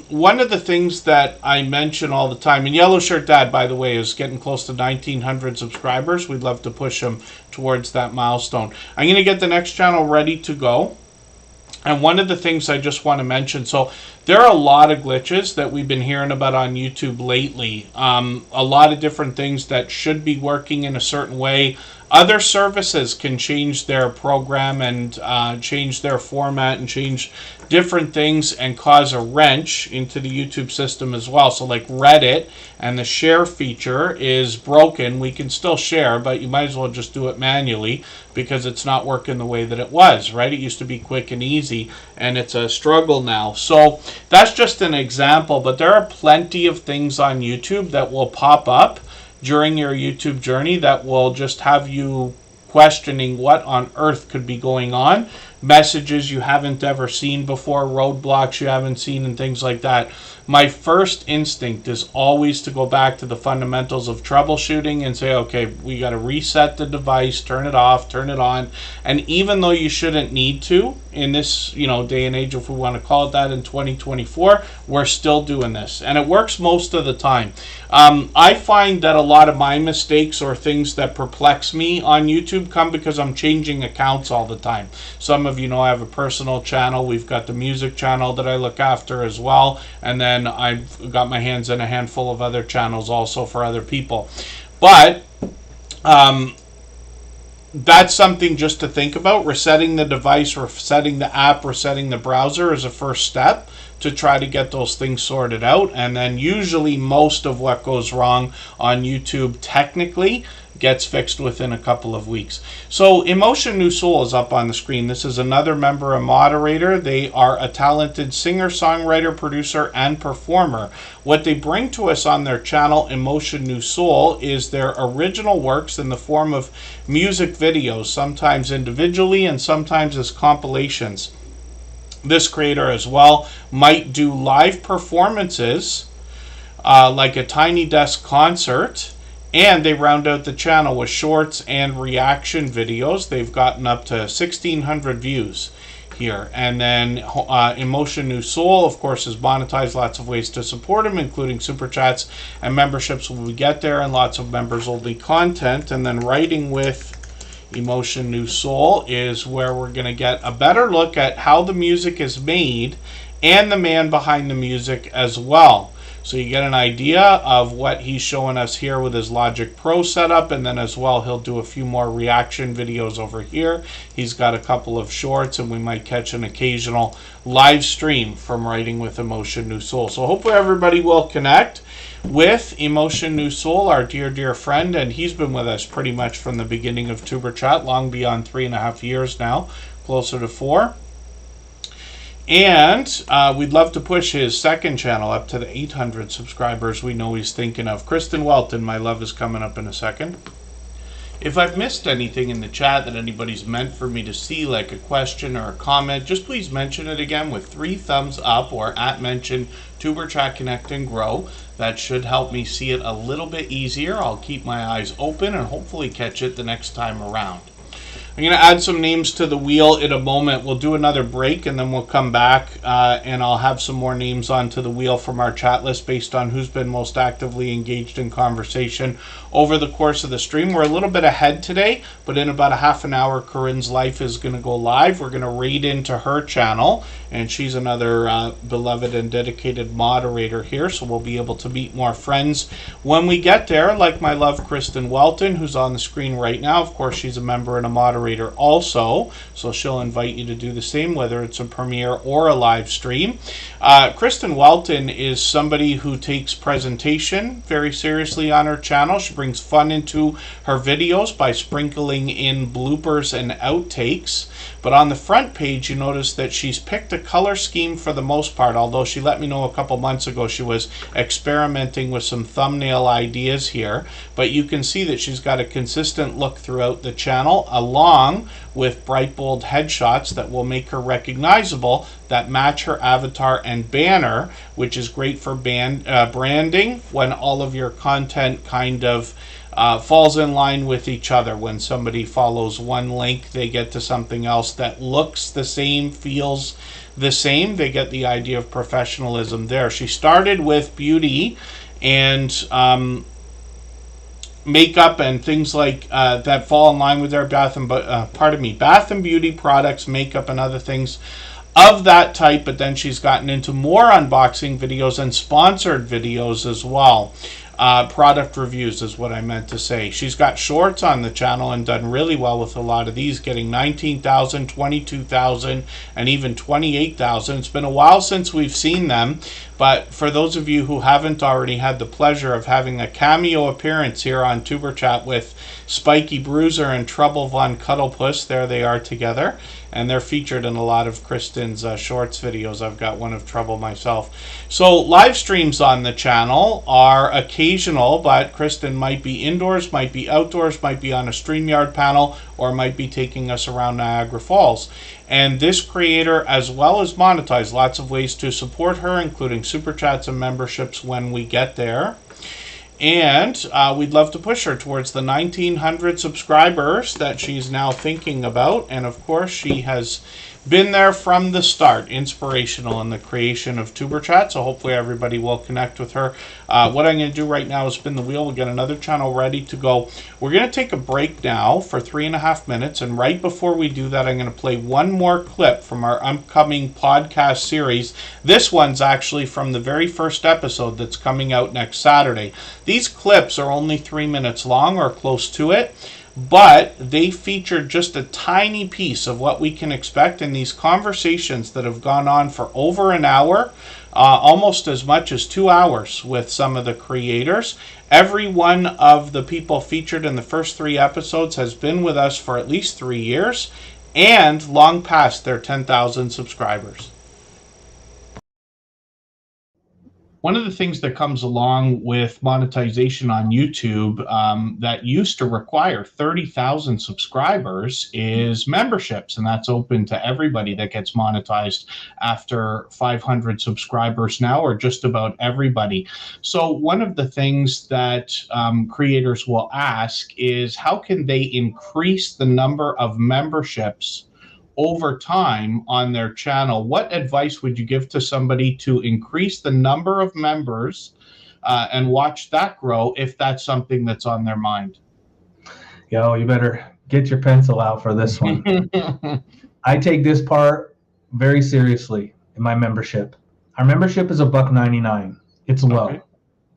one of the things that I mention all the time, and Yellow Shirt Dad, by the way, is getting close to 1,900 subscribers. We'd love to push him towards that milestone. I'm going to get the next channel ready to go. And one of the things I just want to mention, so there are a lot of glitches that we've been hearing about on YouTube lately. A lot of different things that should be working in a certain way. Other services can change their program and change their format and change different things and cause a wrench into the YouTube system as well. So like Reddit and the share feature is broken. We can still share, but you might as well just do it manually because it's not working the way that it was, right? It used to be quick and easy, and it's a struggle now. So that's just an example, but there are plenty of things on YouTube that will pop up during your YouTube journey that will just have you questioning what on earth could be going on. Messages you haven't ever seen before, roadblocks you haven't seen, and things like that. My first instinct is always to go back to the fundamentals of troubleshooting and say, okay, we got to reset the device, turn it off, turn it on. And even though you shouldn't need to in this, day and age, if we want to call it that, in 2024, we're still doing this. And it works most of the time. I find that a lot of my mistakes or things that perplex me on YouTube come because I'm changing accounts all the time. Some of you know I have a personal channel. We've got the music channel that I look after as well. And then I've got my hands in a handful of other channels also for other people. But that's something just to think about. Resetting the device, resetting the app, resetting the browser is a first step to try to get those things sorted out. And then usually most of what goes wrong on YouTube technically gets fixed within a couple of weeks. So Emotion New Soul is up on the screen. This is another member and moderator. They are a talented singer, songwriter, producer, and performer. What they bring to us on their channel, Emotion New Soul, is their original works in the form of music videos, sometimes individually and sometimes as compilations. This creator as well might do live performances like a Tiny Desk concert, and they round out the channel with shorts and reaction videos. They've gotten up to 1,600 views here. And then Emotion New Soul, of course, is monetized. Lots of ways to support them, including super chats and memberships when we get there, and lots of members only content. And then Writing with Emotion New Soul is where we're going to get a better look at how the music is made and the man behind the music as well. So you get an idea of what he's showing us here with his Logic Pro setup, and then as well he'll do a few more reaction videos over here. He's got a couple of shorts, and we might catch an occasional live stream from Writing with Emotion New Soul. So hopefully everybody will connect with Emotion New Soul, our dear friend, and he's been with us pretty much from the beginning of Tuber Chat, long beyond 3.5 years now, closer to 4. And we'd love to push his second channel up to the 800 subscribers we know he's thinking of. Kristen Welton, my love, is coming up in a second. If I've missed anything in the chat that anybody's meant for me to see, like a question or a comment, just please mention it again with 3 thumbs up or @mention Tuber Chat Connect and Grow. That should help me see it a little bit easier. I'll keep my eyes open and hopefully catch it the next time around. I'm going to add some names to the wheel in a moment. We'll do another break and then we'll come back and I'll have some more names onto the wheel from our chat list based on who's been most actively engaged in conversation over the course of the stream. We're a little bit ahead today, but in about a half an hour, Corinne's Life is going to go live. We're going to raid into her channel, and she's another beloved and dedicated moderator here, so we'll be able to meet more friends when we get there, like my love Kristen Welton, who's on the screen right now. Of course, she's a member and a moderator also, so she'll invite you to do the same, whether it's a premiere or a live stream. Kristen Welton is somebody who takes presentation very seriously on her channel. She brings fun into her videos by sprinkling in bloopers and outtakes. But on the front page, you notice that she's picked a color scheme for the most part, although she let me know a couple months ago she was experimenting with some thumbnail ideas here. But you can see that she's got a consistent look throughout the channel, along with bright, bold headshots that will make her recognizable, that match her avatar and banner, which is great for branding when all of your content kind of falls in line with each other. When somebody follows one link, they get to something else that looks the same, feels the same. They get the idea of professionalism there. She started with beauty and makeup and things like that fall in line with their bath and beauty products, makeup, and other things of that type. But then she's gotten into more unboxing videos and sponsored videos as well. Product reviews is what I meant to say. She's got shorts on the channel and done really well with a lot of these, getting 19,000, 22,000, and even 28,000. It's been a while since we've seen them, but for those of you who haven't already had the pleasure of having a cameo appearance here on Tuber Chat with Spiky Bruiser and Trouble Von Cuddlepuss, there they are together, and they're featured in a lot of Kristen's shorts videos. I've got one of Trouble myself. So live streams on the channel are occasional, but Kristen might be indoors, might be outdoors, might be on a StreamYard panel, or might be taking us around Niagara Falls. And this creator, as well as monetize, lots of ways to support her, including super chats and memberships when we get there. And we'd love to push her towards the 1,900 subscribers that she's now thinking about. And of course, she has been there from the start, inspirational in the creation of Tuber Chat. So hopefully everybody will connect with her. What I'm going to do right now is spin the wheel. We'll get another channel ready to go. We're going to take a break now for 3.5 minutes. And right before we do that, I'm going to play one more clip from our upcoming podcast series. This one's actually from the very first episode that's coming out next Saturday. These clips are only 3 minutes long or close to it. but they featured just a tiny piece of what we can expect in these conversations that have gone on for over an hour, almost as much as 2 hours with some of the creators. Every one of the people featured in the first 3 episodes has been with us for at least 3 years and long past their 10,000 subscribers. One of the things that comes along with monetization on YouTube that used to require 30,000 subscribers is memberships, and that's open to everybody that gets monetized after 500 subscribers now, or just about everybody. So one of the things that creators will ask is how can they increase the number of memberships over time on their channel? What advice would you give to somebody to increase the number of members and watch that grow if that's something that's on their mind? Yo, you better get your pencil out for this one. I take this part very seriously in my membership. Our membership is $1.99. It's low.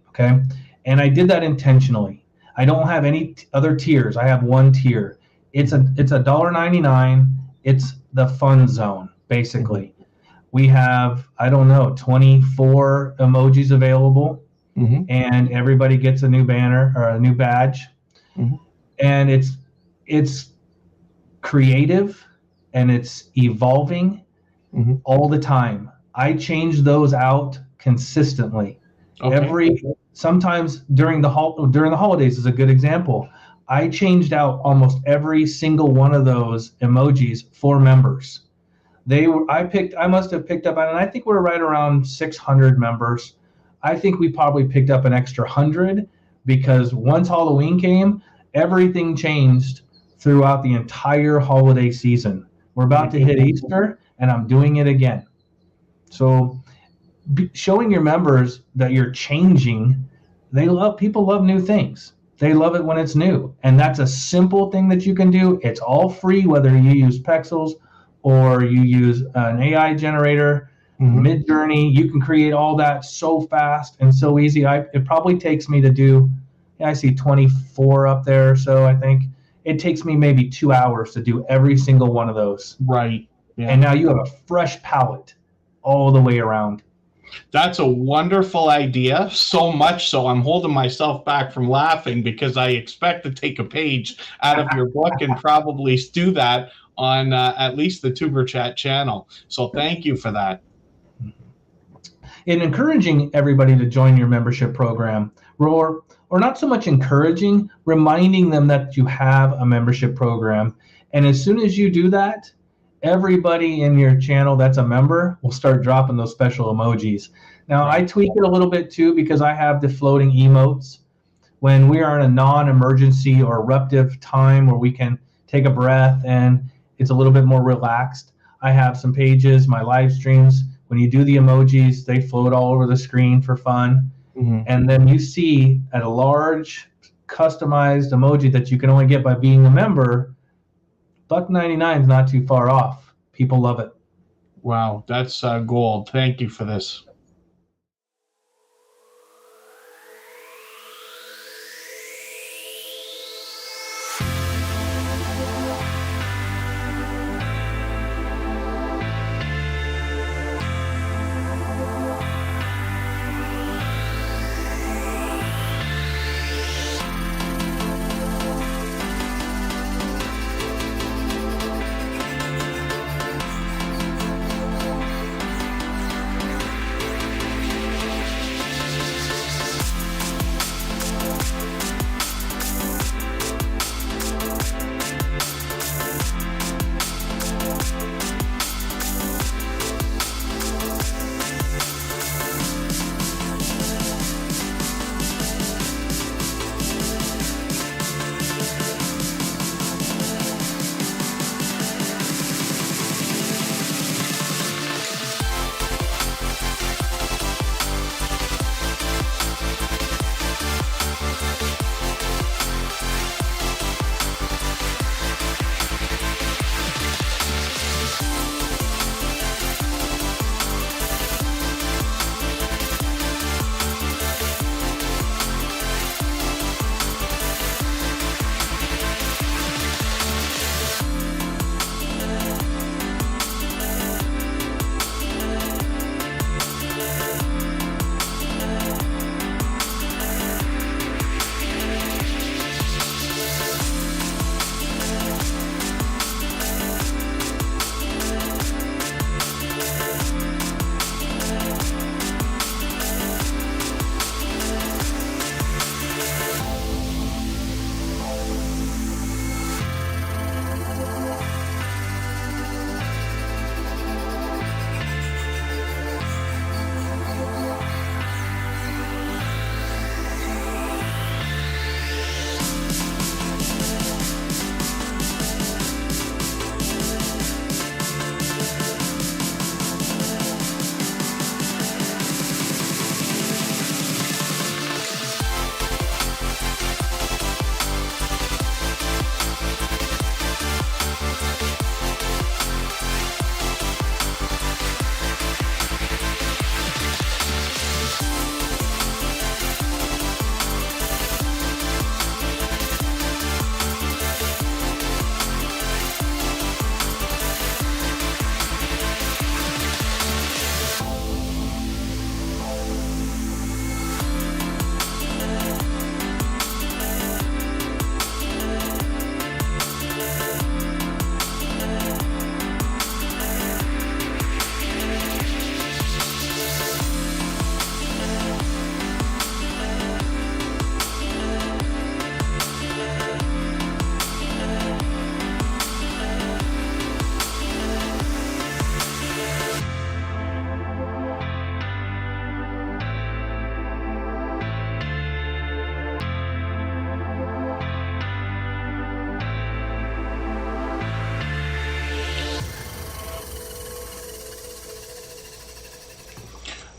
Okay. And I did that intentionally. I don't have any other tiers. I have one tier. It's $1.99. It's the fun zone, basically. We have, 24 emojis available, and everybody gets a new banner or a new badge. And it's creative and it's evolving all the time. I change those out consistently. Sometimes during the holidays is a good example. I changed out almost every single one of those emojis for members. I must have picked up, and I think we're right around 600 members. I think we probably picked up an extra 100 because once Halloween came, everything changed throughout the entire holiday season. We're about to hit Easter, and I'm doing it again. So showing your members that you're changing, people love new things. They love it when it's new. And that's a simple thing that you can do. It's all free, whether you use Pexels or you use an AI generator, Midjourney. You can create all that so fast and so easy. It probably takes me to do, I see 24 up there. So I think it takes me maybe 2 hours to do every single one of those. Right. Yeah. And now you have a fresh palette all the way around. That's a wonderful idea, so much so I'm holding myself back from laughing because I expect to take a page out of your book and probably do that on at least the Superchat channel. So thank you for that. In encouraging everybody to join your membership program, or not so much encouraging, reminding them that you have a membership program. And as soon as you do that, everybody in your channel that's a member will start dropping those special emojis. Now, I tweak it a little bit too because I have the floating emotes. When we are in a non-emergency or eruptive time where we can take a breath and it's a little bit more relaxed, I have some pages, my live streams. When you do the emojis, they float all over the screen for fun. And then you see at a large customized emoji that you can only get by being a member, $1.99 is not too far off. People love it. Wow, that's gold. Thank you for this.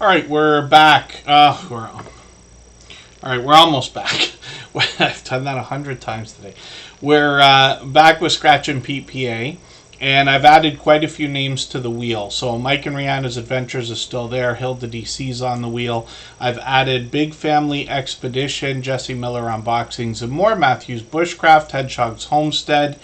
All right, we're back. All right, we're almost back. I've done that 100 times today. We're back with Scratch and Pete PA, and I've added quite a few names to the wheel. So Mike and Rihanna's Adventures is still there. Hilda DC's on the wheel. I've added Big Family Expedition, Jesse Miller Unboxings, and more. Matthew's Bushcraft, Hedgehog's Homestead,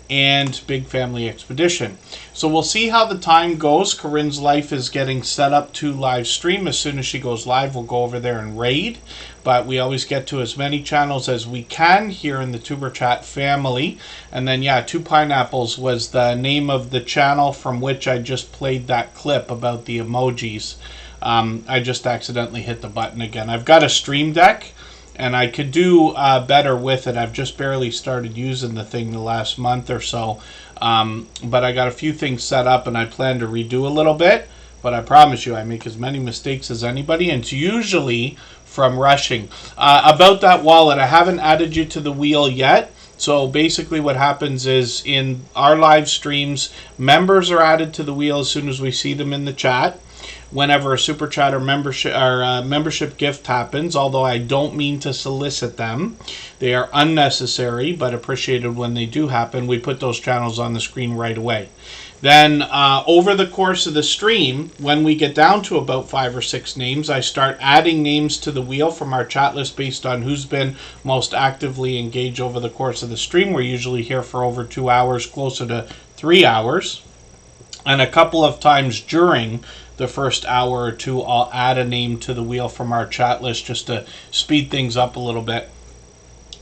and Big Family Expedition. So we'll see how the time goes. Corinne's Life is getting set up to live stream. As soon as she goes live, we'll go over there and raid. But we always get to as many channels as we can here in the Tuber Chat family. And then, yeah, Two Pineapples was the name of the channel from which I just played that clip about the emojis. I just accidentally hit the button again. I've got a Stream Deck, and I could do better with it. I've just barely started using the thing the last month or so. But I got a few things set up, and I plan to redo a little bit. But I promise you, I make as many mistakes as anybody, and it's usually from rushing. About that wallet, I haven't added you to the wheel yet. So basically what happens is in our live streams, members are added to the wheel as soon as we see them in the chat. Whenever a Super Chat or membership gift happens, although I don't mean to solicit them. They are unnecessary, but appreciated when they do happen. We put those channels on the screen right away. Then over the course of the stream, when we get down to about 5 or 6 names, I start adding names to the wheel from our chat list based on who's been most actively engaged over the course of the stream. We're usually here for over 2 hours, closer to 3 hours. And a couple of times during the first hour or two, I'll add a name to the wheel from our chat list just to speed things up a little bit.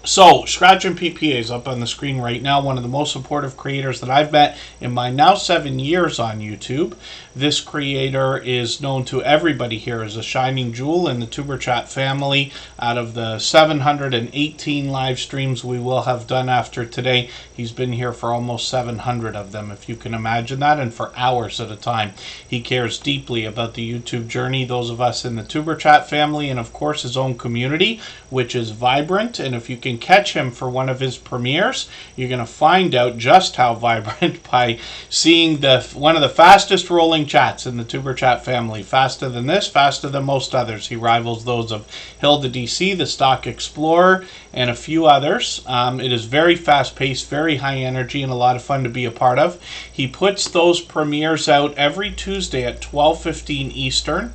So, Scratch and PPA is up on the screen right now. One of the most supportive creators that I've met in my now 7 years on YouTube. This creator is known to everybody here as a shining jewel in the Tuber Chat family. Out of the 718 live streams we will have done after today, he's been here for almost 700 of them, if you can imagine that, and for hours at a time. He cares deeply about the YouTube journey, those of us in the Tuber Chat family, and of course his own community, which is vibrant. And if you can catch him for one of his premieres, you're going to find out just how vibrant by seeing one of the fastest rolling chats in the Tuber Chat family. Faster than this, faster than most others. He rivals those of Hilda DC, the Stock Explorer, and a few others. It is very fast paced, very high energy, and a lot of fun to be a part of. He puts those premieres out every Tuesday at 12:15 Eastern.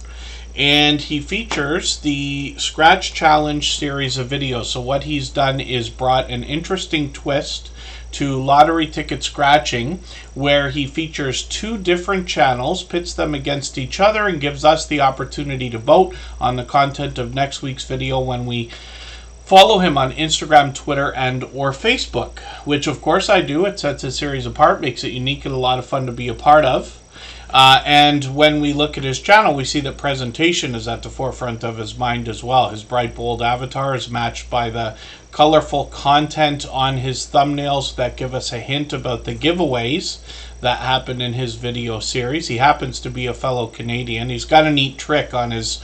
And he features the Scratch Challenge series of videos. So what he's done is brought an interesting twist to lottery ticket scratching, where he features 2 different channels, pits them against each other, and gives us the opportunity to vote on the content of next week's video when we follow him on Instagram, Twitter, and or Facebook, which of course I do. It sets his series apart, makes it unique and a lot of fun to be a part of. And when we look at his channel, we see that presentation is at the forefront of his mind as well. His bright, bold avatar is matched by the colorful content on his thumbnails that give us a hint about the giveaways that happen in his video series. He happens to be a fellow Canadian. He's got a neat trick on his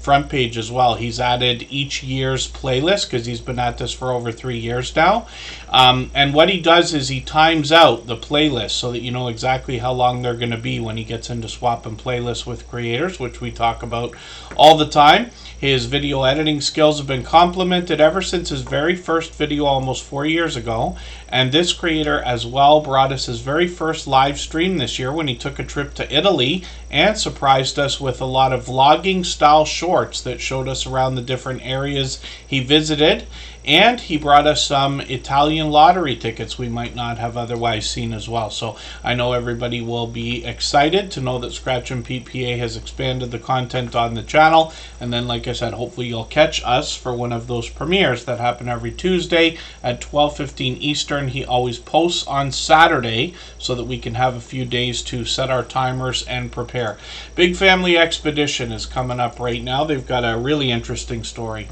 front page as well. He's added each year's playlist because he's been at this for over 3 years now. And what he does is he times out the playlist so that you know exactly how long they're going to be when he gets into swapping playlists with creators, which we talk about all the time. His video editing skills have been complimented ever since his very first video almost 4 years ago. And this creator as well brought us his very first live stream this year when he took a trip to Italy and surprised us with a lot of vlogging style shorts that showed us around the different areas he visited. And he brought us some Italian lottery tickets we might not have otherwise seen as well. So I know everybody will be excited to know that Scratch and PPA has expanded the content on the channel. And then, like I said, hopefully you'll catch us for one of those premieres that happen every Tuesday at 12:15 Eastern. He always posts on Saturday so that we can have a few days to set our timers and prepare. Big Family Expedition is coming up right now. They've got a really interesting story.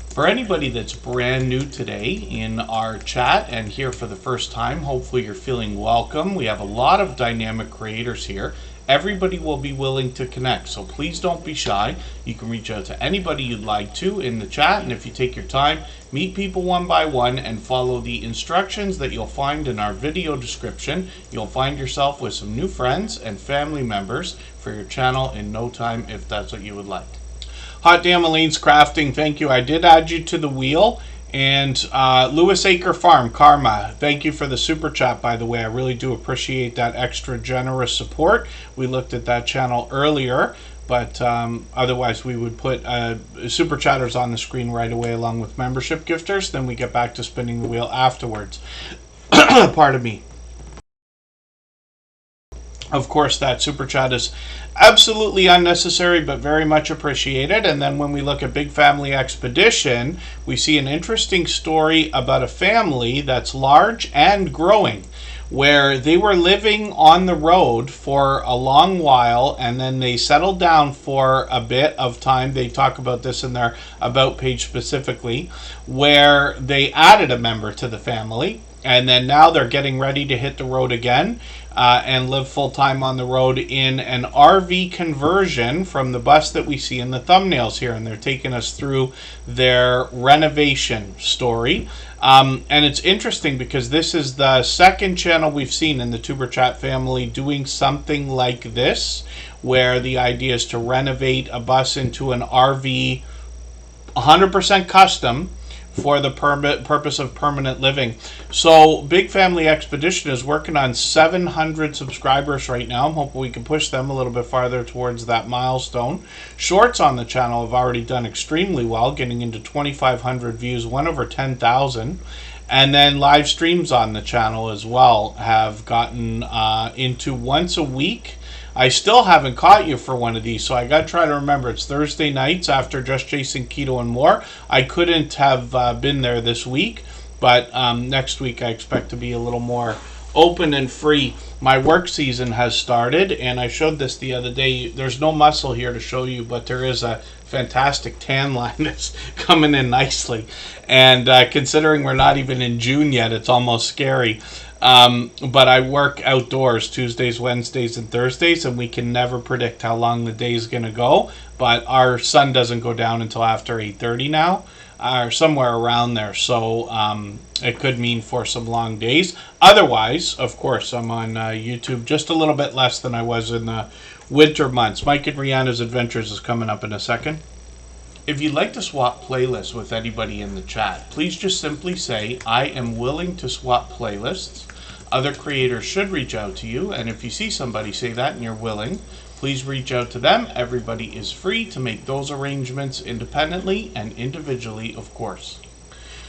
For anybody that's brand new today in our chat and here for the first time, hopefully you're feeling welcome. We have a lot of dynamic creators here. everybody will be willing to connect. So please don't be shy. You can reach out to anybody you'd like to in the chat, and if you take your time, meet people one by one and follow the instructions that you'll find in our video description, you'll find yourself with some new friends and family members for your channel in no time, if that's what you would like. Hot Damn Elaine's Crafting, thank you. I did add you to the wheel. And Lewis Acre Farm, Karma, thank you for the super chat, by the way. I really do appreciate that extra generous support. We looked at that channel earlier, but otherwise we would put super chatters on the screen right away along with membership gifters. Then we get back to spinning the wheel afterwards. Pardon me. Of course, that super chat is absolutely unnecessary, but very much appreciated. And then when we look at Big Family Expedition, we see an interesting story about a family that's large and growing, where they were living on the road for a long while, and then they settled down for a bit of time. They talk about this in their About page specifically, where they added a member to the family, and then now they're getting ready to hit the road again. And live full-time on the road in an RV conversion from the bus that we see in the thumbnails here. And they're taking us through their renovation story. And it's interesting because this is the second channel we've seen in the Tuber Chat family doing something like this, where the idea is to renovate a bus into an RV 100% custom for the purpose of permanent living. So Big Family Expedition is working on 700 subscribers right now. I'm hoping we can push them a little bit farther towards that milestone. Shorts on the channel have already done extremely well, getting into 2,500 views, one over 10,000. And then live streams on the channel as well have gotten into once a week. I still haven't caught you for one of these, so I got to try to remember. It's Thursday nights after Just Chasing Keto and More. I couldn't have been there this week, but next week I expect to be a little more open and free. My work season has started, and I showed this the other day. There's no muscle here to show you, but there is a fantastic tan line that's coming in nicely. And considering we're not even in June yet, it's almost scary. But I work outdoors Tuesdays, Wednesdays, and Thursdays, and we can never predict how long the day is going to go. But our sun doesn't go down until after 8:30 now, or somewhere around there. So it could mean for some long days. Otherwise, of course, I'm on YouTube just a little bit less than I was in the winter months. Mike and Rihanna's Adventures is coming up in a second. If you'd like to swap playlists with anybody in the chat, please just simply say, I am willing to swap playlists. Other creators should reach out to you, and if you see somebody say that and you're willing, please reach out to them. Everybody is free to make those arrangements independently and individually, of course.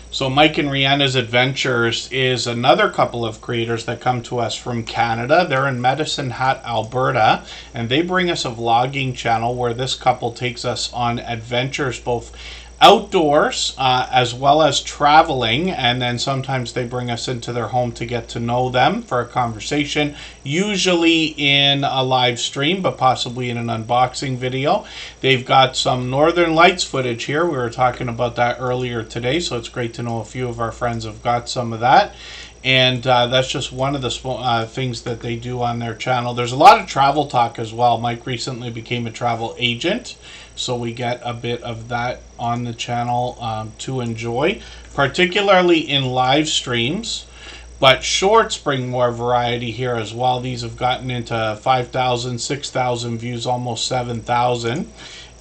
So Mike and Rihanna's Adventures is another couple of creators that come to us from Canada. They're in Medicine Hat, Alberta, and they bring us a vlogging channel where this couple takes us on adventures both outdoors as well as traveling, and then sometimes they bring us into their home to get to know them for a conversation, usually in a live stream, but possibly in an unboxing video. They've got some Northern Lights footage here. We were talking about that earlier today, so it's great to know a few of our friends have got some of that. And that's just one of the things that they do on their channel. There's a lot of travel talk as well. Mike recently became a travel agent, so we get a bit of that on the channel to enjoy, particularly in live streams. But shorts bring more variety here as well. These have gotten into 5,000, 6,000 views, almost 7,000.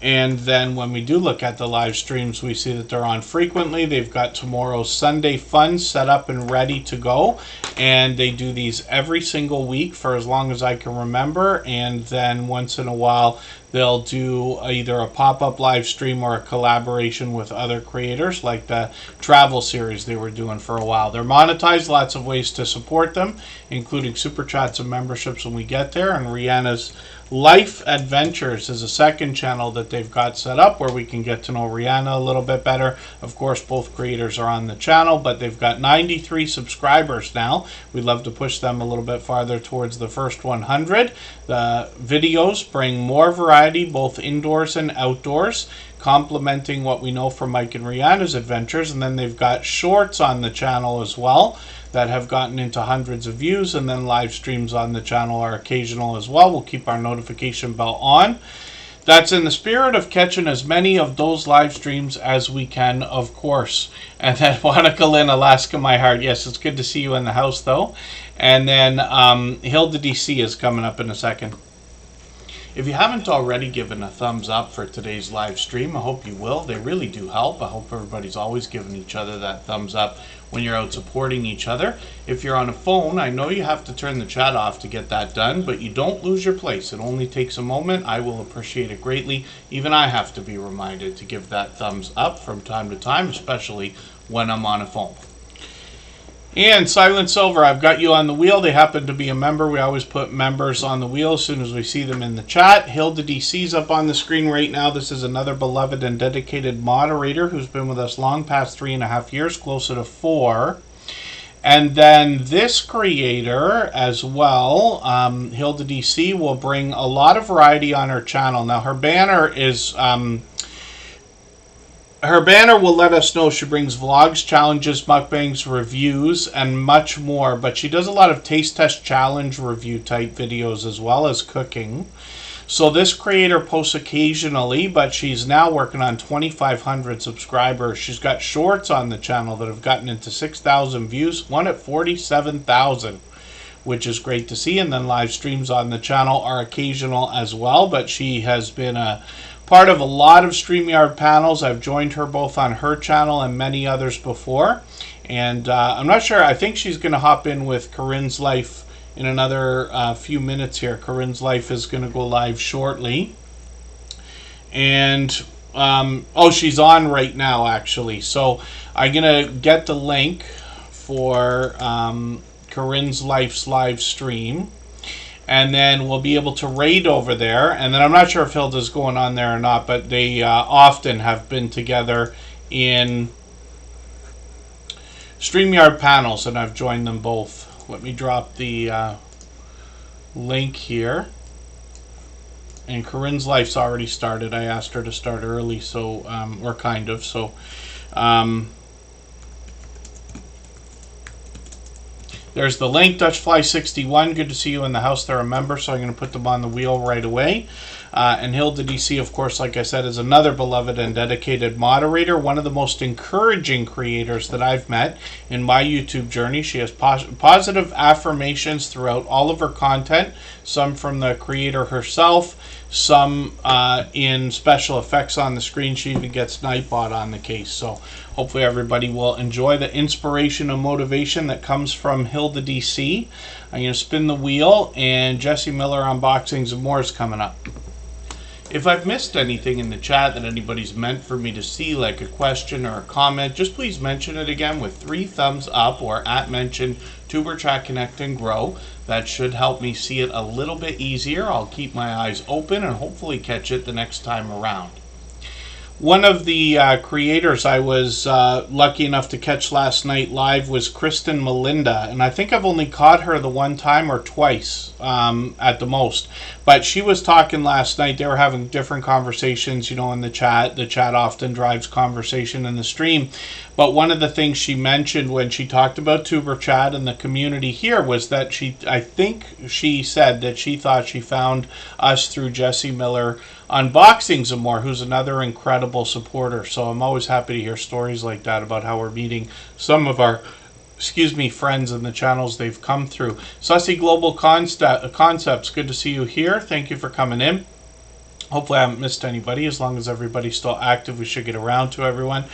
And then when we do look at the live streams, we see that they're on frequently. They've got tomorrow's Sunday Fun set up and ready to go. And they do these every single week for as long as I can remember. And then once in a while, they'll do either a pop-up live stream or a collaboration with other creators, like the travel series they were doing for a while. They're monetized, lots of ways to support them, including super chats and memberships when we get there. And Rihanna's Life Adventures is a second channel that they've got set up where we can get to know Rihanna a little bit better. Of course, both creators are on the channel, but they've got 93 subscribers now. We'd love to push them a little bit farther towards the first 100. The videos bring more variety, both indoors and outdoors. complementing what we know from Mike and Rihanna's adventures. And then they've got shorts on the channel as well that have gotten into hundreds of views, and then live streams on the channel are occasional as well. We'll keep our notification bell on. That's in the spirit of catching as many of those live streams as we can, of course. And then Monica Lynn, Alaska, my heart. Yes, it's good to see you in the house, though. And then Hilda DC is coming up in a second. If you haven't already given a thumbs up for today's live stream, I hope you will. They really do help. I hope everybody's always giving each other that thumbs up when you're out supporting each other. If you're on a phone, I know you have to turn the chat off to get that done, but you don't lose your place. It only takes a moment. I will appreciate it greatly. Even I have to be reminded to give that thumbs up from time to time, especially when I'm on a phone. And Silent Silver, I've got you on the wheel. They happen to be a member. We always put members on the wheel as soon as we see them in the chat. Hilda DC's up on the screen right now. This is another beloved and dedicated moderator who's been with us long past 3.5 years, closer to 4. And then this creator as well, Hilda DC, will bring a lot of variety on her channel. Now her banner is... Her banner will let us know she brings vlogs, challenges, mukbangs, reviews, and much more. But she does a lot of taste test challenge review type videos as well as cooking. So this creator posts occasionally, but she's now working on 2,500 subscribers. She's got shorts on the channel that have gotten into 6,000 views, one at 47,000. Which is great to see. And then live streams on the channel are occasional as well, but she has been a part of a lot of StreamYard panels. I've joined her both on her channel and many others before. And I'm not sure, I think she's going to hop in with Corinne's Life in another few minutes here. Corinne's Life is going to go live shortly. And, oh, she's on right now, actually. So I'm going to get the link for Corinne's Life's live stream. And then we'll be able to raid over there. And then I'm not sure if Hilda's going on there or not, but they often have been together in StreamYard panels, and I've joined them both. Let me drop the link here. And Corinne's Life's already started. I asked her to start early, so or kind of. So there's the link, Dutchfly61. Good to see you in the house. They're a member, so I'm going to put them on the wheel right away. And Hilda DC, of course, like I said, is another beloved and dedicated moderator, one of the most encouraging creators that I've met in my YouTube journey. She has positive affirmations throughout all of her content, some from the creator herself, some in special effects on the screen. She even gets Nightbot on the case. So hopefully everybody will enjoy the inspiration and motivation that comes from Hilda DC. I'm going to spin the wheel, and Jesse Miller Unboxings and More is coming up. If I've missed anything in the chat that anybody's meant for me to see, like a question or a comment, just please mention it again with 3 thumbs up or @mention Tuberchat Connect and Grow. That should help me see it a little bit easier. I'll keep my eyes open and hopefully catch it the next time around. One of the creators I was lucky enough to catch last night live was Kristen Melinda, and I think I've only caught her the one time or twice at the most. But she was talking last night. They were having different conversations, you know, in the chat. The chat often drives conversation in the stream. But one of the things she mentioned when she talked about Tuberchat and the community here was that I think she said that she thought she found us through Jesse Miller Unboxings and More, who's another incredible supporter. So I'm always happy to hear stories like that about how we're meeting some of our friends in the channels they've come through. Sussy Global Concepts, good to see you here. Thank you for coming in. Hopefully I haven't missed anybody. As long as everybody's still active, we should get around to everyone.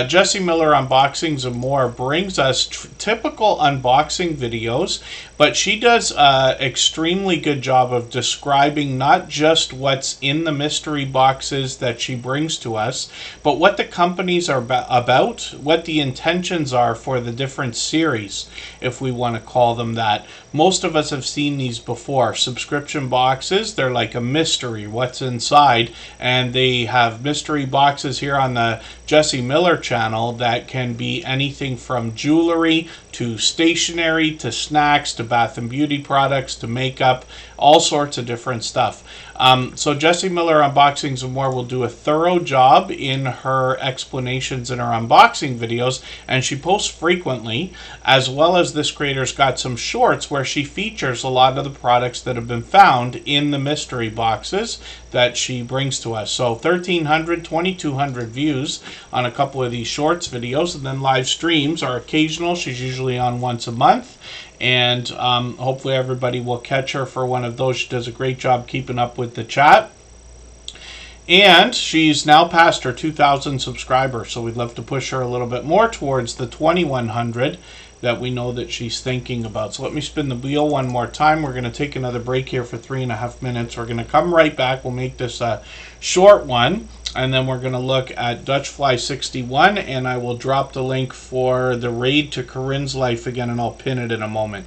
Jesse Miller Unboxings and More brings us typical unboxing videos, but she does an extremely good job of describing not just what's in the mystery boxes that she brings to us, but what the companies are about, what the intentions are for the different series, if we want to call them that. Most of us have seen these before. Subscription boxes, they're like a mystery. What's inside? And they have mystery boxes here on the Jesse Miller channel that can be anything from jewelry to stationery to snacks to bath and beauty products to makeup, all sorts of different stuff. So Jessie Miller Unboxings and More will do a thorough job in her explanations in her unboxing videos, and she posts frequently, as well as this creator's got some shorts where she features a lot of the products that have been found in the mystery boxes that she brings to us. So 1,300, 2,200 views on a couple of these shorts videos, and then live streams are occasional. She's usually on once a month. And hopefully everybody will catch her for one of those. She does a great job keeping up with the chat. And she's now past her 2,000 subscribers, so we'd love to push her a little bit more towards the 2,100 that we know that she's thinking about. So let me spin the wheel one more time. We're going to take another break here for 3.5 minutes. We're going to come right back. We'll make this a short one. And then we're going to look at Dutchfly61, and I will drop the link for the raid to Corinne's life again, and I'll pin it in a moment.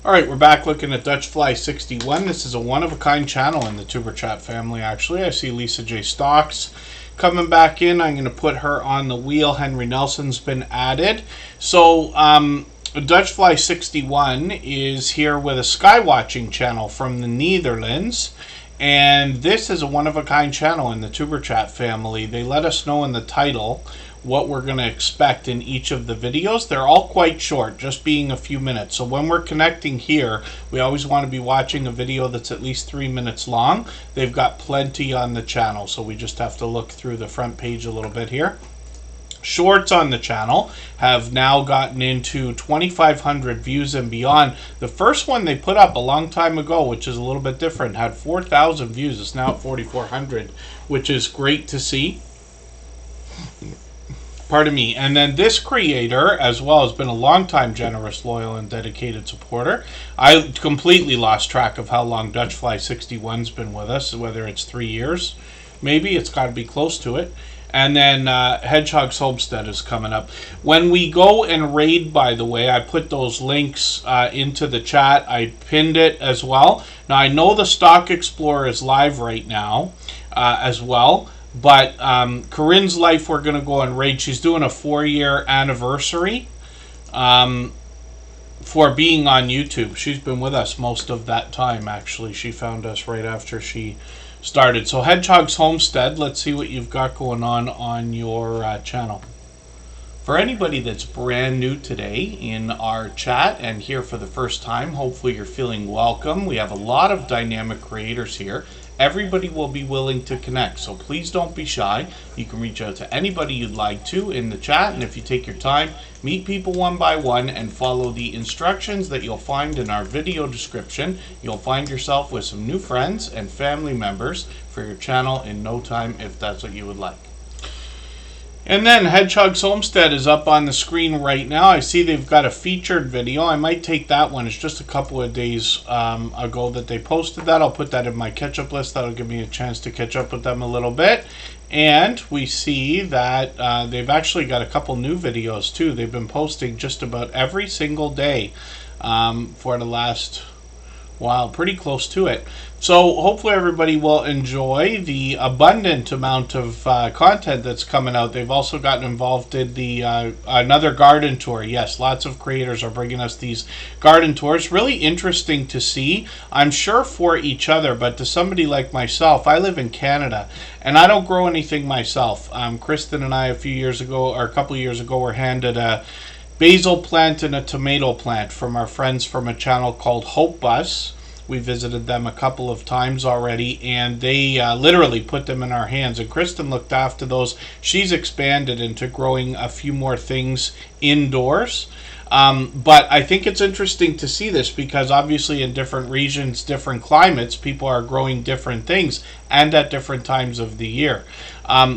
All right, we're back looking at Dutchfly61. This is a one-of-a-kind channel in the Tuber Chat family, actually. I see Lisa J. Stocks coming back in. I'm going to put her on the wheel. Henry Nelson's been added. So, Dutchfly61 is here with a skywatching channel from the Netherlands. And this is a one-of-a-kind channel in the Tuber Chat family. They let us know in the title what we're going to expect in each of the videos. They're all quite short, just being a few minutes. So when we're connecting here, we always want to be watching a video that's at least 3 minutes long. They've got plenty on the channel, so we just have to look through the front page a little bit here. Shorts on the channel have now gotten into 2,500 views and beyond. The first one they put up a long time ago, which is a little bit different, had 4,000 views. It's now at 4,400, which is great to see. Pardon me. And then this creator, as well, has been a long-time generous, loyal, and dedicated supporter. I completely lost track of how long Dutchfly61's been with us, whether it's 3 years. Maybe it's got to be close to it. And then Hedgehog's Homestead is coming up. When we go and raid, by the way, I put those links into the chat. I pinned it as well. Now, I know the Stock Explorer is live right now as well. But Corinne's Life, we're going to go and raid. She's doing a 4-year anniversary for being on YouTube. She's been with us most of that time, actually. She found us right after she started. So Hedgehog's Homestead, let's see what you've got going on your channel. For anybody that's brand new today in our chat and here for the first time, hopefully you're feeling welcome. We have a lot of dynamic creators here. Everybody will be willing to connect, so please don't be shy. You can reach out to anybody you'd like to in the chat, and if you take your time, meet people one by one and follow the instructions that you'll find in our video description. You'll find yourself with some new friends and family members for your channel in no time, if that's what you would like. And then Hedgehog's Homestead is up on the screen right now. I see they've got a featured video. I might take that one. It's just a couple of days ago that they posted that. I'll put that in my catch-up list. That'll give me a chance to catch up with them a little bit. And we see that they've actually got a couple new videos too. They've been posting just about every single day for the last while, pretty close to it. So hopefully everybody will enjoy the abundant amount of content that's coming out. They've also gotten involved in the another garden tour. Yes, lots of creators are bringing us these garden tours. Really interesting to see, I'm sure, for each other, but to somebody like myself, I live in Canada and I don't grow anything myself. Kristen and I a couple of years ago were handed a basil plant and a tomato plant from our friends from a channel called Hope Bus. We visited them a couple of times already, and they literally put them in our hands. And Kristen looked after those. She's expanded into growing a few more things indoors. But I think it's interesting to see this because obviously in different regions, different climates, people are growing different things and at different times of the year.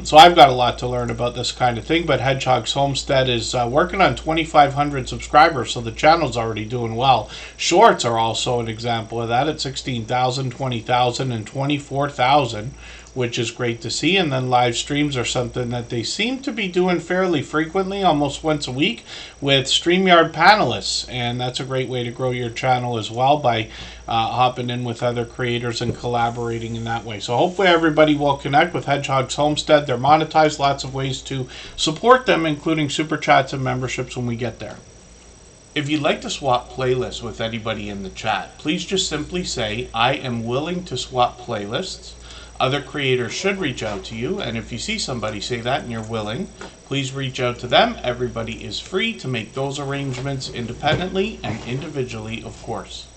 So I've got a lot to learn about this kind of thing, but Hedgehog's Homestead is working on 2,500 subscribers, so the channel's already doing well. Shorts are also an example of that at 16,000, 20,000, and 24,000, which is great to see. And then live streams are something that they seem to be doing fairly frequently, almost once a week, with StreamYard panelists. And that's a great way to grow your channel as well, by hopping in with other creators and collaborating in that way. So hopefully everybody will connect with Hedgehog's Homestead. They're monetized, lots of ways to support them, including super chats and memberships when we get there. If you'd like to swap playlists with anybody in the chat, please just simply say, I am willing to swap playlists. Other creators should reach out to you, and if you see somebody say that and you're willing, please reach out to them. Everybody is free to make those arrangements independently and individually, of course.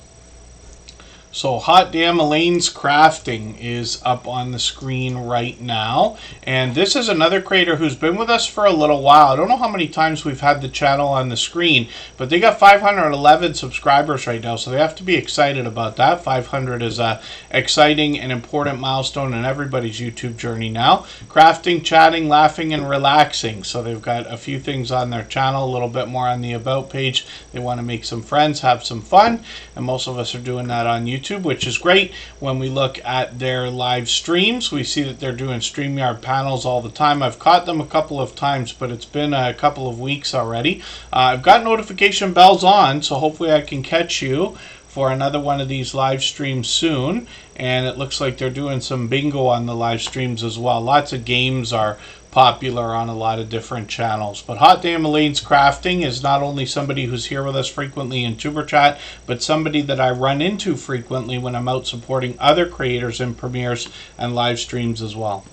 So Hot Damn Elaine's Crafting is up on the screen right now. And this is another creator who's been with us for a little while. I don't know how many times we've had the channel on the screen, but they got 511 subscribers right now, so they have to be excited about that. 500 is a exciting and important milestone in everybody's YouTube journey now. Crafting, chatting, laughing, and relaxing. So they've got a few things on their channel, a little bit more on the About page. They want to make some friends, have some fun, and most of us are doing that on YouTube, which is great. When we look at their live streams, we see that they're doing StreamYard panels all the time. I've caught them a couple of times, but it's been a couple of weeks already. I've got notification bells on, so hopefully I can catch you for another one of these live streams soon. And it looks like they're doing some bingo on the live streams as well. Lots of games are popular on a lot of different channels. But Hot Damn Elaine's Crafting is not only somebody who's here with us frequently in Tuber Chat, but somebody that I run into frequently when I'm out supporting other creators in premieres and live streams as well.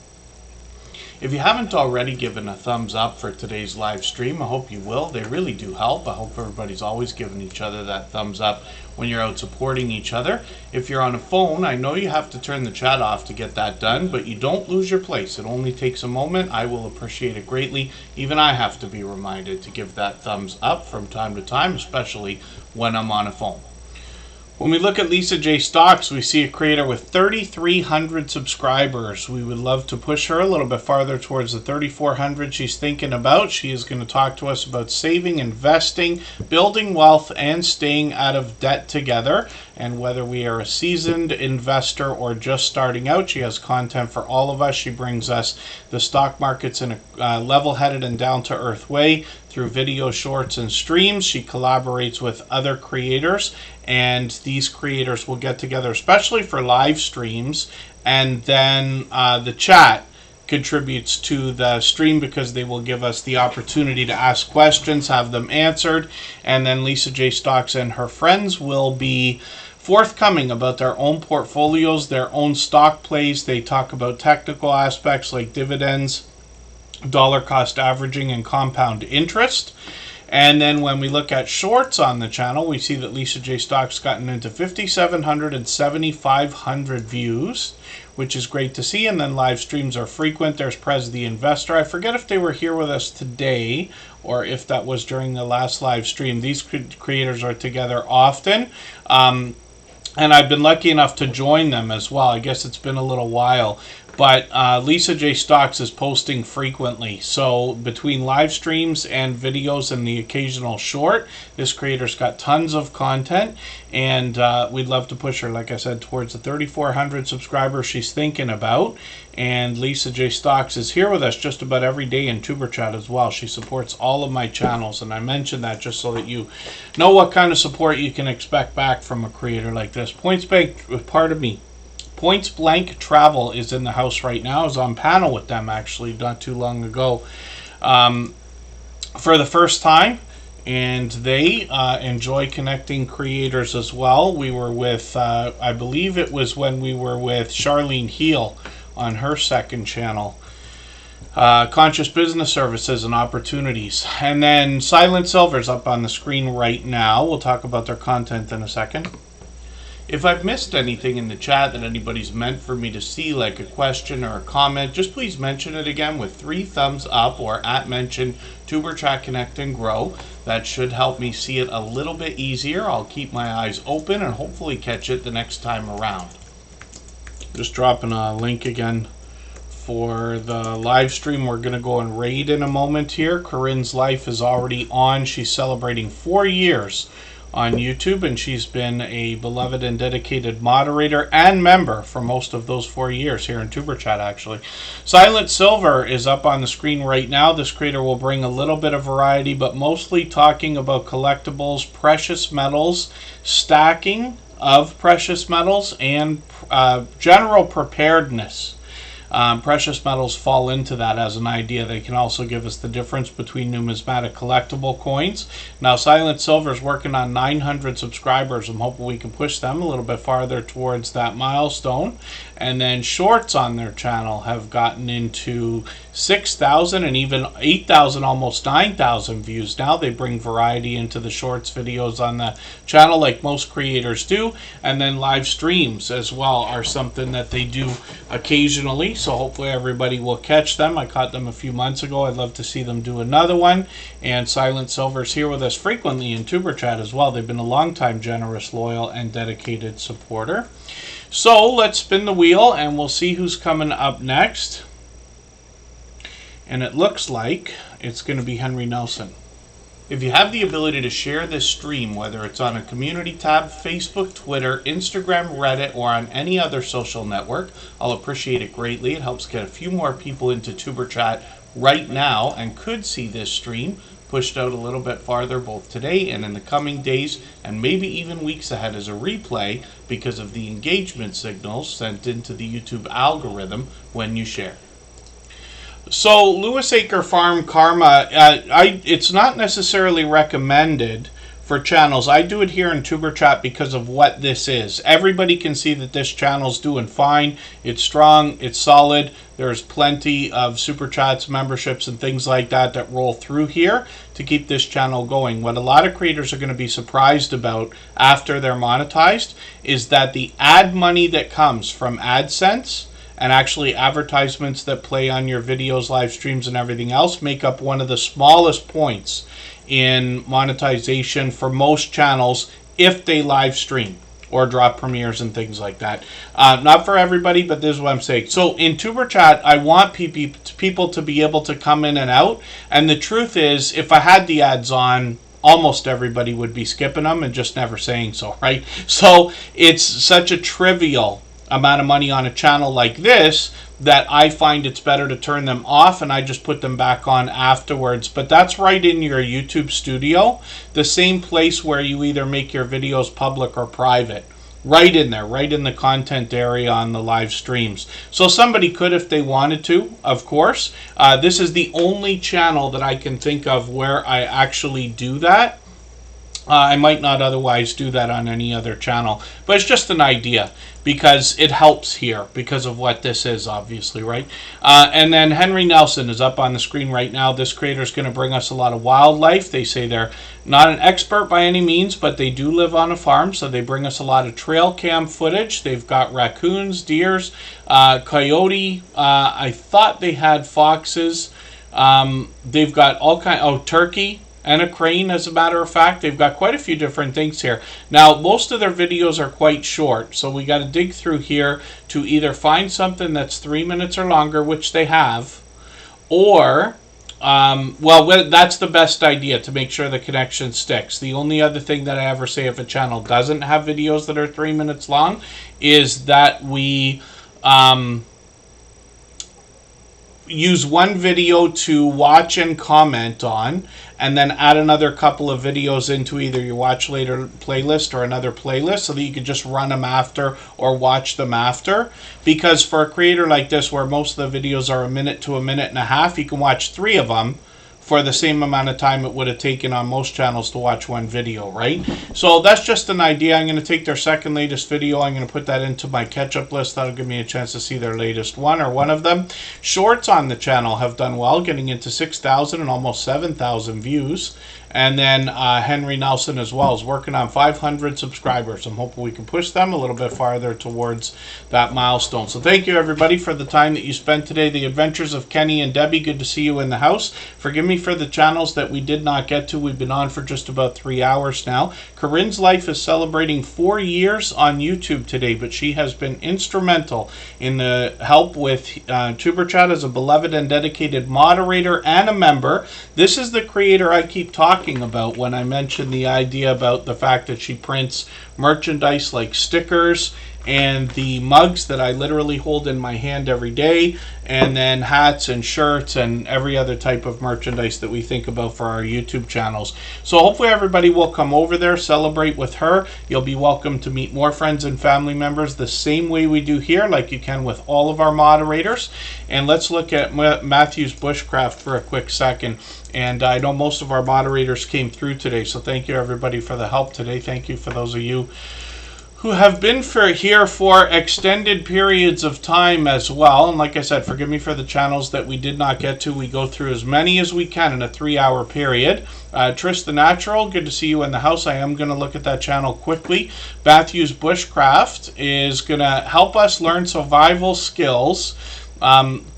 If you haven't already given a thumbs up for today's live stream, I hope you will. They really do help. I hope everybody's always giving each other that thumbs up when you're out supporting each other. If you're on a phone, I know you have to turn the chat off to get that done, but you don't lose your place. It only takes a moment. I will appreciate it greatly. Even I have to be reminded to give that thumbs up from time to time, especially when I'm on a phone. When we look at Lisa J. Stocks, we see a creator with 3,300 subscribers. We would love to push her a little bit farther towards the 3,400 she's thinking about. She is going to talk to us about saving, investing, building wealth, and staying out of debt together. And whether we are a seasoned investor or just starting out, she has content for all of us. She brings us the stock markets in a level-headed and down-to-earth way through video shorts and streams. She collaborates with other creators, and these creators will get together especially for live streams, and then the chat contributes to the stream because they will give us the opportunity to ask questions, have them answered, and then Lisa J. Stocks and her friends will be forthcoming about their own portfolios, their own stock plays. They talk about technical aspects like dividends, dollar cost averaging, and compound interest. And then when we look at shorts on the channel, we see that Lisa J. Stocks gotten into 5,700 and 7,500 views, which is great to see. And then live streams are frequent. There's Prez the Investor. I forget if they were here with us today or if that was during the last live stream. These creators are together often. And I've been lucky enough to join them as well. I guess it's been a little while. But Lisa J. Stocks is posting frequently. So between live streams and videos and the occasional short, this creator's got tons of content. And we'd love to push her, like I said, towards the 3,400 subscribers she's thinking about. And Lisa J. Stocks is here with us just about every day in Tuber Chat as well. She supports all of my channels. And I mention that just so that you know what kind of support you can expect back from a creator like this. Points Blank Travel is in the house right now. I was on panel with them actually not too long ago for the first time, and they enjoy connecting creators as well. We were with, I believe it was when we were with Charlene Heel on her second channel. Conscious Business Services and Opportunities. And then Silent Silver's up on the screen right now. We'll talk about their content in a second. If I've missed anything in the chat that anybody's meant for me to see, like a question or a comment, just please mention it again with 3 thumbs up or @mention Tuber Chat Connect and Grow. That should help me see it a little bit easier. I'll keep my eyes open and hopefully catch it the next time around. Just dropping a link again for the live stream. We're going to go and raid in a moment here. Corinne's life is already on. She's celebrating 4 years on YouTube, and she's been a beloved and dedicated moderator and member for most of those 4 years here in Tuber Chat, actually. Silent Silver is up on the screen right now. This creator will bring a little bit of variety, but mostly talking about collectibles, precious metals, stacking of precious metals, and general preparedness. Precious metals fall into that as an idea. They can also give us the difference between numismatic collectible coins. Now, Silent Silver is working on 900 subscribers. I'm hoping we can push them a little bit farther towards that milestone. And then shorts on their channel have gotten into 6,000 and even 8,000, almost 9,000 views now. They bring variety into the shorts videos on the channel like most creators do. And then live streams as well are something that they do occasionally. So hopefully everybody will catch them. I caught them a few months ago. I'd love to see them do another one. And Silent Silver's here with us frequently in Tuber Chat as well. They've been a long time generous, loyal, and dedicated supporter. So let's spin the wheel and we'll see who's coming up next. And it looks like it's going to be Henry Nelson. If you have the ability to share this stream, whether it's on a community tab, Facebook, Twitter, Instagram, Reddit, or on any other social network, I'll appreciate it greatly. It helps get a few more people into Tuber Chat right now and could see this stream. pushed out a little bit farther both today and in the coming days, and maybe even weeks ahead as a replay because of the engagement signals sent into the YouTube algorithm when you share. So Lewis Acre Farm Karma, it's not necessarily recommended for channels. I do it here in Tuber Chat because of what this is. Everybody can see that this channel's doing fine. It's strong, it's solid. There's plenty of Super Chats, memberships, and things like that that roll through here to keep this channel going. What a lot of creators are going to be surprised about after they're monetized is that the ad money that comes from AdSense and actually advertisements that play on your videos, live streams, and everything else make up one of the smallest points in monetization for most channels if they live stream or drop premieres and things like that. Not for everybody, but this is what I'm saying. So in Tuber Chat, I want people to be able to come in and out. And the truth is, if I had the ads on, almost everybody would be skipping them and just never saying so, right? So it's such a trivial amount of money on a channel like this that I find it's better to turn them off and I just put them back on afterwards. But that's right in your YouTube studio, the same place where you either make your videos public or private. Right in there, right in the content area on the live streams. So somebody could if they wanted to, of course. This is the only channel that I can think of where I actually do that. I might not otherwise do that on any other channel, but it's just an idea because it helps here because of what this is, obviously, right? And then Henry Nelson is up on the screen right now. This creator is going to bring us a lot of wildlife. They say they're not an expert by any means, but they do live on a farm, so they bring us a lot of trail cam footage. They've got raccoons, deers, coyote. I thought they had foxes. They've got all kind. Turkey. And a crane, as a matter of fact. They've got quite a few different things here. Now, most of their videos are quite short, so we got to dig through here to either find something that's 3 minutes or longer, which they have, or, well, that's the best idea to make sure the connection sticks. The only other thing that I ever say if a channel doesn't have videos that are 3 minutes long is that we use one video to watch and comment on, and then add another couple of videos into either your watch later playlist or another playlist so that you can just run them after or watch them after. Because for a creator like this where most of the videos are a minute to a minute and a half, you can watch 3 of them for the same amount of time it would have taken on most channels to watch one video, right? So that's just an idea. I'm going to take their second latest video. I'm going to put that into my catch-up list. That'll give me a chance to see their latest one or one of them. Shorts on the channel have done well, getting into 6,000 and almost 7,000 views. And then Henry Nelson as well is working on 500 subscribers. I'm hoping we can push them a little bit farther towards that milestone. So thank you, everybody, for the time that you spent today. The Adventures of Kenny and Debbie, good to see you in the house. Forgive me for the channels that we did not get to. We've been on for just about 3 hours now. Corinne's Life is celebrating 4 years on YouTube today, but she has been instrumental in the help with Tuber Chat as a beloved and dedicated moderator and a member. This is the creator I keep talking about when I mentioned the idea about the fact that she prints merchandise like stickers and the mugs that I literally hold in my hand every day, and then hats and shirts and every other type of merchandise that we think about for our YouTube channels. So hopefully everybody will come over there, celebrate with her. You'll be welcome to meet more friends and family members the same way we do here, like you can with all of our moderators. And let's look at Matthew's Bushcraft for a quick second. And I know most of our moderators came through today, so thank you everybody for the help today. Thank you for those of you who have been here for extended periods of time as well. And like I said, forgive me for the channels that we did not get to. We go through as many as we can in a 3-hour period. Trish the Natural, good to see you in the house. I am going to look at that channel quickly. Matthew's Bushcraft is going to help us learn survival skills,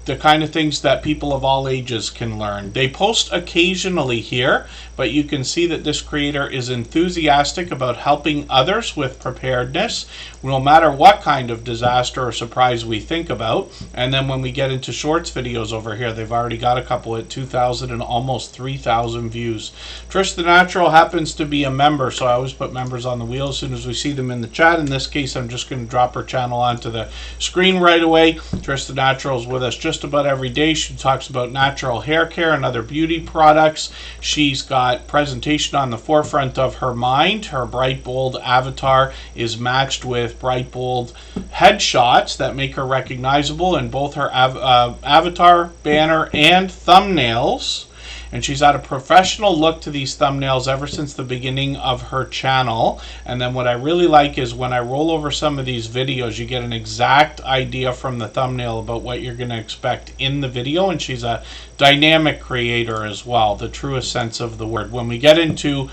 the kind of things that people of all ages can learn. They post occasionally here, but you can see that this creator is enthusiastic about helping others with preparedness, no matter what kind of disaster or surprise we think about. And then when we get into shorts videos over here, they've already got a couple at 2,000 and almost 3,000 views. Trish the Natural happens to be a member, so I always put members on the wheel as soon as we see them in the chat. In this case, I'm just going to drop her channel onto the screen right away. Trish the Natural is with us just just about every day. She talks about natural hair care and other beauty products. She's got presentation on the forefront of her mind. Her bright, bold avatar is matched with bright, bold headshots that make her recognizable in both her avatar, banner, and thumbnails. And she's had a professional look to these thumbnails ever since the beginning of her channel. And then what I really like is when I roll over some of these videos, you get an exact idea from the thumbnail about what you're going to expect in the video. And she's a dynamic creator as well, the truest sense of the word. When we get into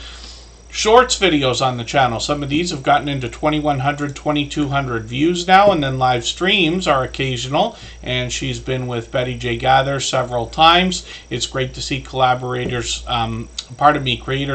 shorts videos on the channel, some of these have gotten into 2,100, 2,200 views now, and then live streams are occasional, and she's been with Betty J. Gather several times. It's great to see creators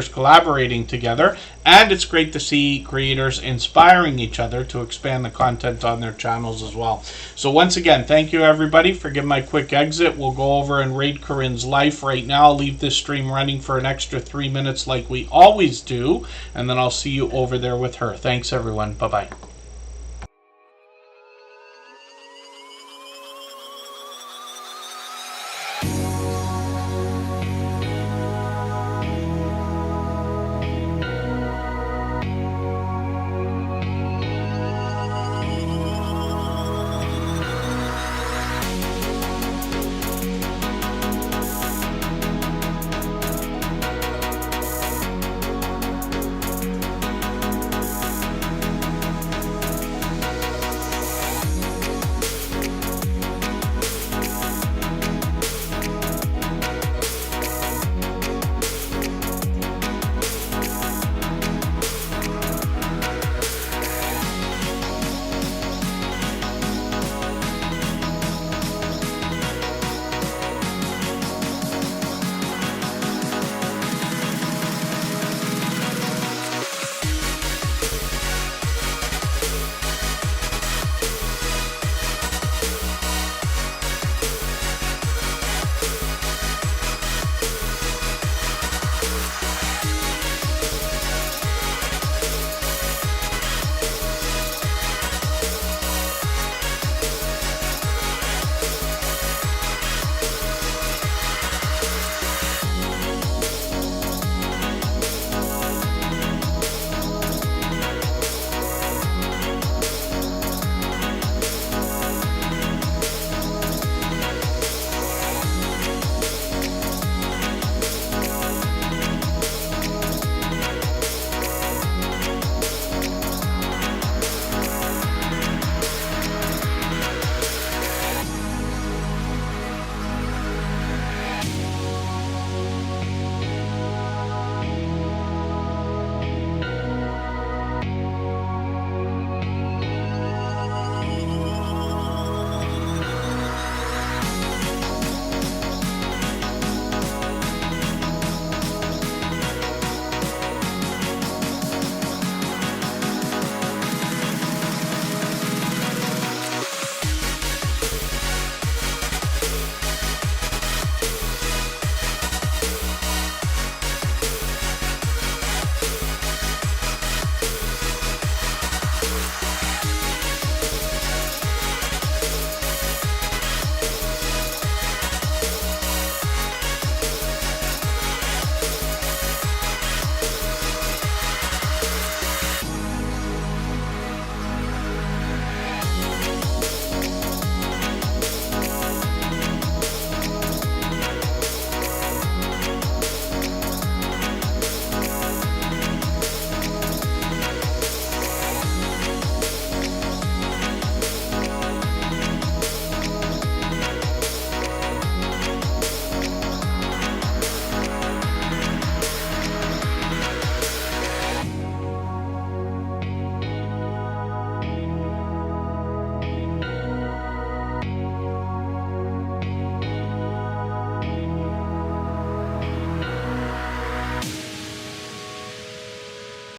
collaborating together, and it's great to see creators inspiring each other to expand the content on their channels as well. So once again, thank you everybody for giving my quick exit. We'll go over and raid Corinne's life right now. I'll leave this stream running for an extra 3 minutes like we always do, and then I'll see you over there with her. Thanks everyone. Bye-bye.